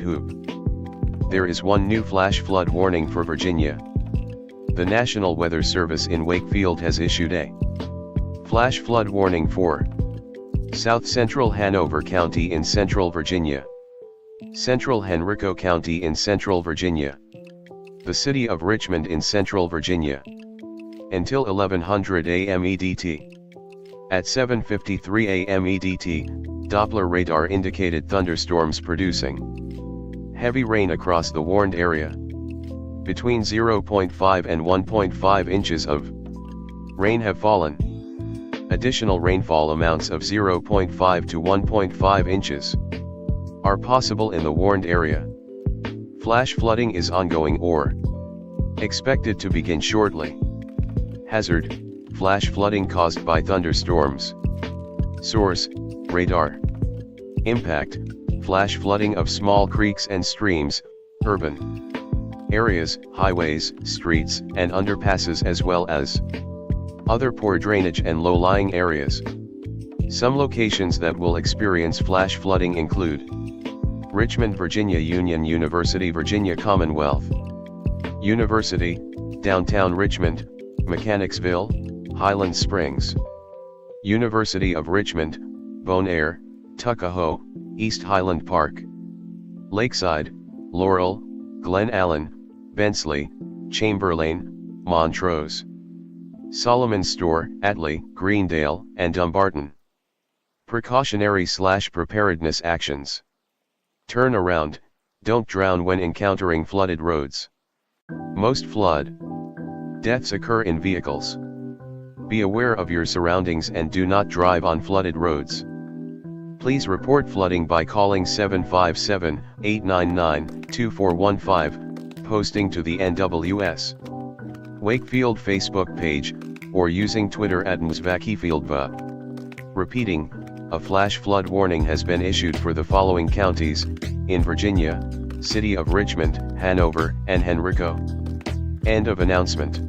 hoop. There is one new flash flood warning for Virginia. The National Weather Service in Wakefield has issued a flash flood warning for South Central Hanover County in Central Virginia, Central Henrico County in Central Virginia, the City of Richmond in Central Virginia, until 1100 a.m. EDT. At 7:53 a.m. EDT, Doppler radar indicated thunderstorms producing heavy rain across the warned area. Between 0.5 and 1.5 inches of rain have fallen. Additional rainfall amounts of 0.5 to 1.5 inches are possible in the warned area. Flash flooding is ongoing or expected to begin shortly. Hazard: flash flooding caused by thunderstorms. Source: radar. Impact: flash flooding of small creeks and streams, urban areas, highways, streets, and underpasses, as well as other poor drainage and low-lying areas. Some locations that will experience flash flooding include Richmond, Virginia, Union University, Virginia Commonwealth University, downtown Richmond, Mechanicsville, Highland Springs, University of Richmond, Bonaire, Tuckahoe, East Highland Park, Lakeside, Laurel, Glen Allen, Bensley, Chamberlain, Montrose, Solomon Store, Atlee, Greendale, and Dumbarton. Precautionary/preparedness actions. Turn around, don't drown when encountering flooded roads. Most flood deaths occur in vehicles. Be aware of your surroundings and do not drive on flooded roads. Please report flooding by calling 757-899-2415, posting to the NWS Wakefield Facebook page, or using Twitter at @NewsVakeFieldva. Repeating, a flash flood warning has been issued for the following counties in Virginia: City of Richmond, Hanover, and Henrico. End of announcement.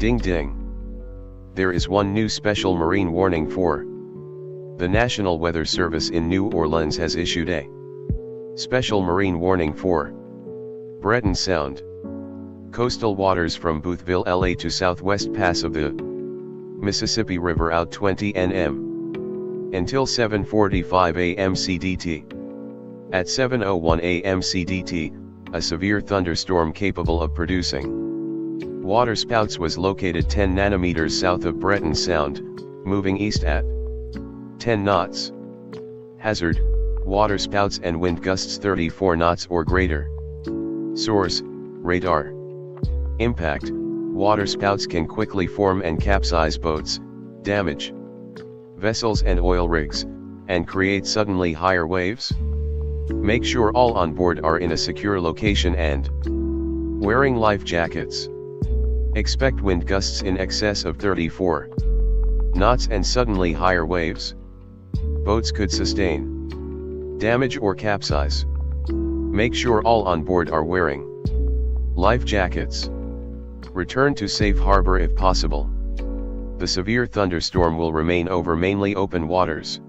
Ding ding. There is one new special marine warning for. The National Weather Service in New Orleans has issued a special marine warning for Breton Sound. Coastal waters from Boothville, LA to southwest pass of the Mississippi River out 20 nm. Until 7:45 a.m. CDT. At 7:01 a.m. CDT, a severe thunderstorm capable of producing waterspouts was located 10 nanometers south of Breton Sound, moving east at 10 knots. Hazard, waterspouts and wind gusts 34 knots or greater. Source, radar. Impact, waterspouts can quickly form and capsize boats, damage vessels and oil rigs, and create suddenly higher waves. Make sure all on board are in a secure location and wearing life jackets. Expect wind gusts in excess of 34 knots and suddenly higher waves. Boats could sustain damage or capsize. Make sure all on board are wearing life jackets. Return to safe harbor if possible. The severe thunderstorm will remain over mainly open waters.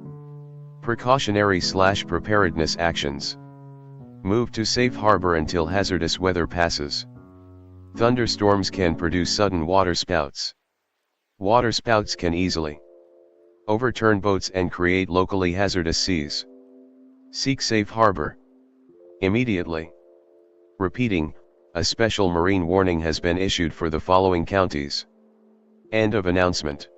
Precautionary/preparedness actions. Move to safe harbor until hazardous weather passes. Thunderstorms can produce sudden waterspouts. Waterspouts can easily overturn boats and create locally hazardous seas. Seek safe harbor immediately. Repeating, a special marine warning has been issued for the following counties. End of announcement.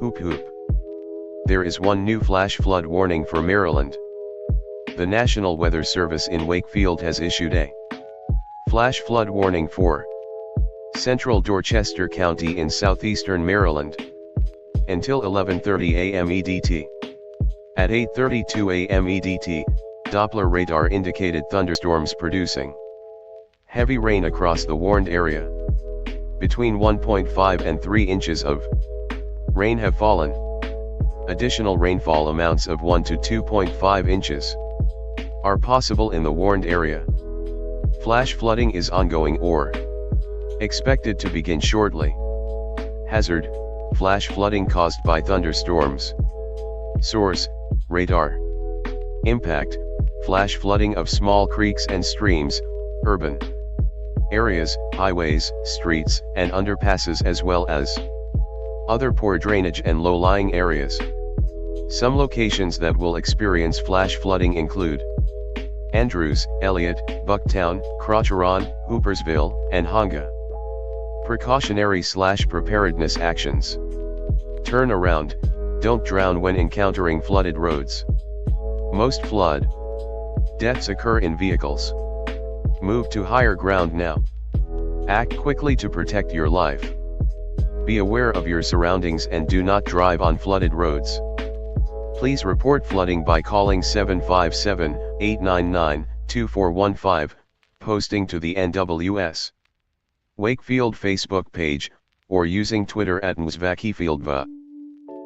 Hoop hoop. There is one new flash flood warning for Maryland. The National Weather Service in Wakefield has issued a flash flood warning for central Dorchester County in southeastern Maryland until 11:30 a.m. EDT. At 8:32 a.m. EDT, Doppler radar indicated thunderstorms producing heavy rain across the warned area. Between 1.5 and 3 inches of rain have fallen. Additional rainfall amounts of 1 to 2.5 inches are possible in the warned area. Flash flooding is ongoing or expected to begin shortly. Hazard: flash flooding caused by thunderstorms. Source: radar. Impact: flash flooding of small creeks and streams, urban areas, highways, streets, and underpasses, as well as other poor drainage and low-lying areas. Some locations that will experience flash flooding include Andrews, Elliott, Bucktown, Crocheron, Hoopersville, and Honga. Precautionary/preparedness actions. Turn around, don't drown when encountering flooded roads. Most flood deaths occur in vehicles. Move to higher ground now. Act quickly to protect your life. Be aware of your surroundings and do not drive on flooded roads. Please report flooding by calling 757-899-2415, posting to the NWS Wakefield Facebook page, or using Twitter at @NewsVakifieldva.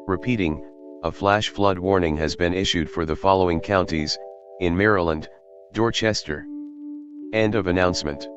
Repeating, a flash flood warning has been issued for the following counties, in Maryland: Dorchester. End of announcement.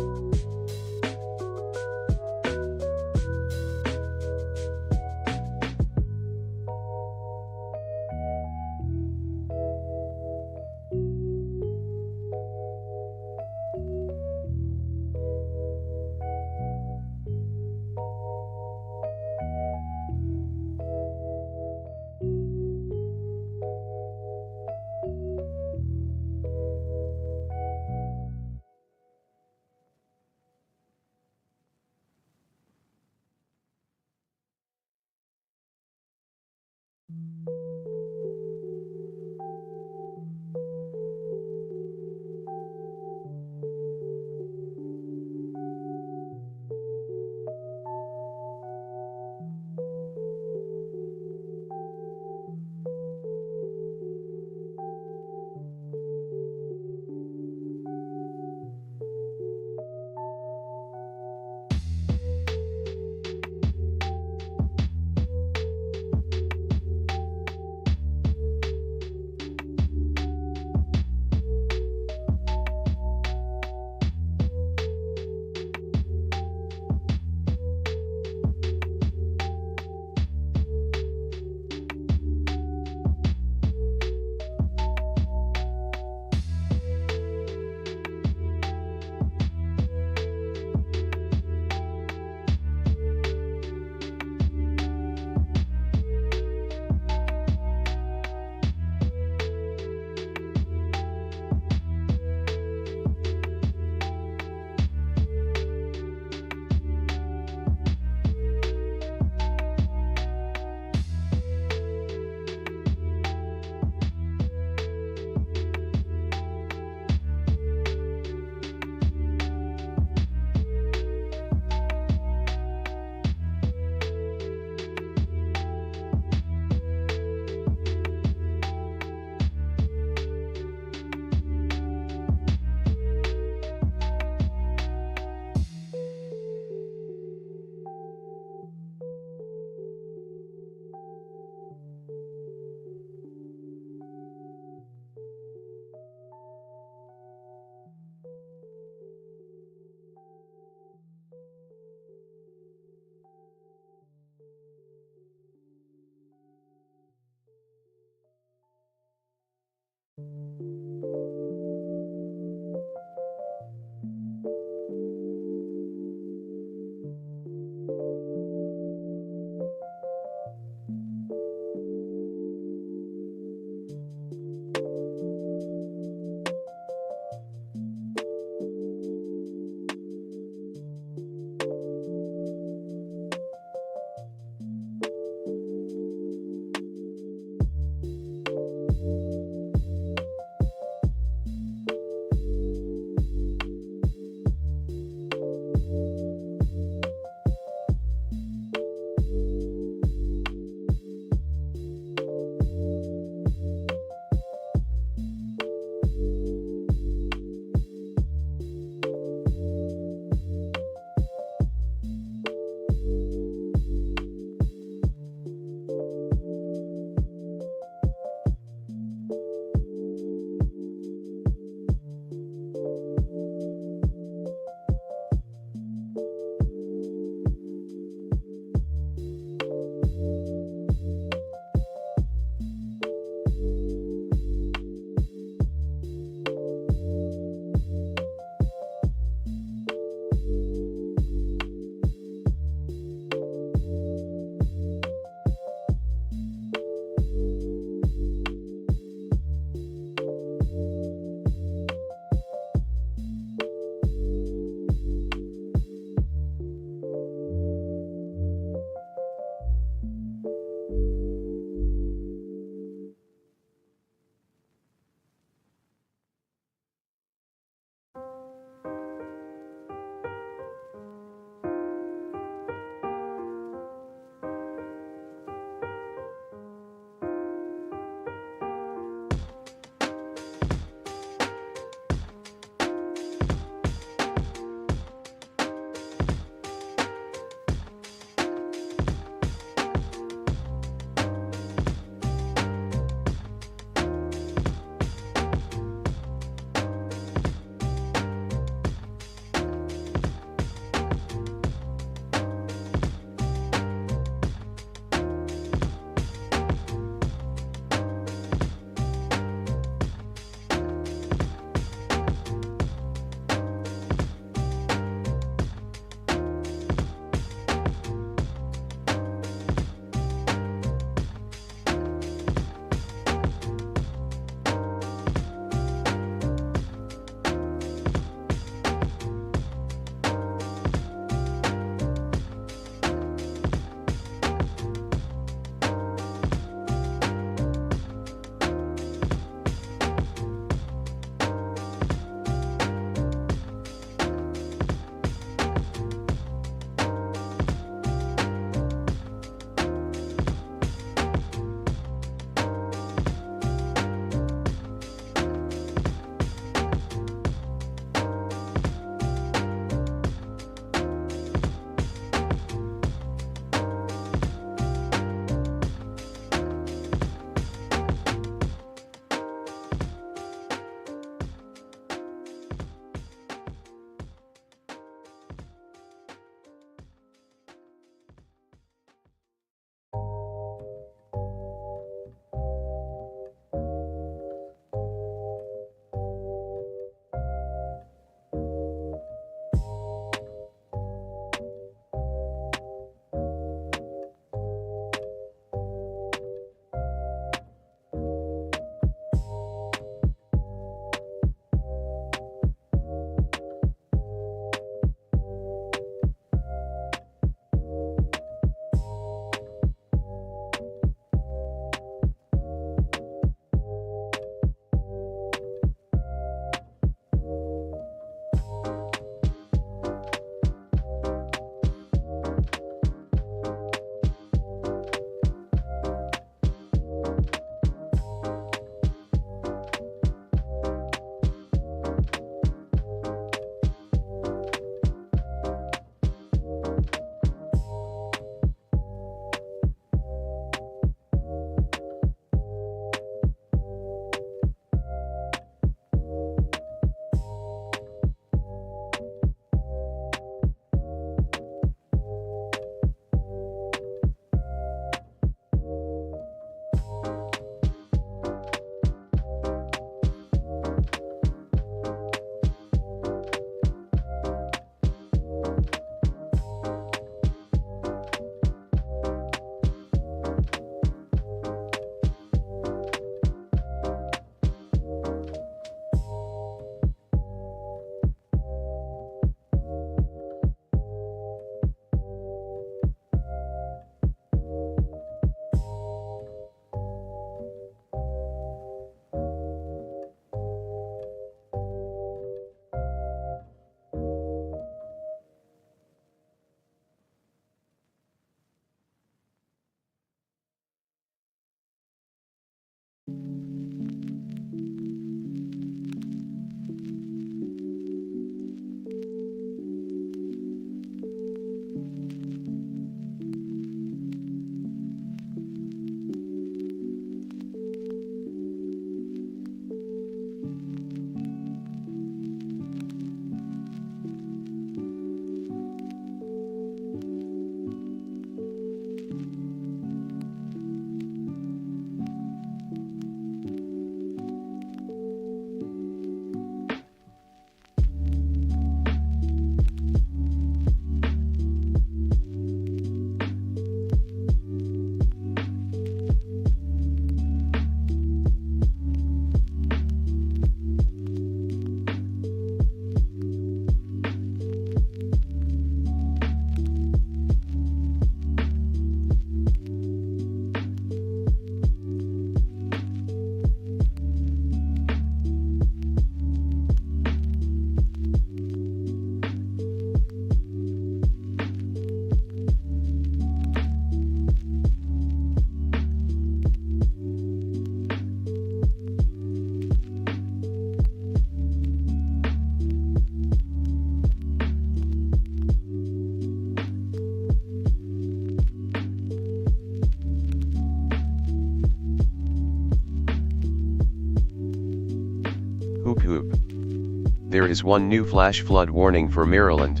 there is one new flash flood warning for Maryland.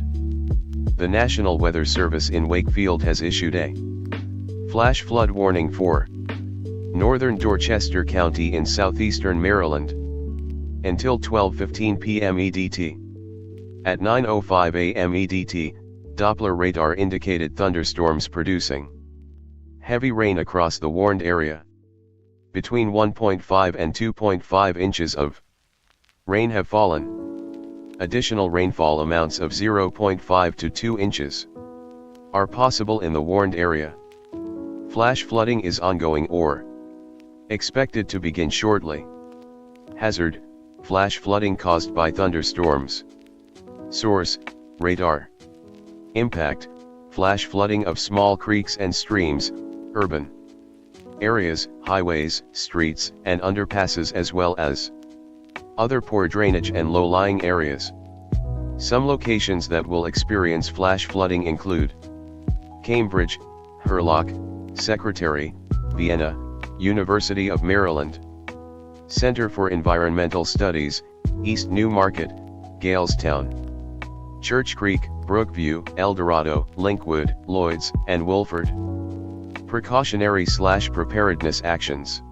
The National Weather Service in Wakefield has issued a flash flood warning for northern Dorchester County in southeastern Maryland until 12:15 p.m. EDT. At 9:05 a.m. EDT, Doppler radar indicated thunderstorms producing heavy rain across the warned area. Between 1.5 and 2.5 inches of rain have fallen. Additional rainfall amounts of 0.5 to 2 inches are possible in the warned area. Flash flooding is ongoing or expected to begin shortly. Hazard: flash flooding caused by thunderstorms. Source: radar. Impact: flash flooding of small creeks and streams, urban areas, highways, streets, and underpasses, as well as other poor drainage and low-lying areas. Some locations that will experience flash flooding include Cambridge, Hurlock, Secretary, Vienna, University of Maryland. Center for Environmental Studies, East New Market, Galestown, Church Creek, Brookview, Eldorado, Linkwood, Lloyds, and Wolford. Precautionary/preparedness actions.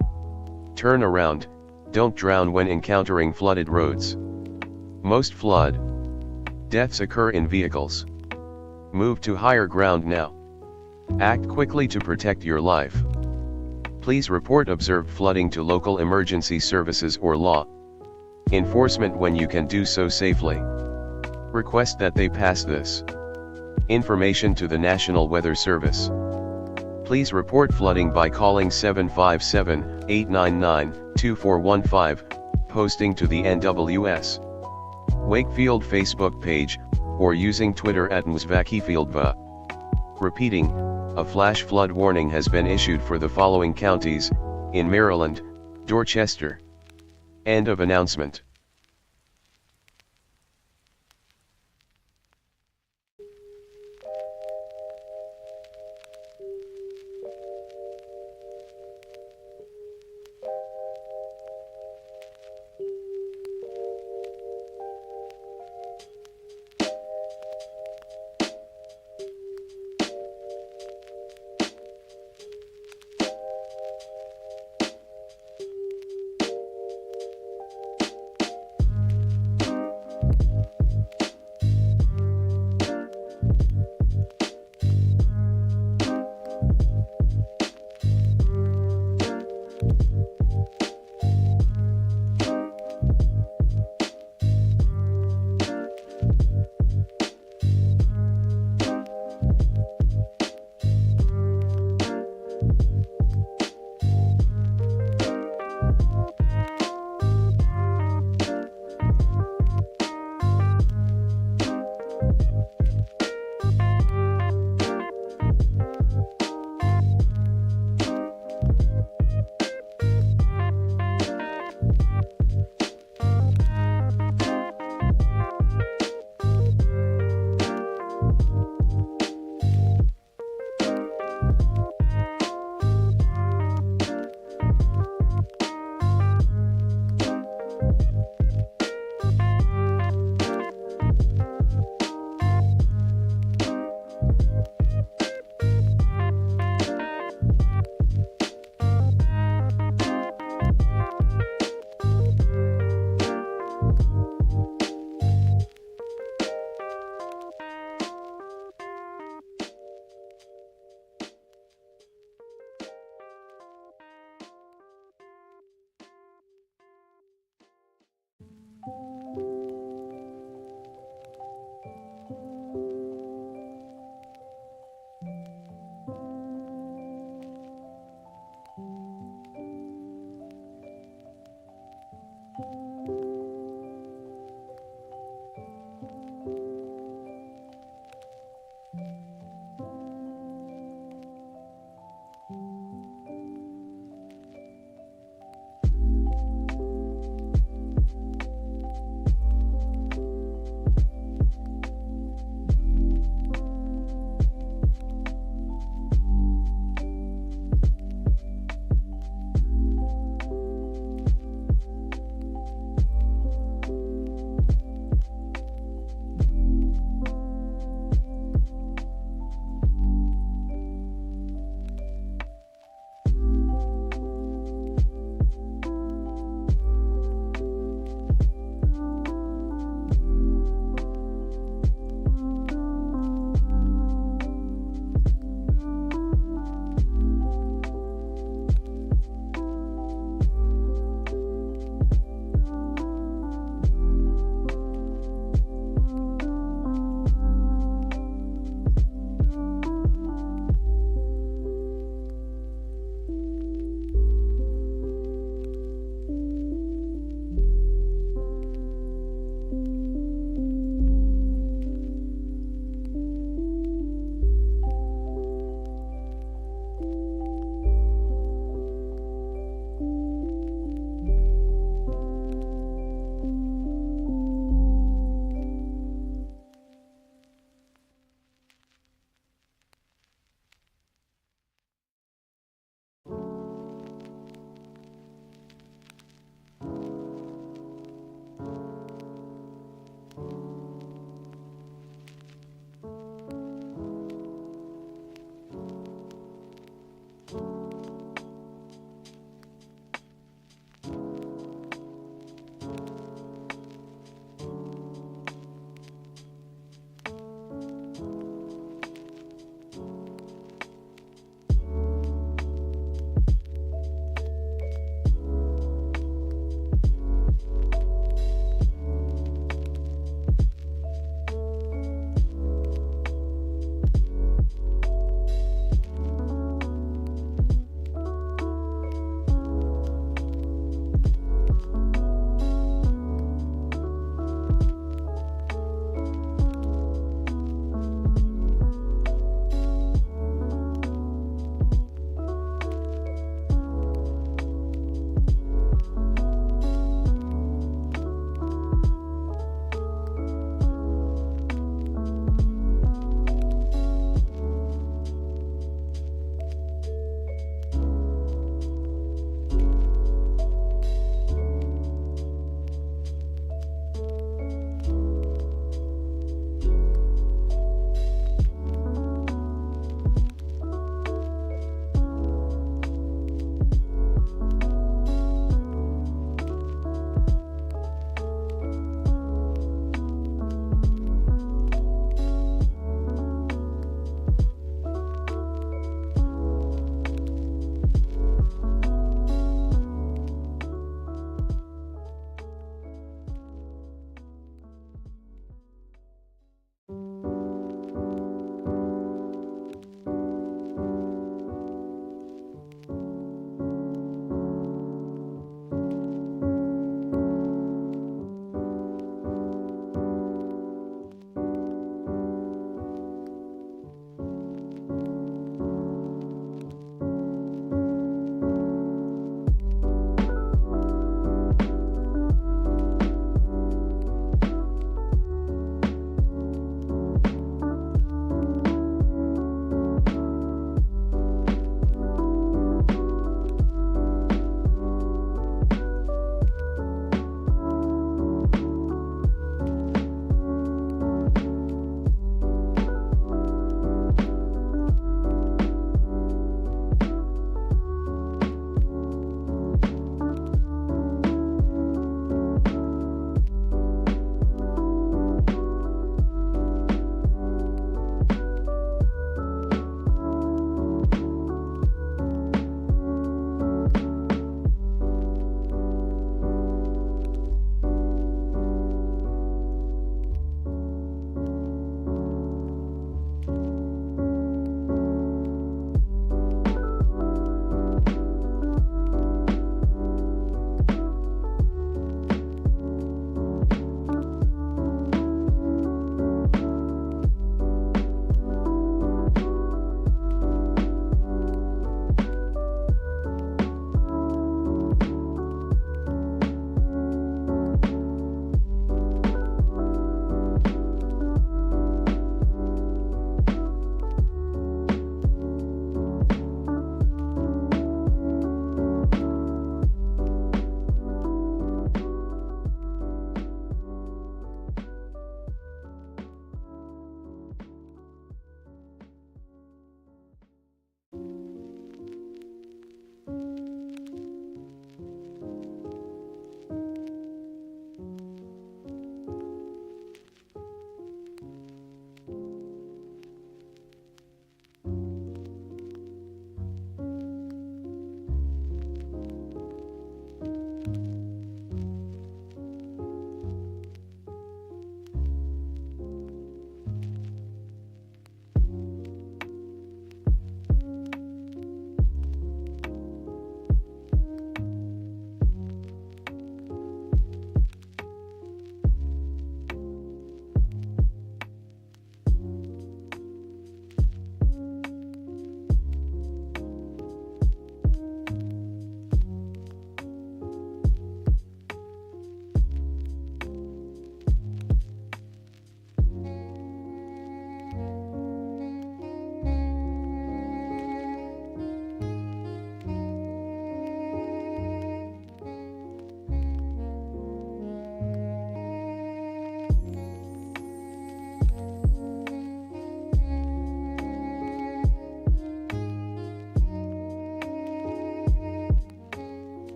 Turn around, don't drown when encountering flooded roads. Most flood deaths occur in vehicles. Move to higher ground now. Act quickly to protect your life. Please report observed flooding to local emergency services or law enforcement when you can do so safely. Request that they pass this information to the National Weather Service. Please report flooding by calling 757-899-2415, posting to the NWS Wakefield Facebook page, or using Twitter at @NewsVakeFieldva. Repeating, a flash flood warning has been issued for the following counties, in Maryland, Dorchester. End of announcement.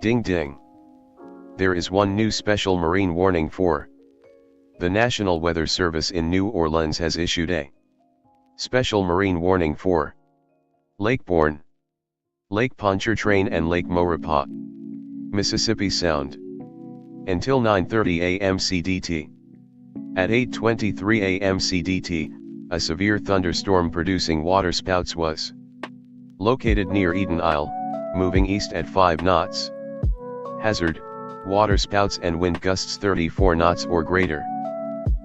Ding ding. There is one new special marine warning for. The National Weather Service in New Orleans has issued a special marine warning for Lake Borgne, Lake Pontchartrain and Lake Maurepas, Mississippi Sound, until 9:30 a.m. CDT. At 8:23 a.m. CDT, a severe thunderstorm producing waterspouts was located near Eden Isle, moving east at 5 knots. Hazard, waterspouts and wind gusts 34 knots or greater.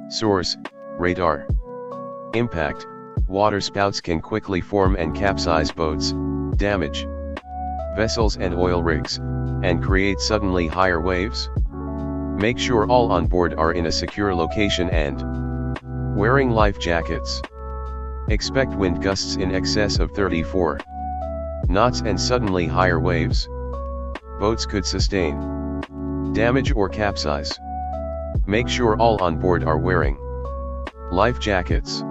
Source, radar. Impact, waterspouts can quickly form and capsize boats, damage vessels and oil rigs, and create suddenly higher waves. Make sure all on board are in a secure location and wearing life jackets. Expect wind gusts in excess of 34 knots and suddenly higher waves. Boats could sustain damage or capsize. Make sure all on board are wearing life jackets.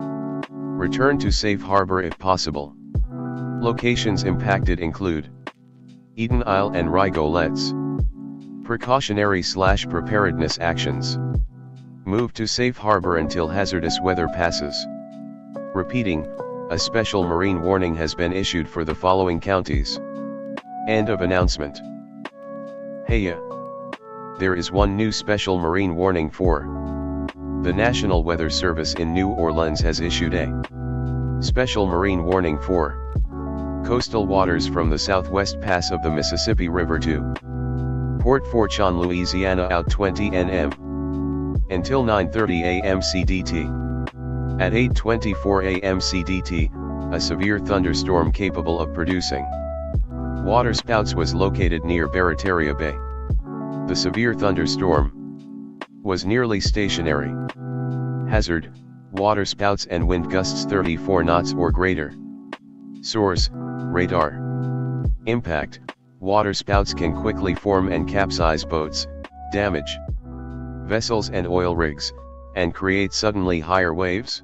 Return to safe harbor if possible. Locations impacted include Eden Isle and Rigolets. Precautionary/preparedness actions. Move to safe harbor until hazardous weather passes. Repeating, a special marine warning has been issued for the following counties. End of announcement. Heya. There is one new special marine warning for. The National Weather Service in New Orleans has issued a special marine warning for coastal waters from the southwest pass of the Mississippi River to Port Fourchon, Louisiana out 20 nm. Until 9:30 a.m. CDT. At 8:24 a.m. CDT, a severe thunderstorm capable of producing waterspouts was located near Barataria Bay. The severe thunderstorm was nearly stationary. Hazard, waterspouts and wind gusts 34 knots or greater. Source, radar. Impact, waterspouts can quickly form and capsize boats, damage vessels and oil rigs, and create suddenly higher waves.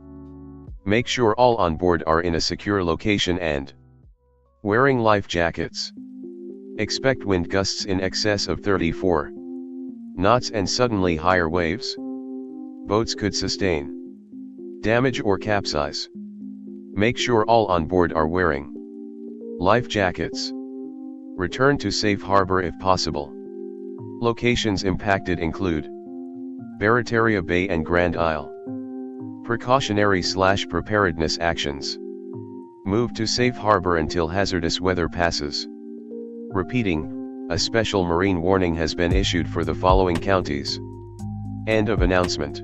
Make sure all on board are in a secure location and wearing life jackets. Expect wind gusts in excess of 34 knots and suddenly higher waves. Boats could sustain damage or capsize. Make sure all on board are wearing life jackets. Return to safe harbor if possible. Locations impacted include Barataria Bay and Grand Isle. Precautionary/preparedness actions. Move to safe harbor until hazardous weather passes. Repeating, a special marine warning has been issued for the following counties. End of announcement.